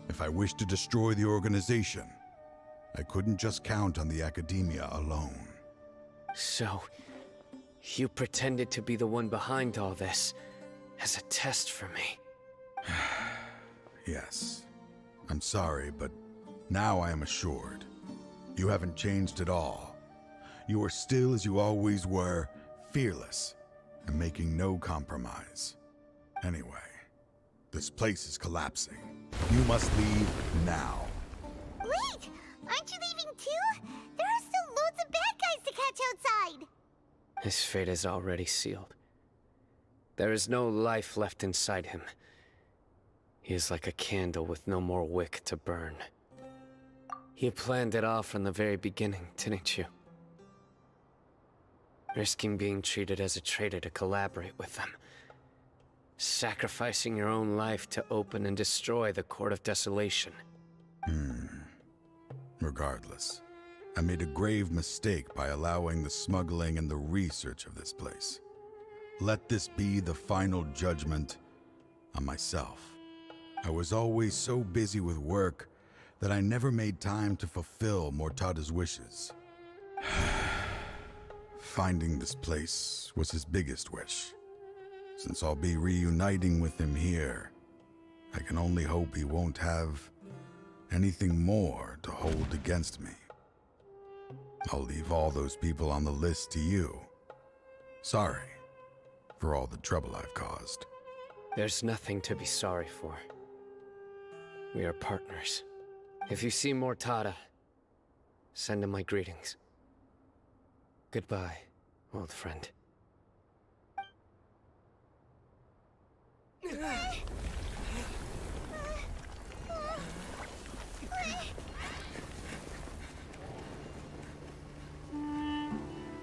If I wished to destroy the organization, I couldn't just count on the Academia alone. So, you pretended to be the one behind all this, as a test for me. Yes. I'm sorry, but now I am assured. You haven't changed at all. You are still as you always were, fearless, and making no compromise. Anyway, this place is collapsing. You must leave now. Wait! Aren't you leaving too? There are still loads of bad guys to catch outside! His fate is already sealed. There is no life left inside him. He is like a candle with no more wick to burn. You planned it all from the very beginning, didn't you? Risking being treated as a traitor to collaborate with them. Sacrificing your own life to open and destroy the Court of Desolation. Regardless, I made a grave mistake by allowing the smuggling and the research of this place. Let this be the final judgment on myself. I was always so busy with work that I never made time to fulfill Mortada's wishes. Finding this place was his biggest wish. Since I'll be reuniting with him here, I can only hope he won't have anything more to hold against me. I'll leave all those people on the list to you. Sorry for all the trouble I've caused. There's nothing to be sorry for. We are partners. If you see Mortada, send him my greetings. Goodbye, old friend.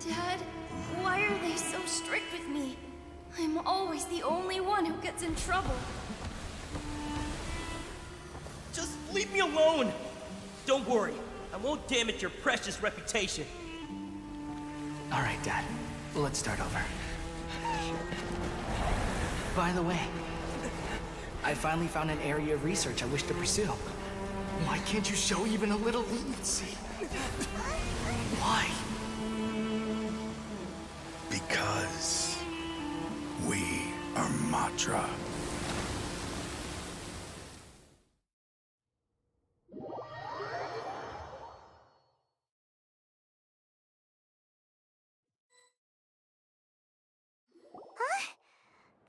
Dad, why are they so strict with me? I'm always the only one who gets in trouble. Just leave me alone! Don't worry, I won't damage your precious reputation. All right, Dad. Let's start over. By the way, I finally found an area of research I wish to pursue. Why can't you show even a little leniency? Why? Because we are Matra.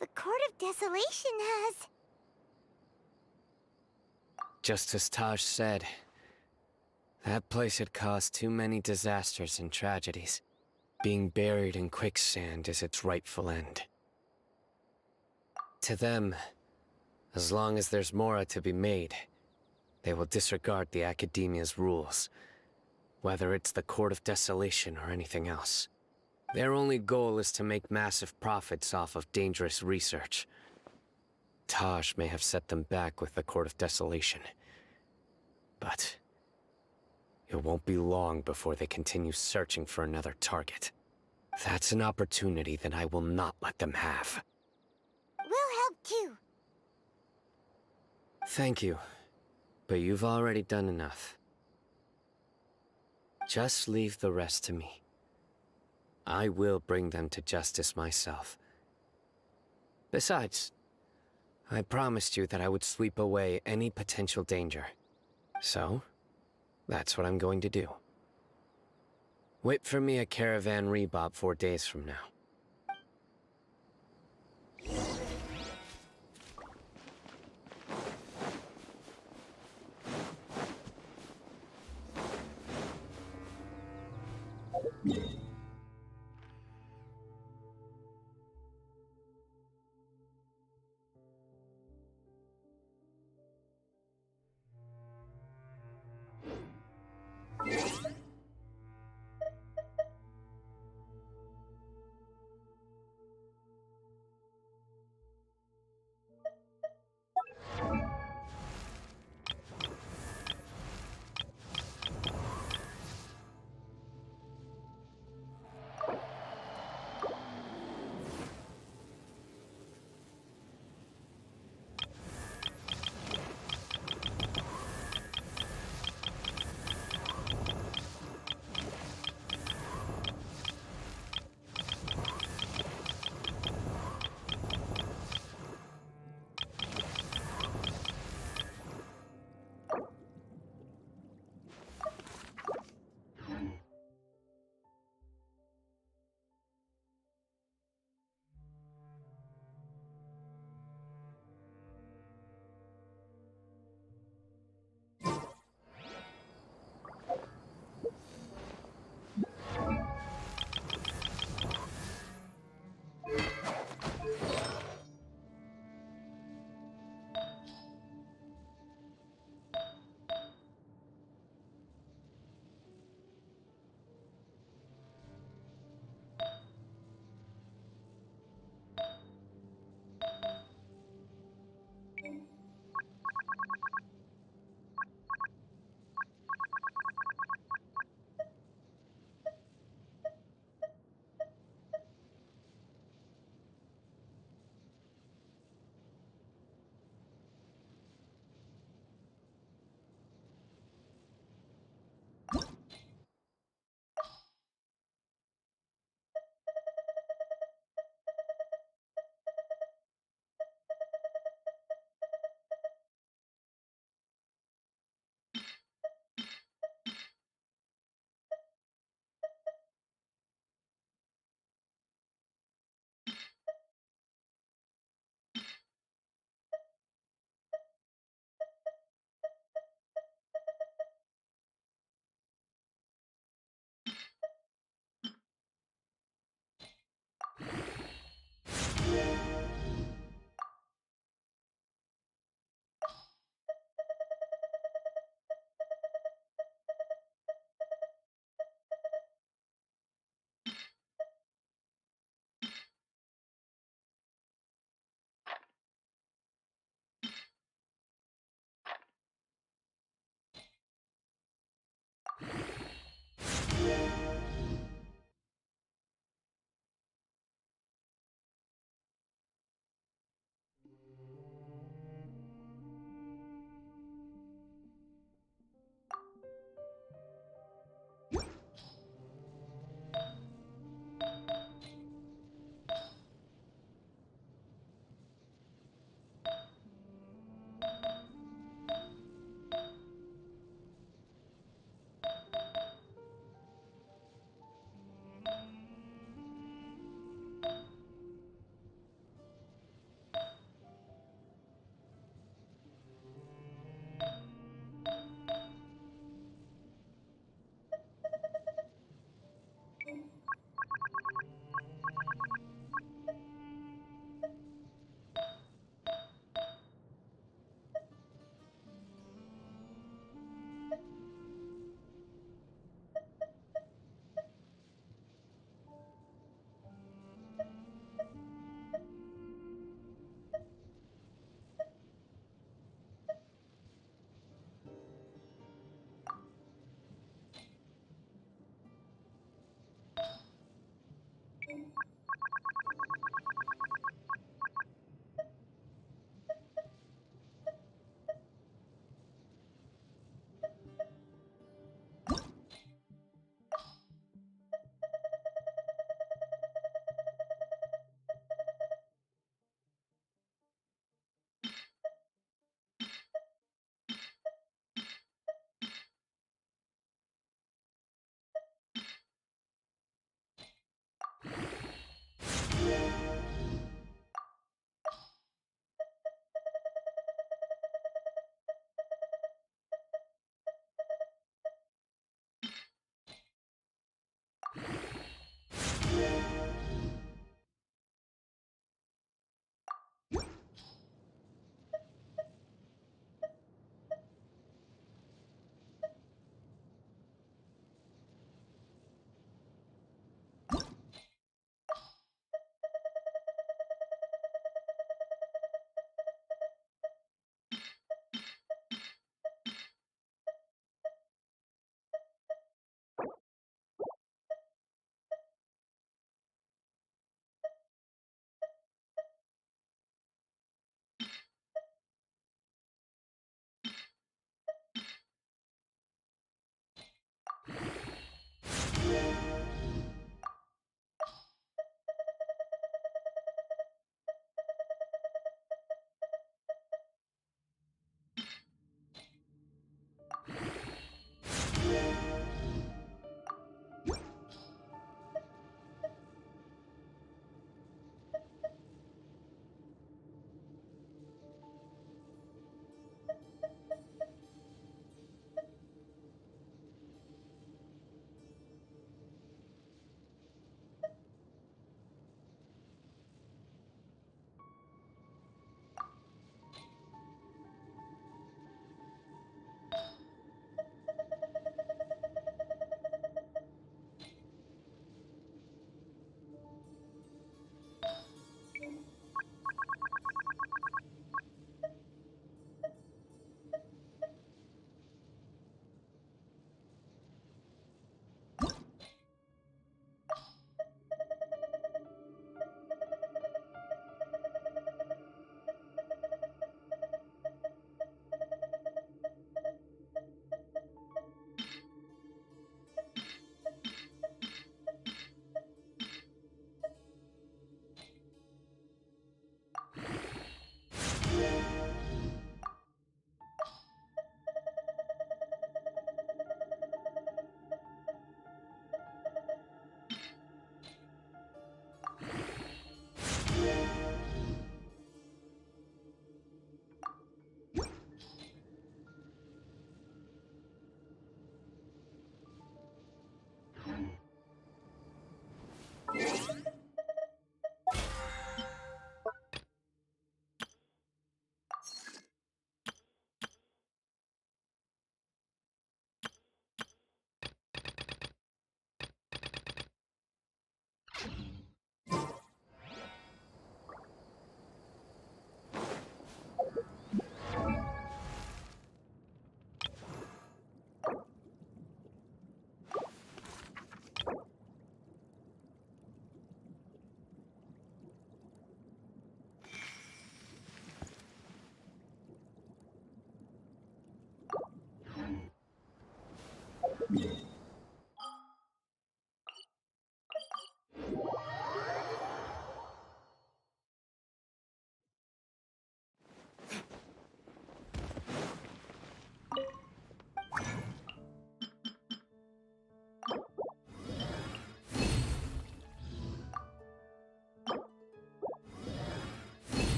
The Court of Desolation has... Just as Taj said, that place had caused too many disasters and tragedies. Being buried in quicksand is its rightful end. To them, as long as there's Mora to be made, they will disregard the Academia's rules, whether it's the Court of Desolation or anything else. Their only goal is to make massive profits off of dangerous research. Taj may have set them back with the Court of Desolation, but it won't be long before they continue searching for another target. That's an opportunity that I will not let them have. We'll help too. Thank you, but you've already done enough. Just leave the rest to me. I will bring them to justice myself. Besides, I promised you that I would sweep away any potential danger. So, that's what I'm going to do. Wait for me at Caravan Rebob 4 days from now.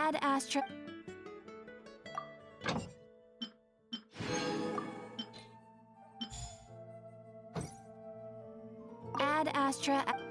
Ad Astra. Ad Astra.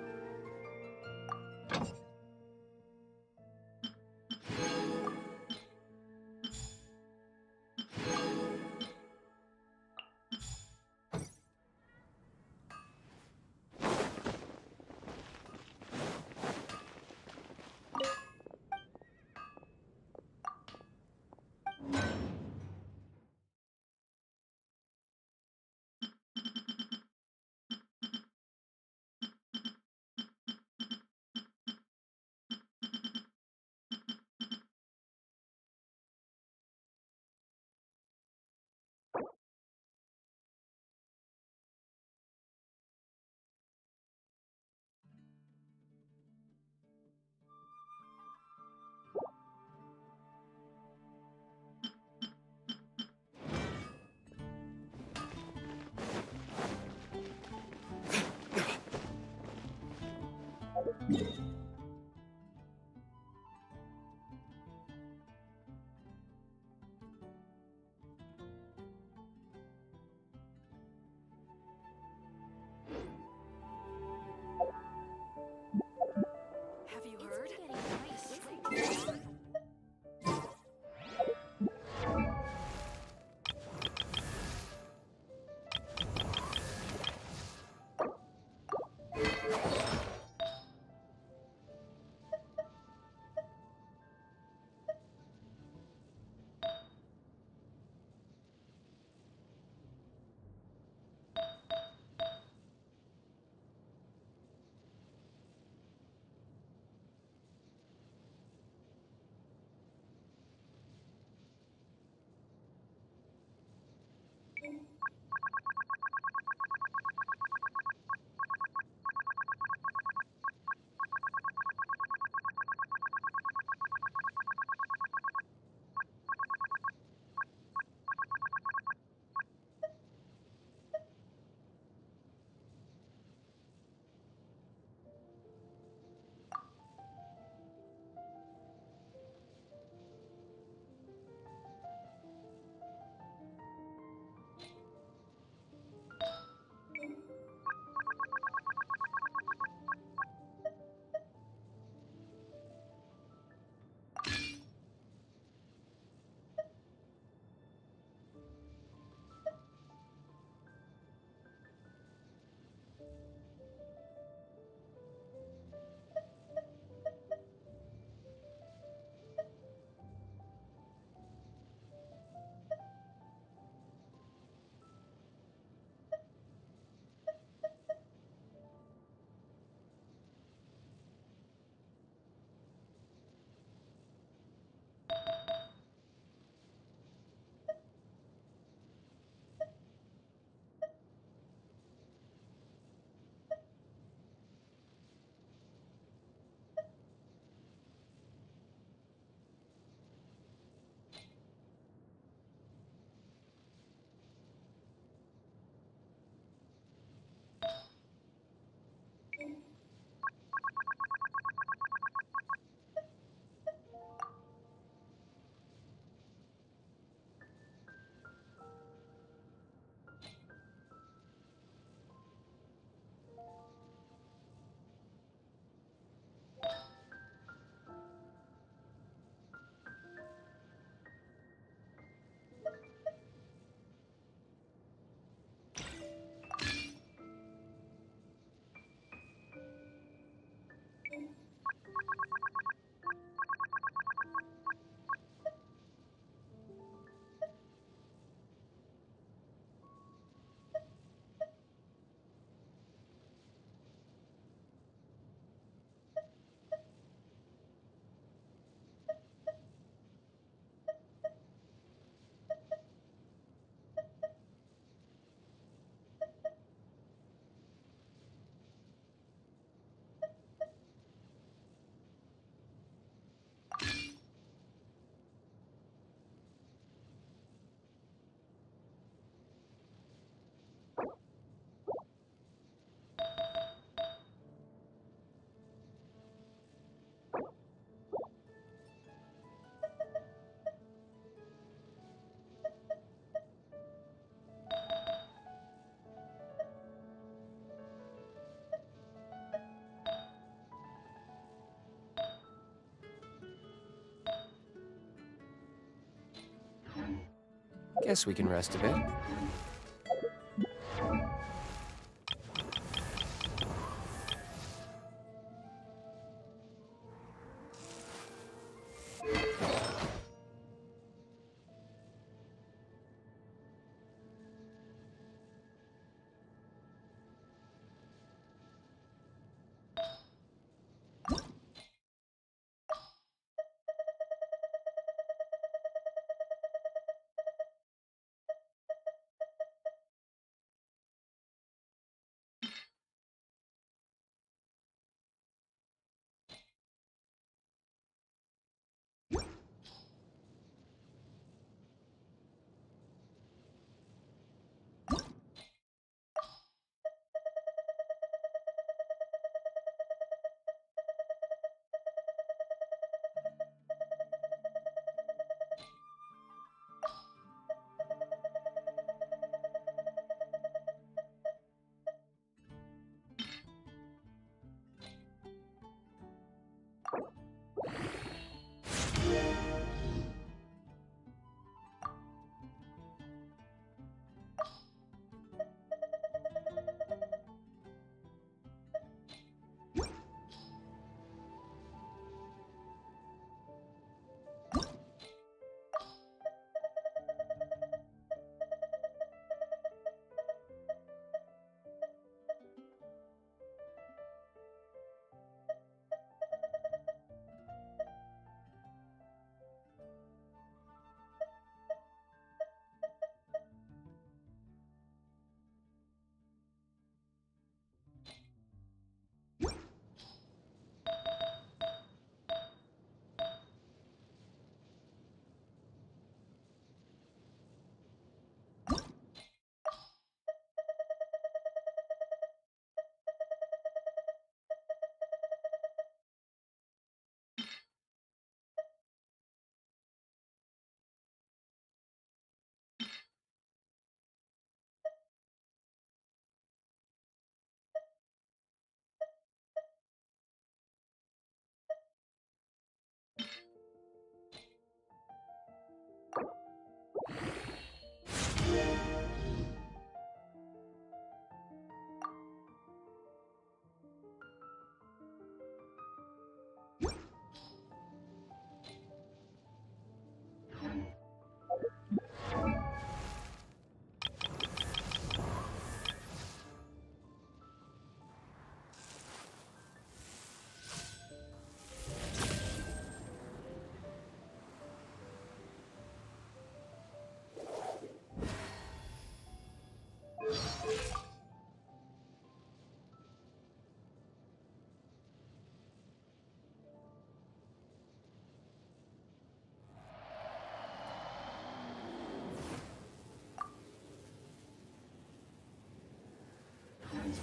Guess we can rest a bit.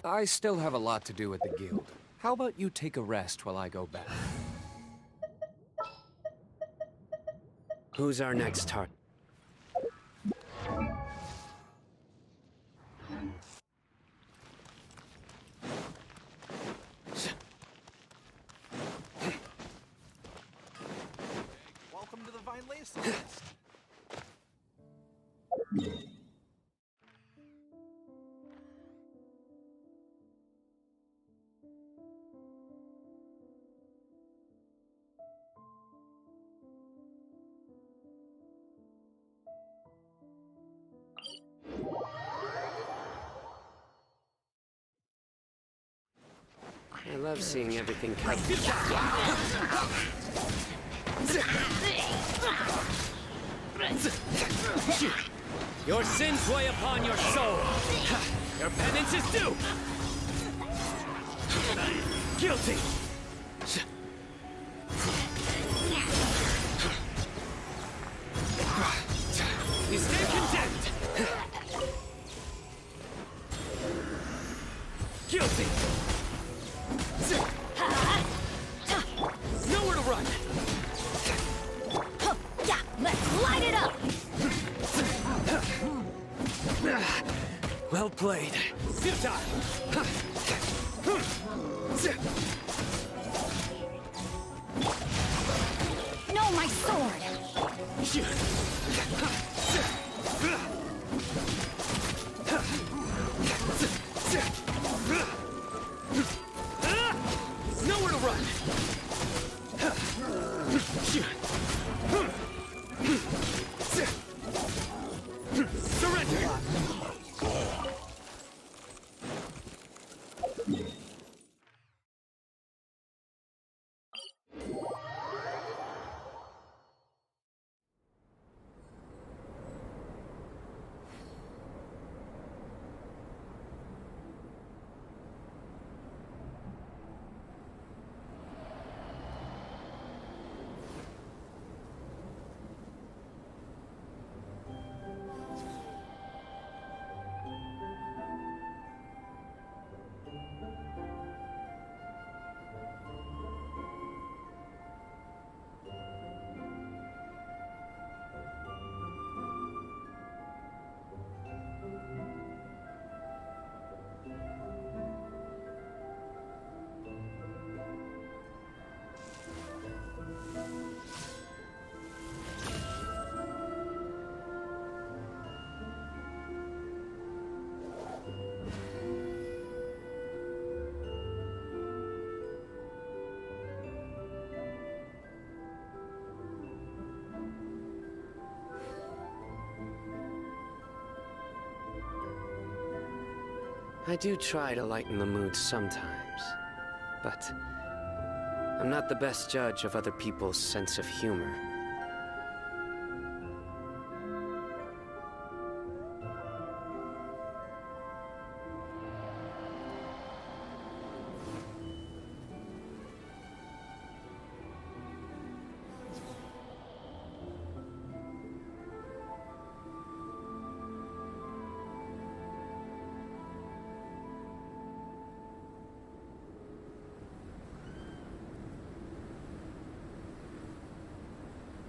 I still have a lot to do with the guild. How about you take a rest while I go back? Who's our next target? Welcome to the Vine Lace. I love seeing everything come. Your sins weigh upon your soul. Your penance is due. Guilty. You stand condemned. Guilty. Nowhere to run. Yeah, let's light it up. Well played. Futile. No, my sword. Nowhere to run. Surrender. I do try to lighten the mood sometimes, but I'm not the best judge of other people's sense of humor.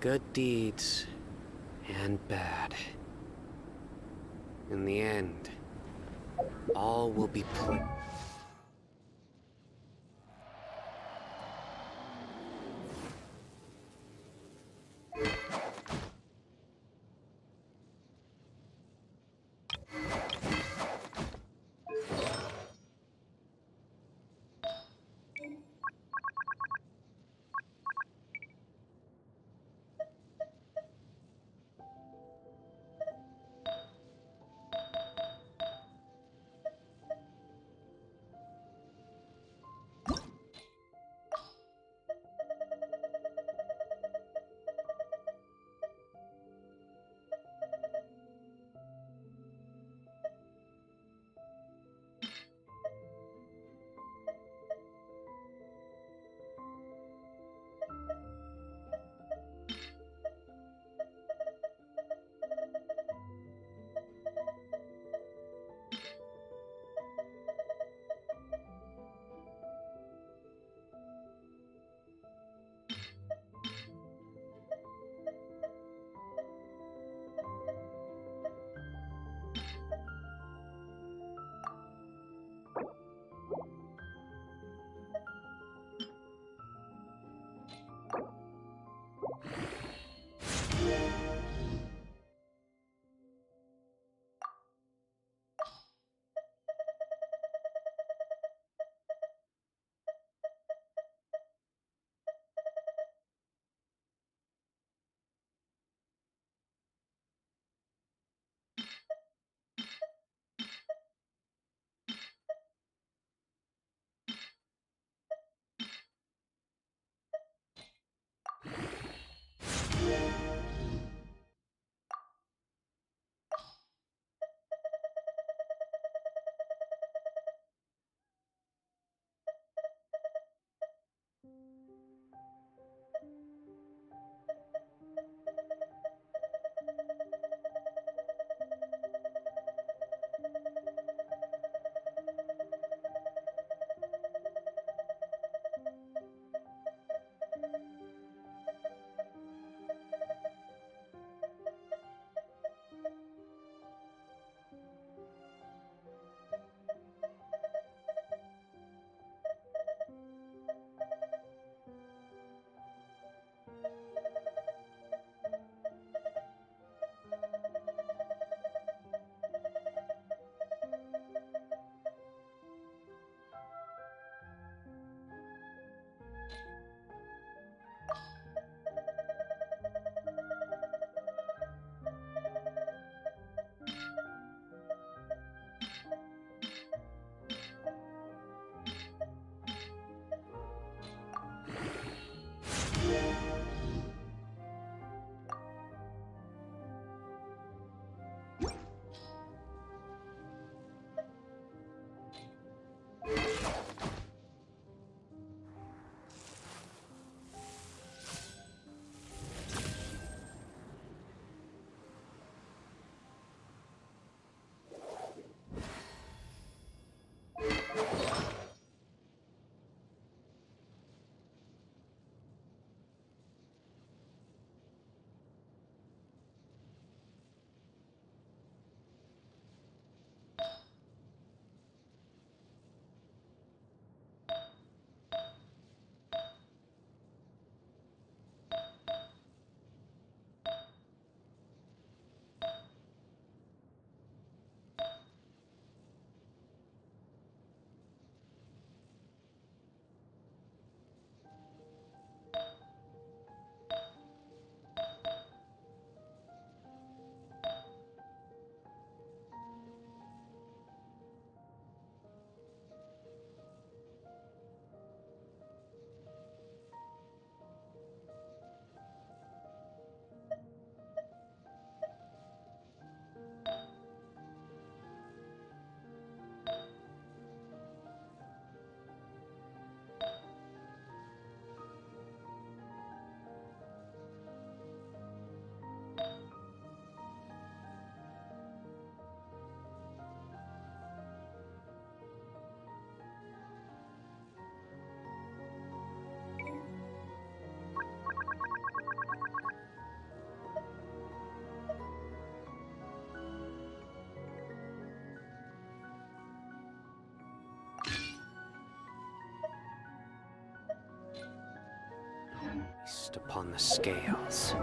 Good deeds and bad. In the end, all will be put. Feast upon the scales.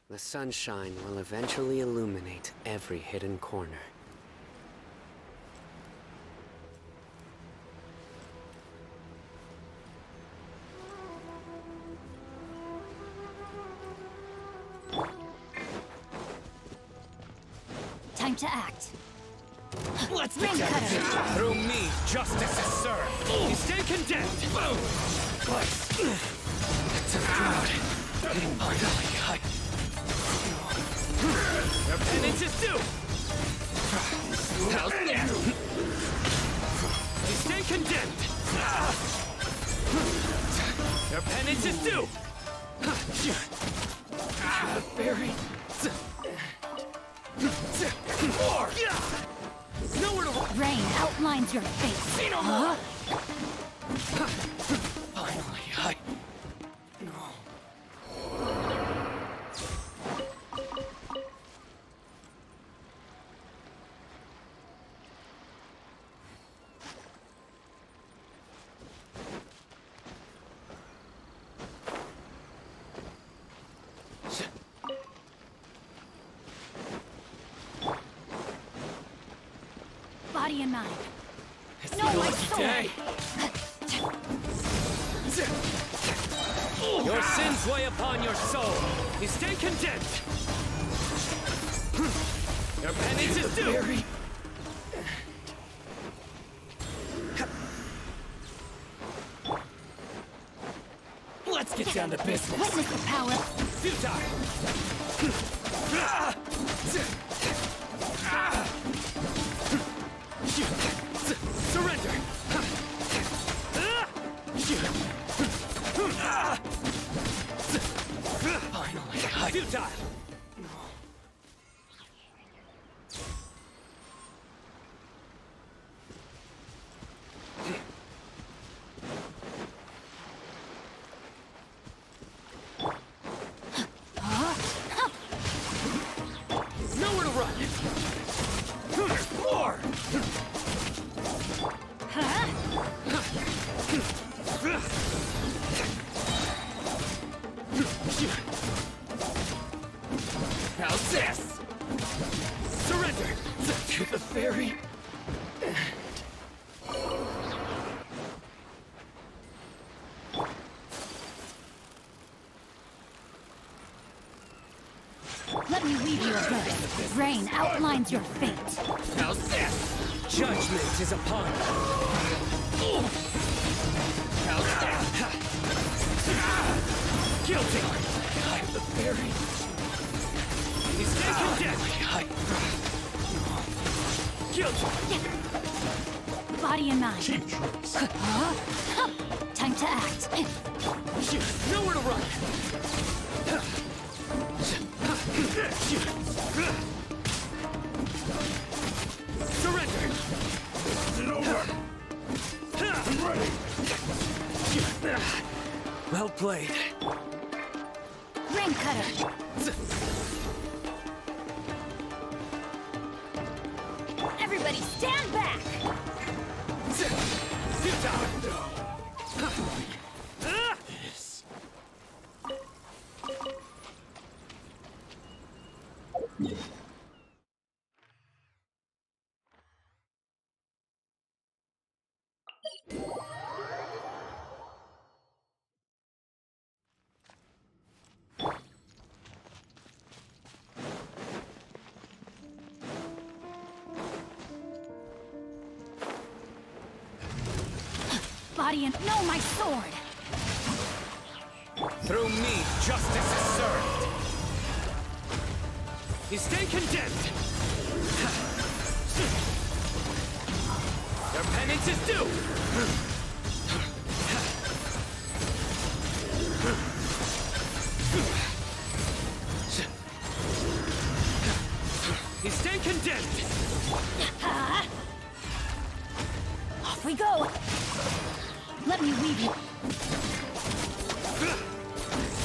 The sunshine will eventually illuminate every hidden corner. Time to act. Let's Ring cutter. Through me, justice is served. You stay condemned. To the crowd. Finally, Your penance is due. You stay condemned. Your penance is due. Barry. More. Nowhere to run. Rain outlines your fate. See no more. Finally, Body and mind. It's No, the my lucky soul. day. Your sins weigh upon your soul. You stay condemned. Your penance is due. Let's get down to business. Witness the power. Surrender. Finally, Futile. Nowhere to run. There's more. how's this? Surrender. To the ferry. Let me weave you a verse. Rain outlines your fate. How's this? Judgment is upon you. How's that? Guilty. I am the ferry. You stay condemned. Guilty. Body and mind. Time to act. Nowhere to run. Surrender. It's over. I'm ready. Well played. Ring cutter. Everybody stand back. body and know my sword! Through me, justice is served. You stay condemned. Your penance is due. You stay condemned. Off we go! Let me weave you.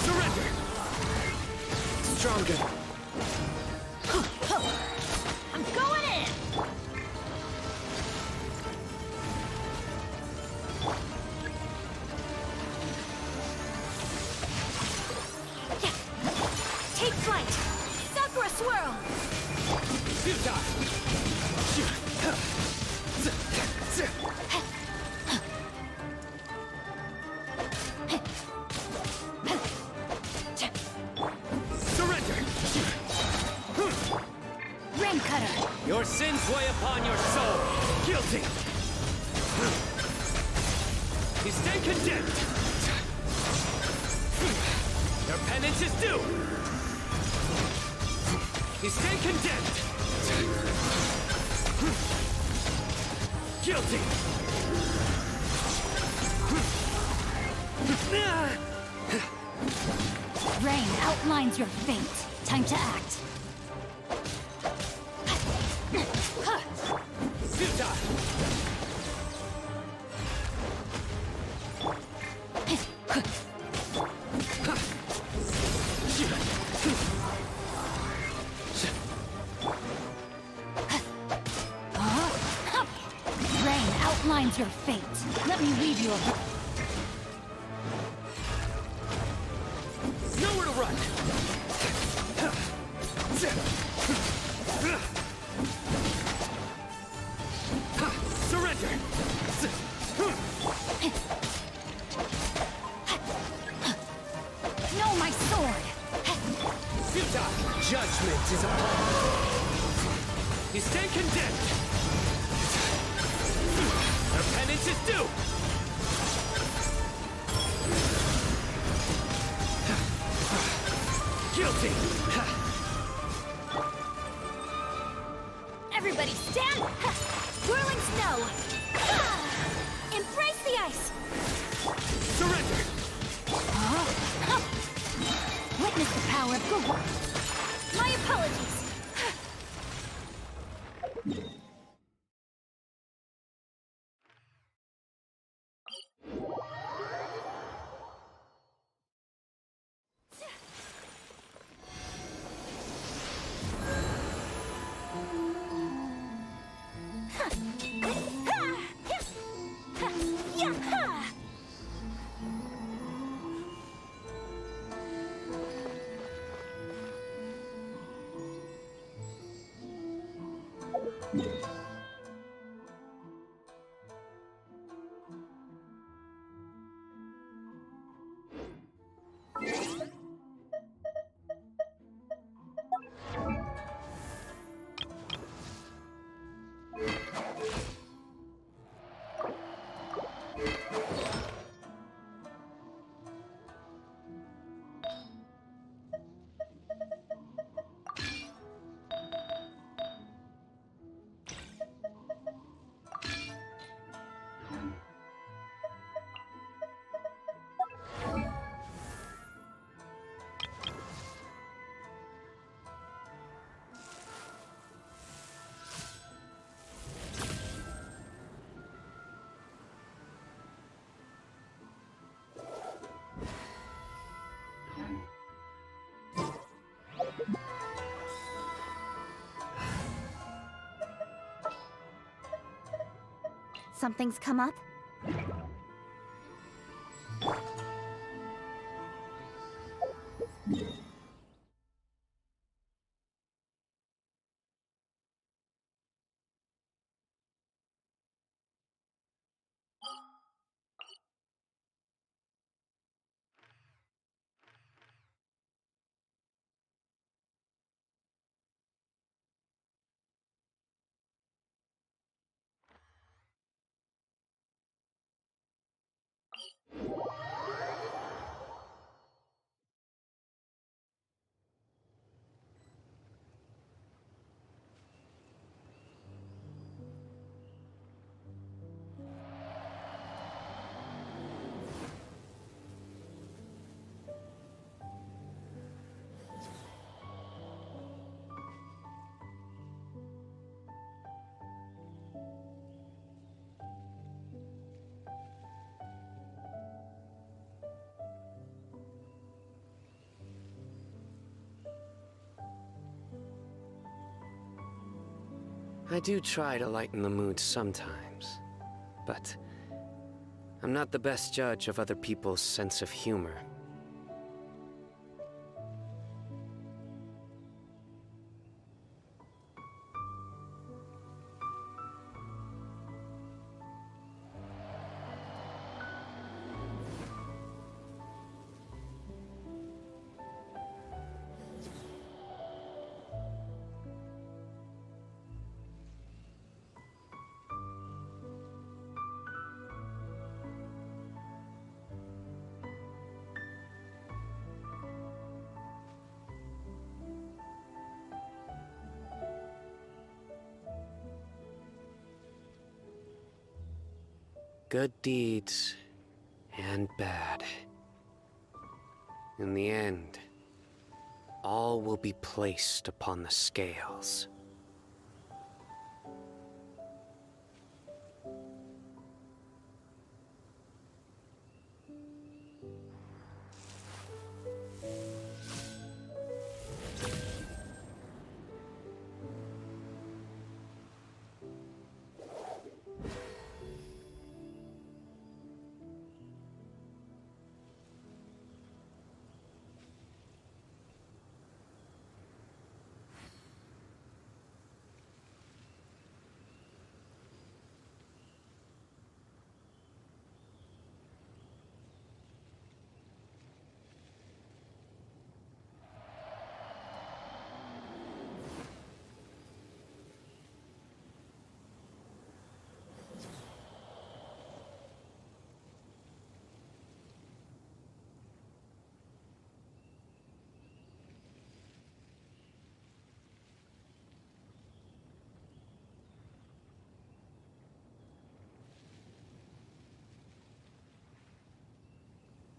Surrender. Stronger. I'm going in! Take flight! Sakura swirl! Surrender. Rain cutter! Your sins weigh upon your soul. Guilty. You stay condemned. Your penance is due. You stay condemned. Guilty. Rain outlines your fate. Time to act. Rain outlines your fate. Let me weave you a... Nowhere to run. Surrender. Know my sword. Judgment is upon you. You stay condemned. Your penance is due. Guilty. Everybody stand! Whirling snow! Embrace the ice! Surrender. Witness the power of Google. My apologies. Something's come up? I do try to lighten the mood sometimes, but I'm not the best judge of other people's sense of humor. Good deeds and bad. In the end, all will be placed upon the scales.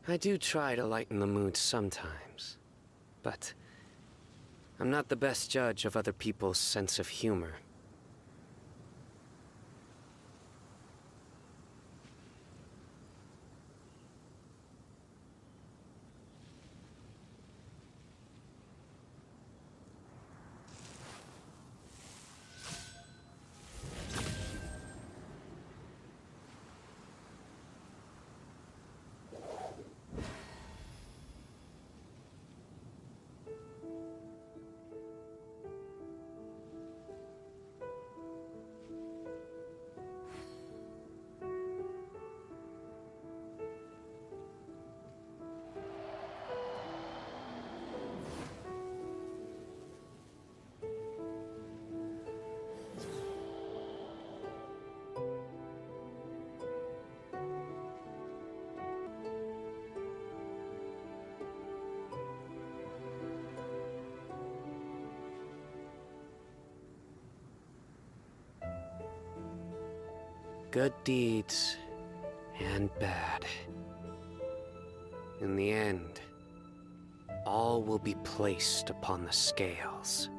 I do try to lighten the mood sometimes, but I'm not the best judge of other people's sense of humor. Good deeds and bad. In the end, all will be placed upon the scales.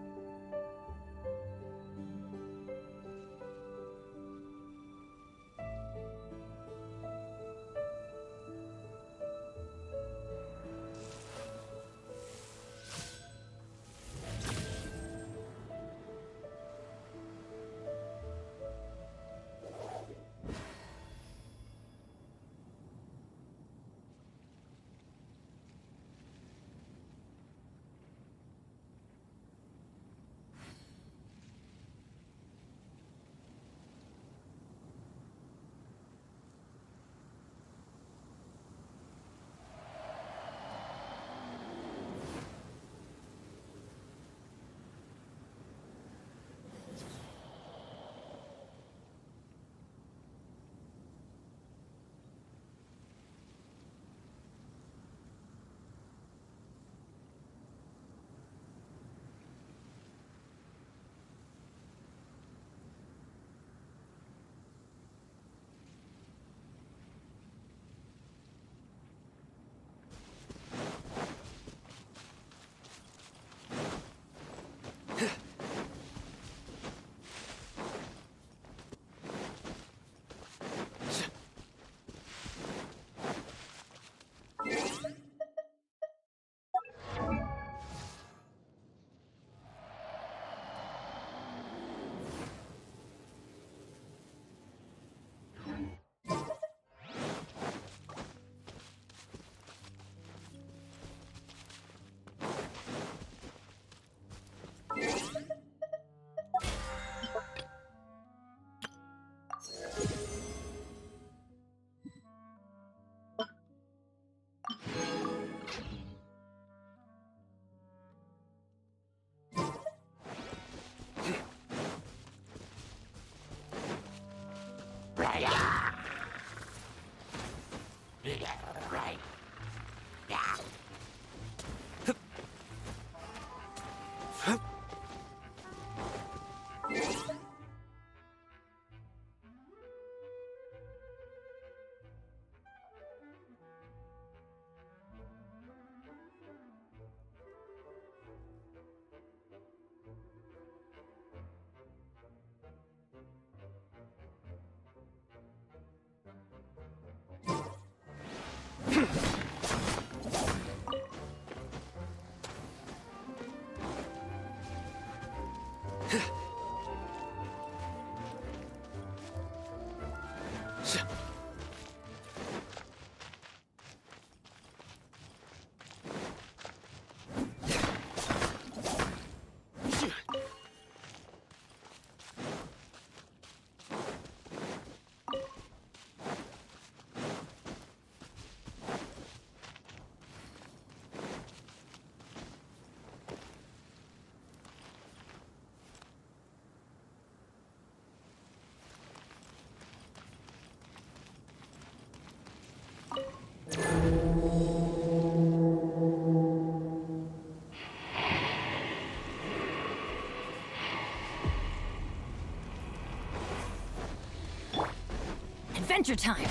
Adventure time!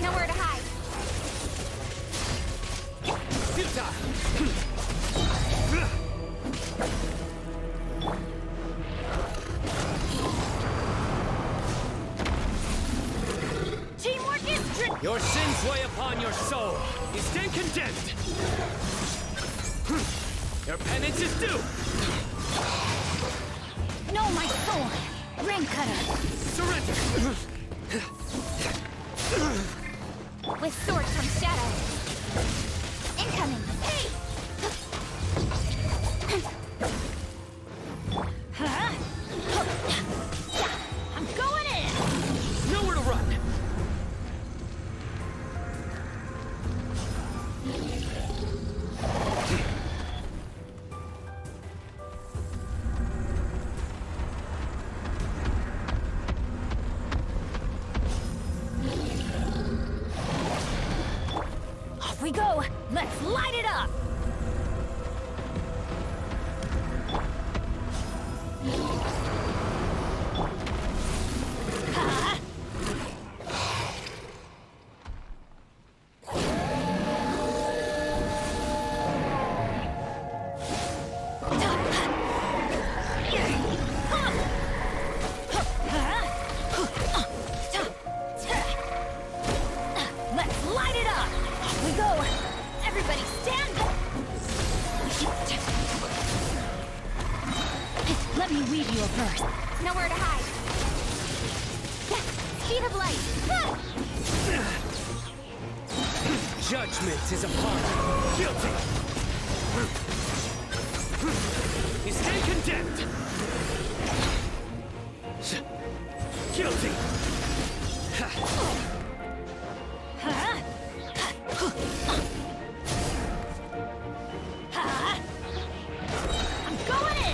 Nowhere to hide. Teamwork is Your sins weigh upon your soul. You stand condemned. Your penance is due! No, my soul! Ring cutter! Surrender! With sword from shadow! Incoming! Hey! Huh? I'm going in! Nowhere to run! Off we go! Let's light it up! Huh? Let's light it up! Off we go! Everybody stand! Let me weave you a verse. Nowhere to hide. Speed of light. Judgment is upon you. Guilty! You stand condemned! Guilty! Huh? Huh? I'm going in!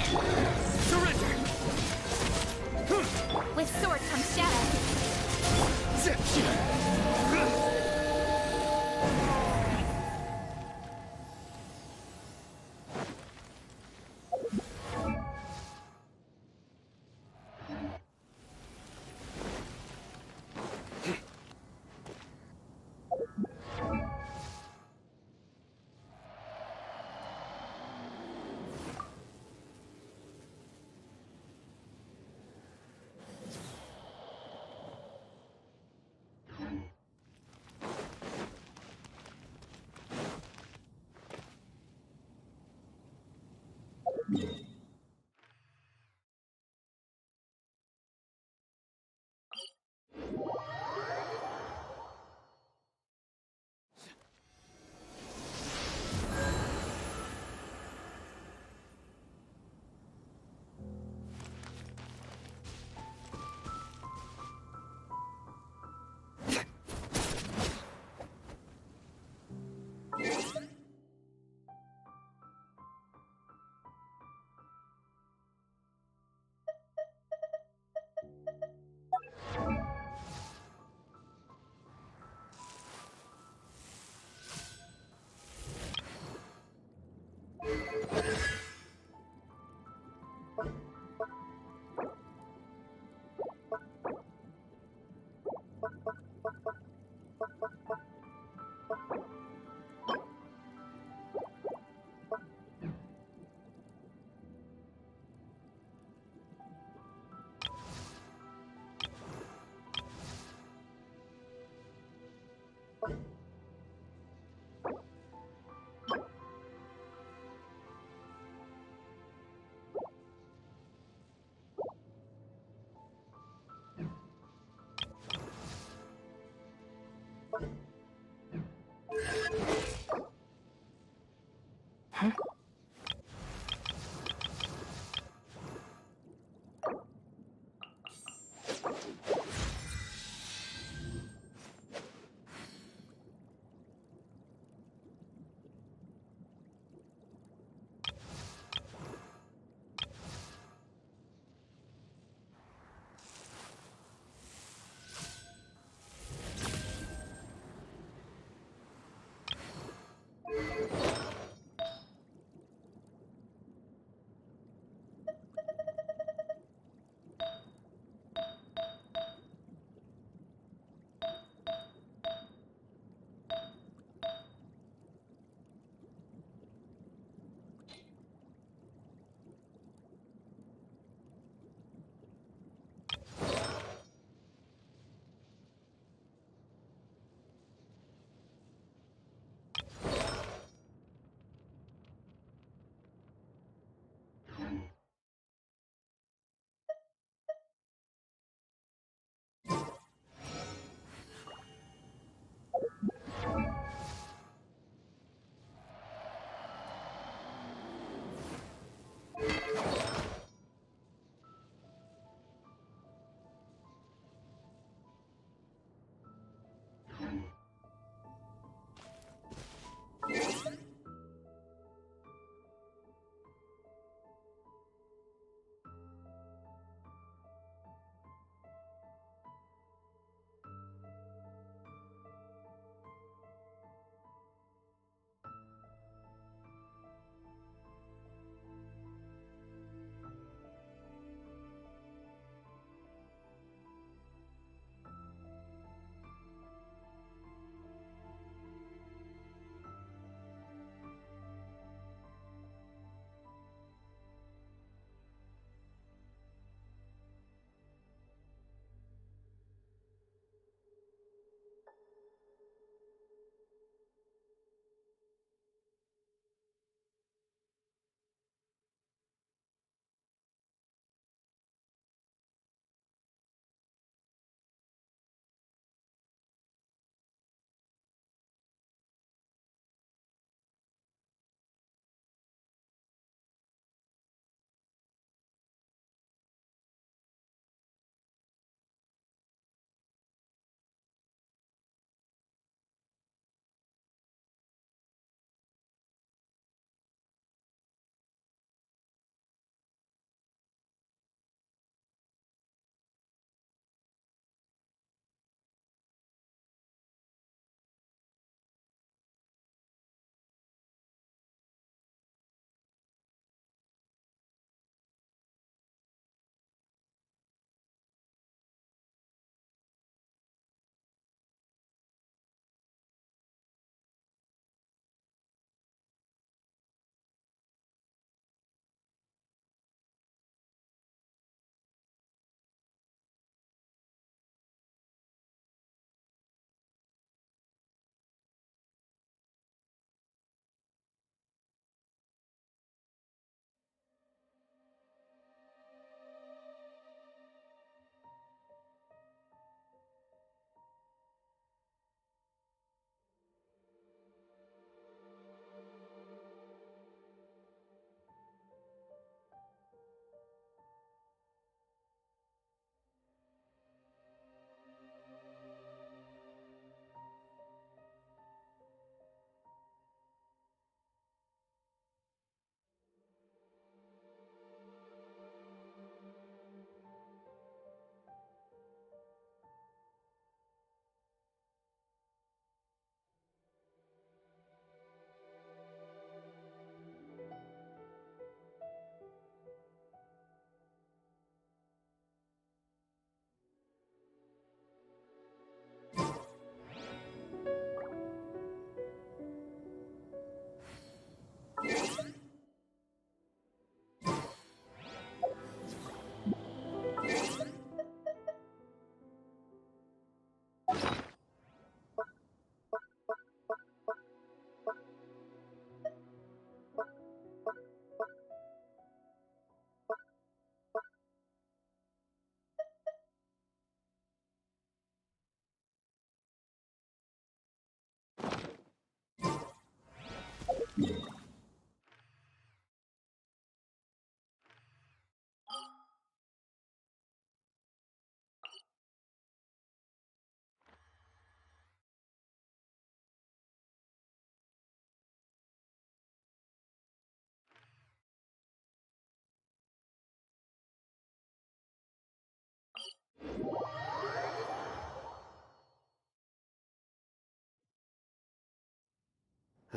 Surrender! With sword comes shadow.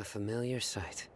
A familiar sight.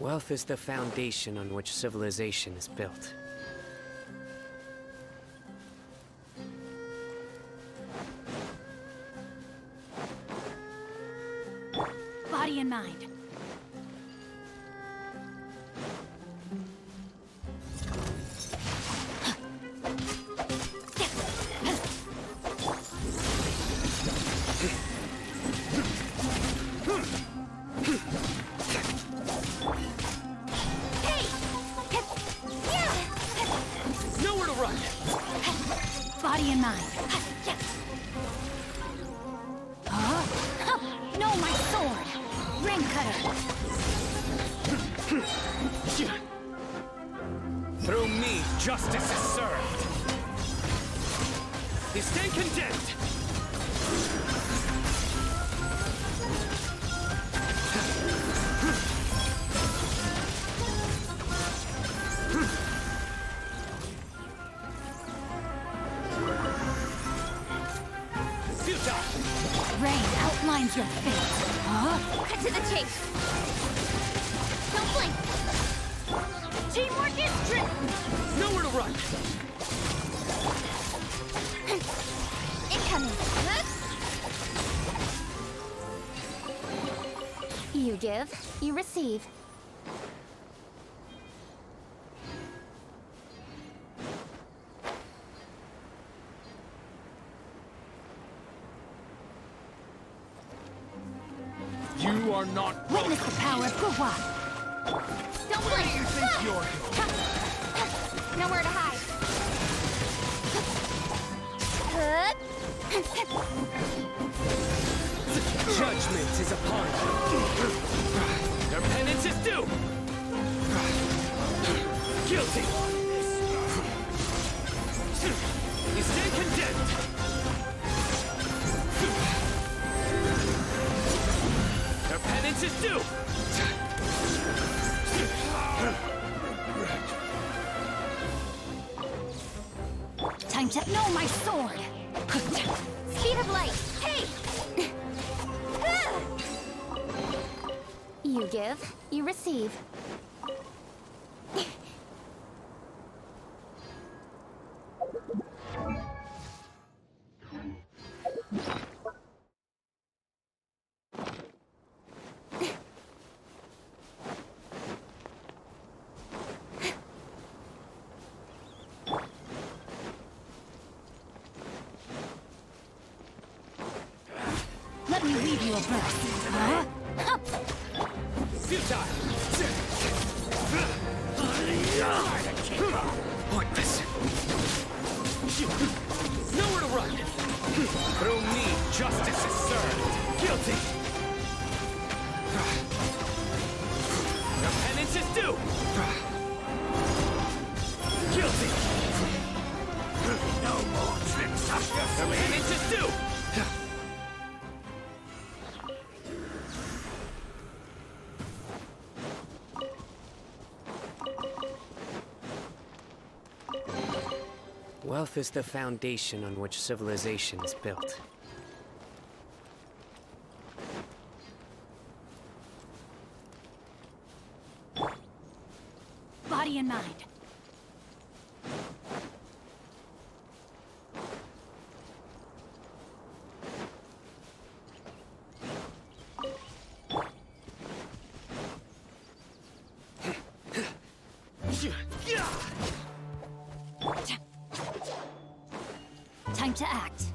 Wealth is the foundation on which civilization is built. Body and mind. Nowhere to run! better. Through me, justice is served. You stay condemned. Rain outlines your fate. Huh? Cut to the chase. Don't blink. Teamwork is trick. Nowhere to run. Incoming. You give, you receive. You are not welcome. Witness the power of Guhua. Don't blink. You think you're Nowhere to hide. Judgment is upon you. Their penance is due. Guilty. You stay condemned. Their penance is due. Time to know my sword. Speed of light. Hey! You give, you receive. Let me weave you a verse. Huh? Futile! Pointless. Nowhere to run. Through me, justice is served. Guilty. Your penance is due. Guilty. No more tricks up your sleeve. Your penance is due. Wealth is the foundation on which civilization is built. Body and mind. Time to act.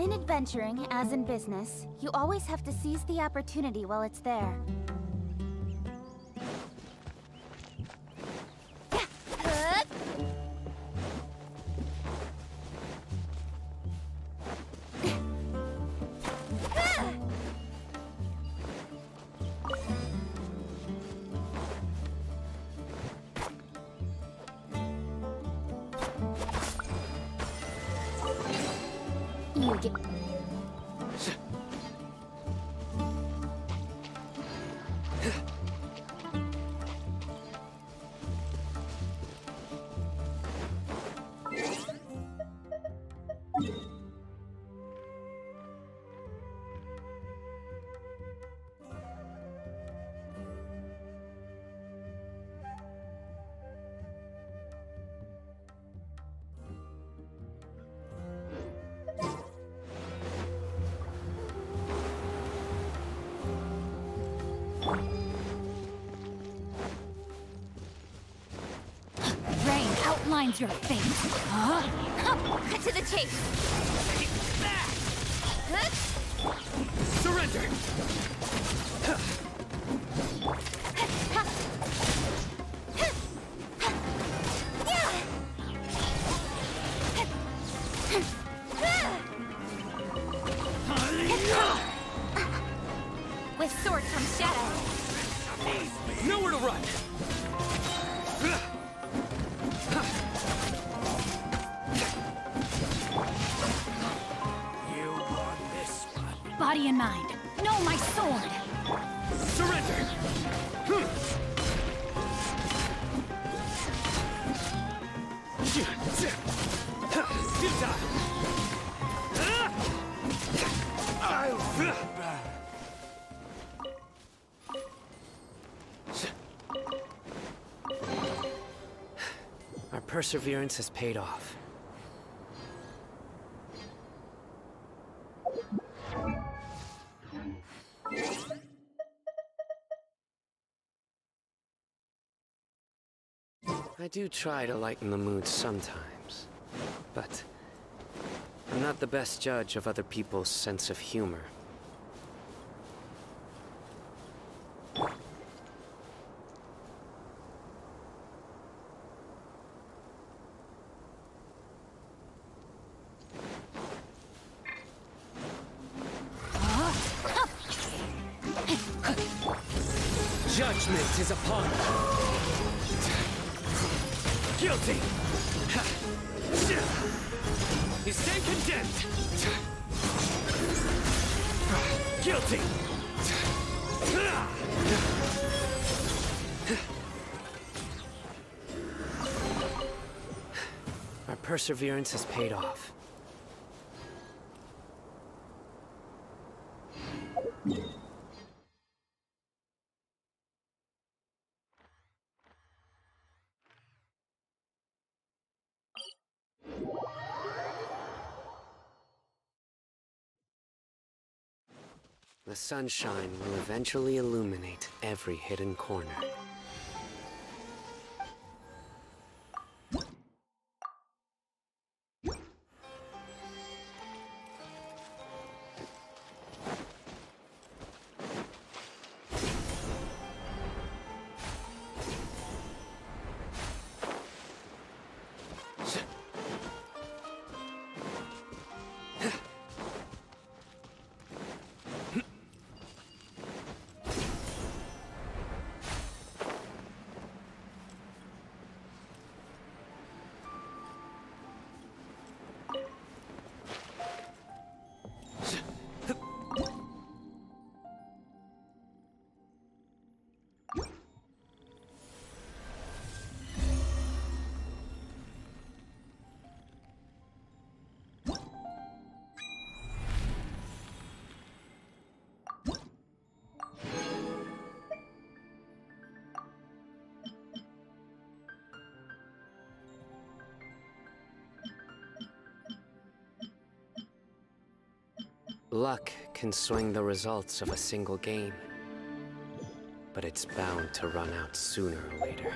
In adventuring, as in business, you always have to seize the opportunity while it's there. You get... Rain outlines your fate. Huh? Cut to the chase. Surrender! With sword comes shadow. Nowhere to run! You want this one? Body and mind. No, my sword. Surrender! Our perseverance has paid off. I do try to lighten the mood sometimes, but I'm not the best judge of other people's sense of humor. Judgment is upon you. Guilty! You stand condemned! Guilty! Our perseverance has paid off. The sunshine will eventually illuminate every hidden corner. Luck can swing the results of a single game, but it's bound to run out sooner or later.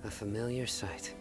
A familiar sight.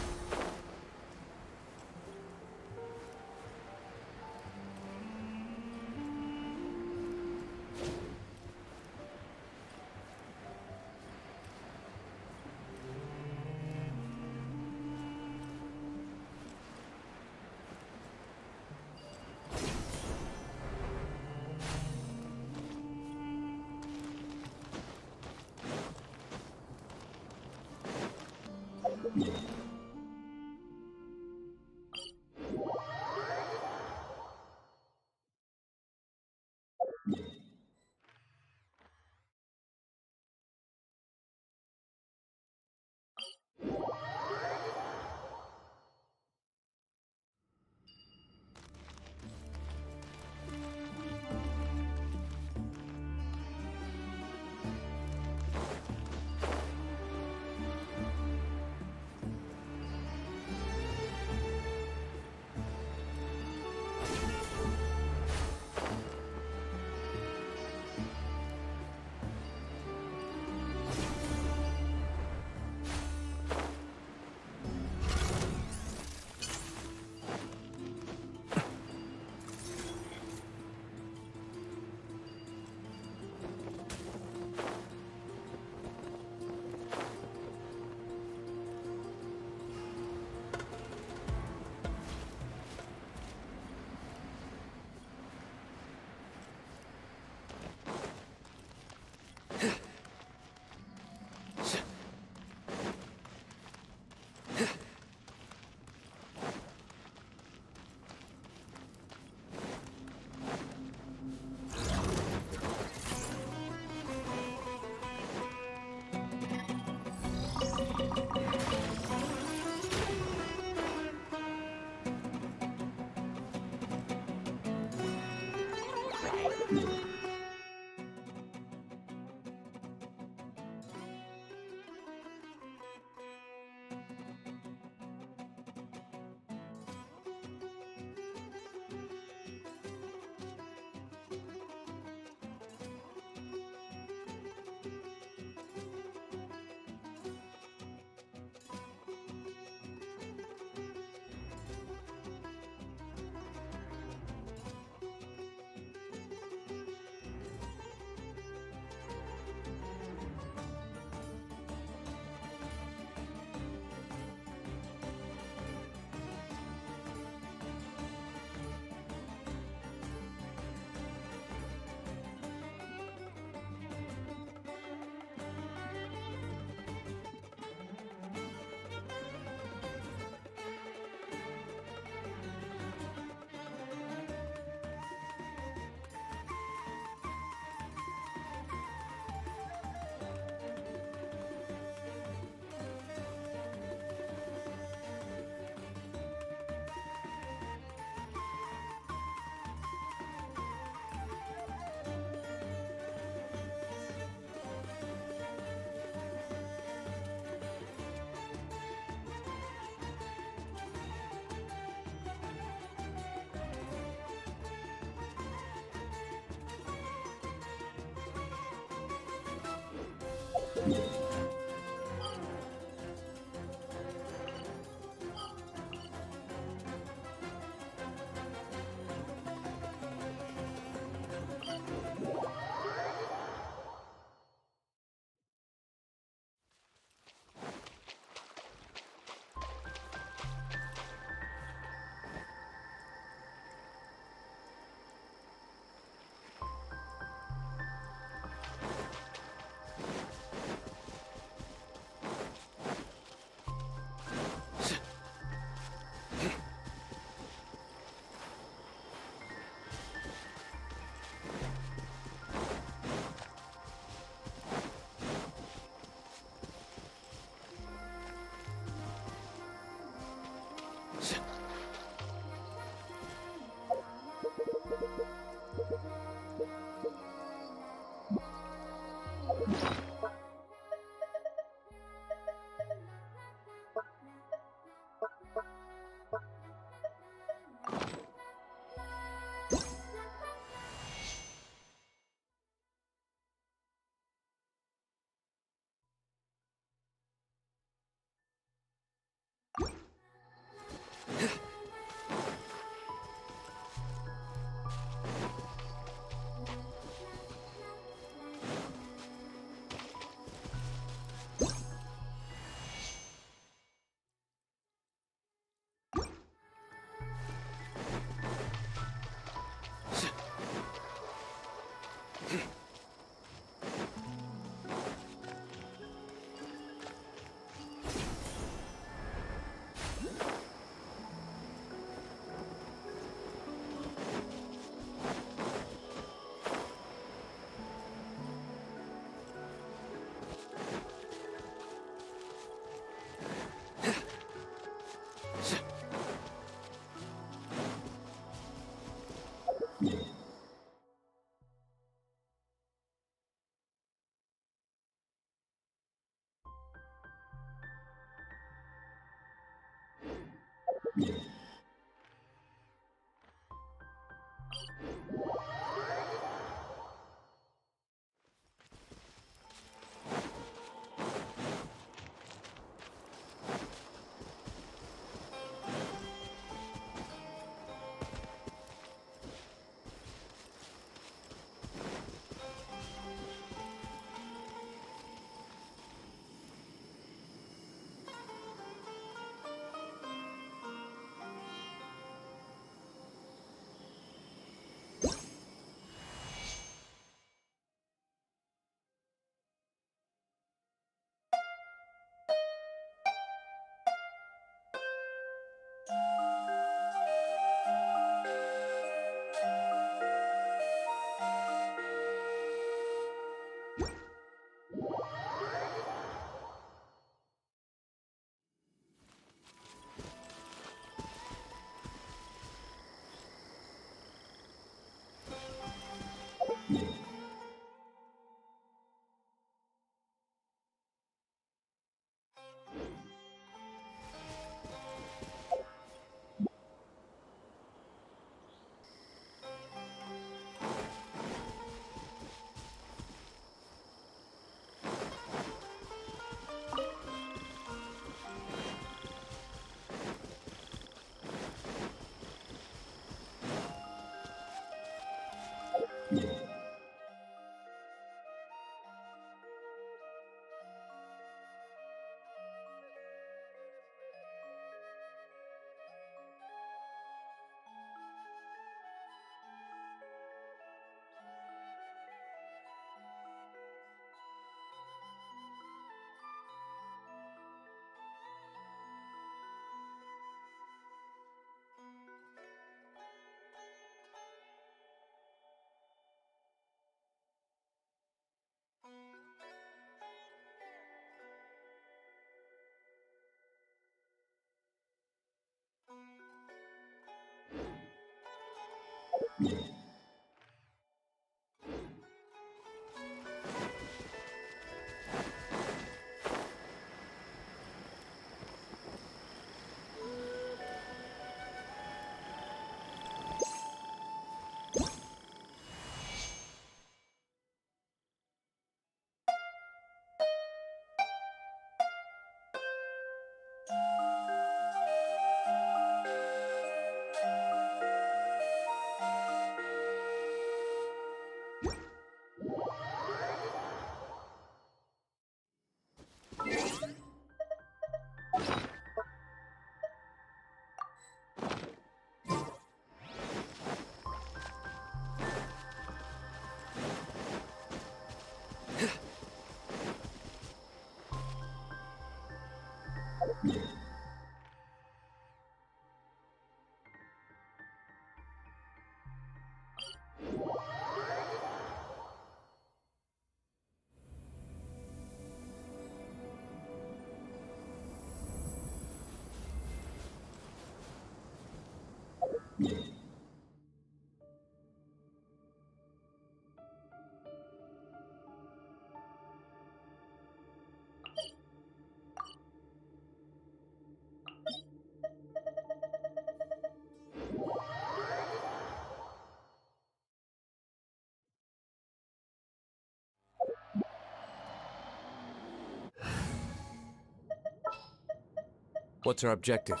What's our objective?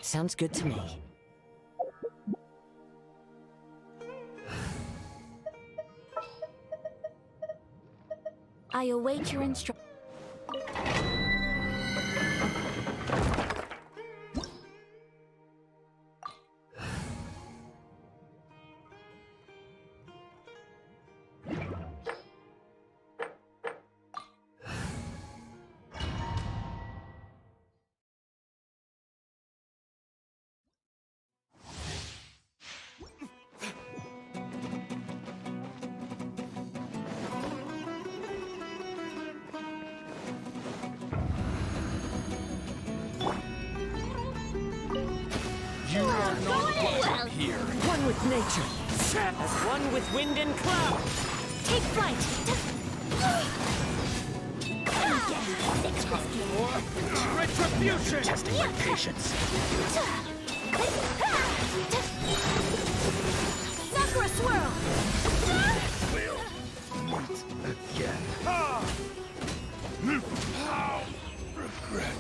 Sounds good to me. I await your instructions. You are not welcome here. One with nature, as one with wind and cloud. Take flight! Retribution! Testing my patience. Sakura swirl! We'll meet again. How regret.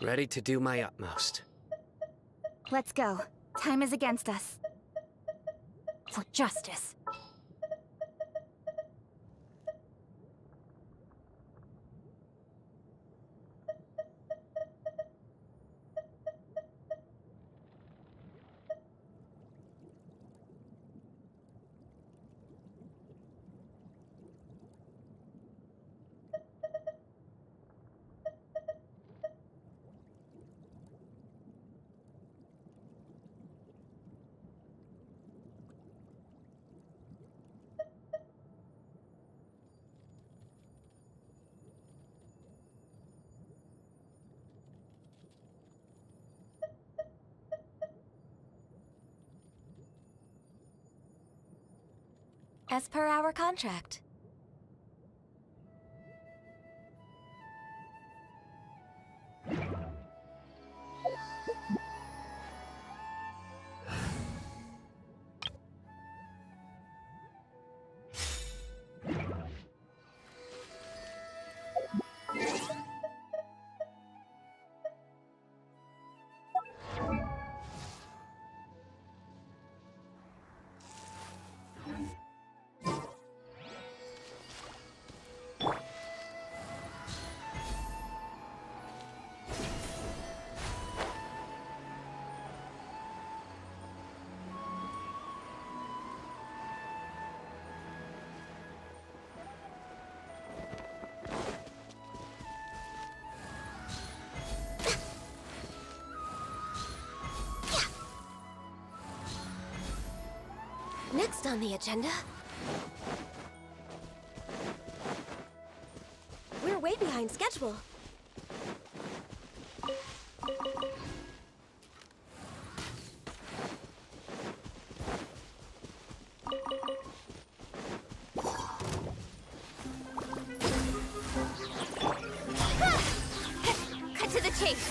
Ready to do my utmost. Let's go. Time is against us. For justice. As per our contract. Next on the agenda... We're way behind schedule. Cut to the chase!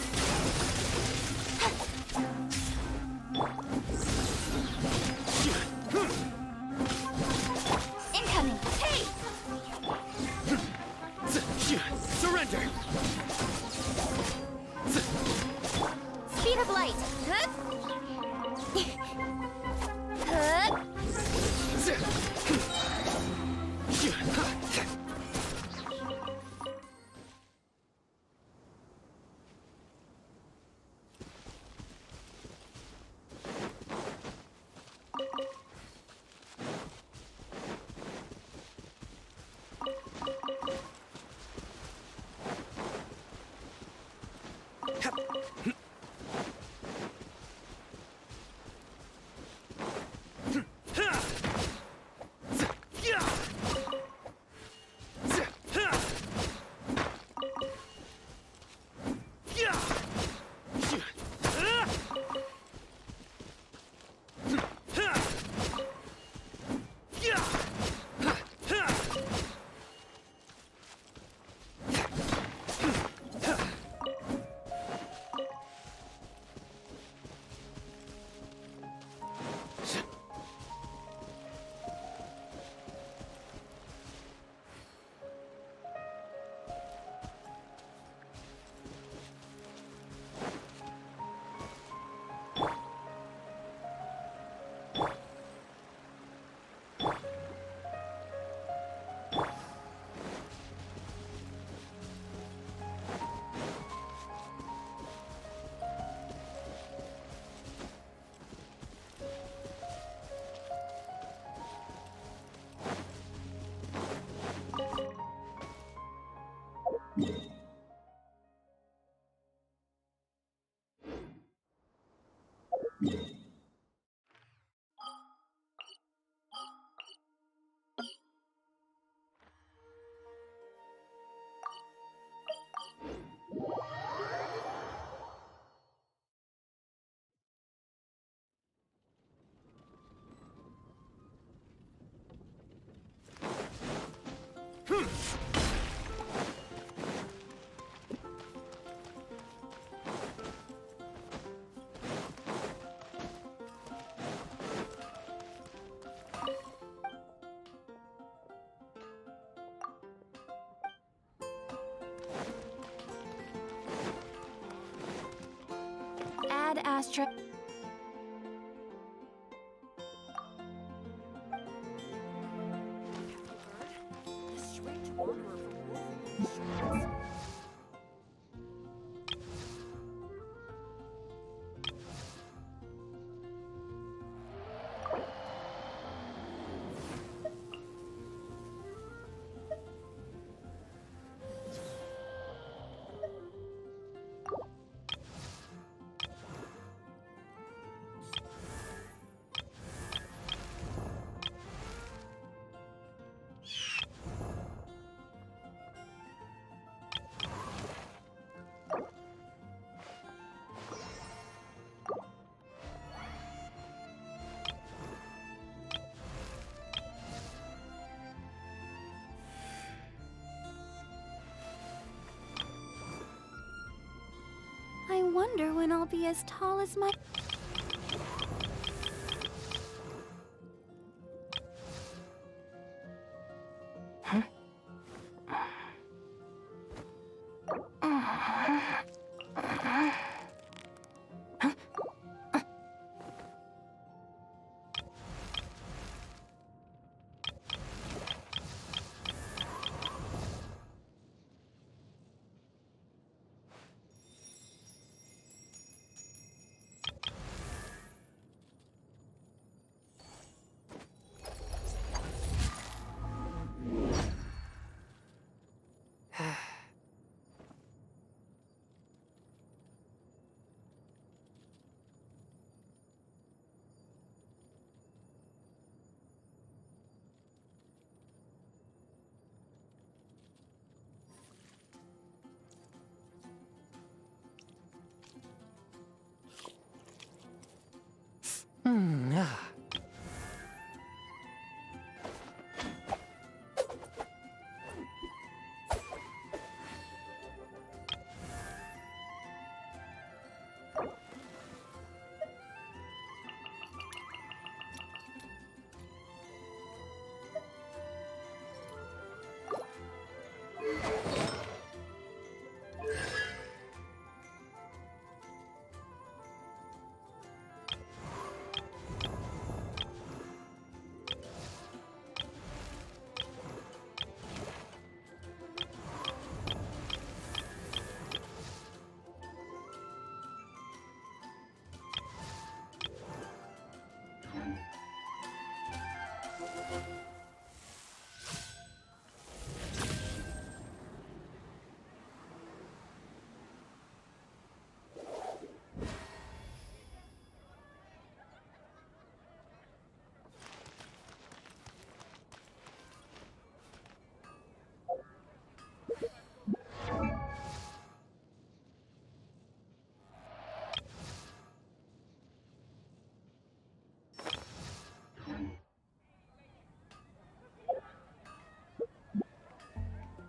Incoming! Hey! Surrender! Speed of light! Huh? Huh? ashtray. I wonder when I'll be as tall as my...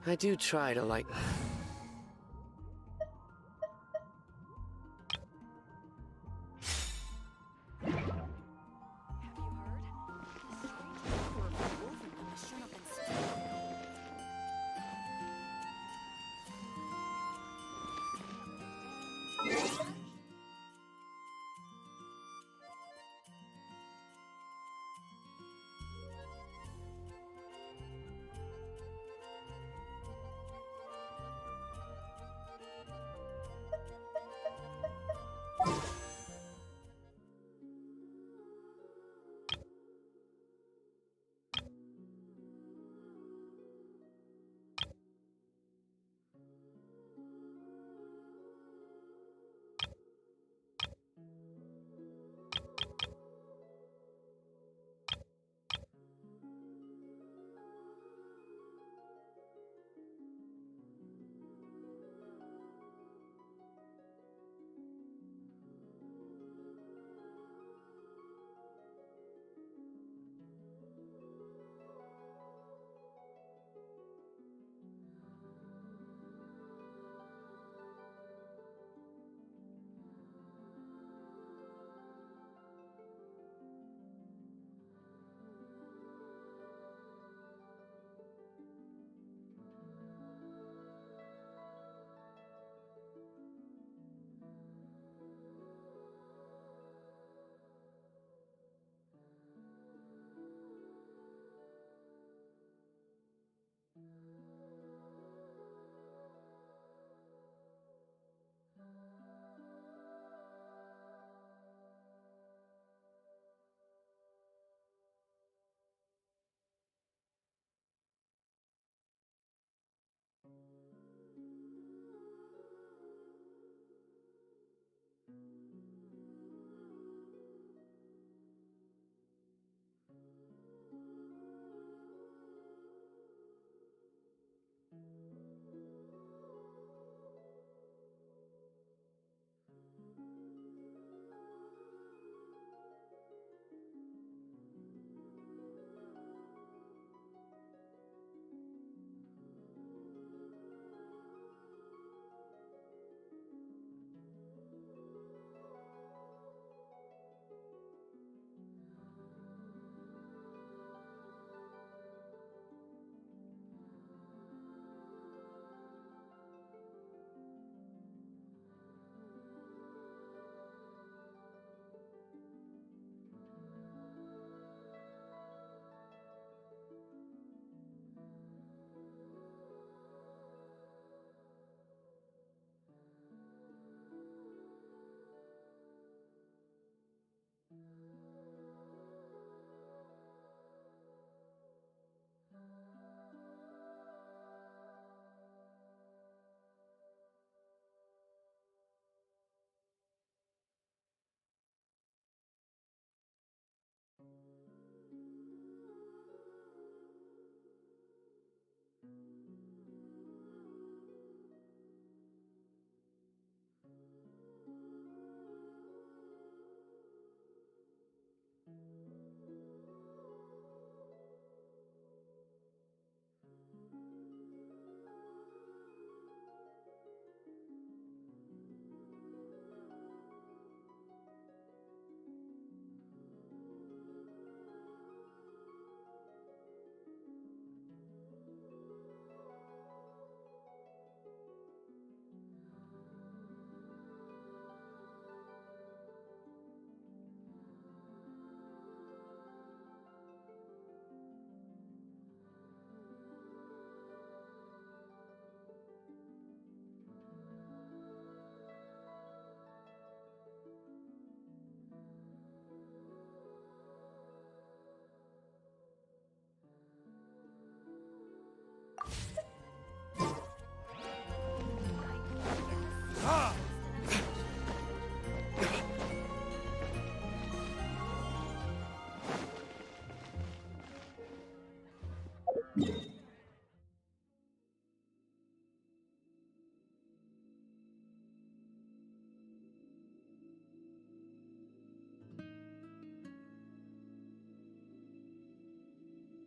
I do try to like...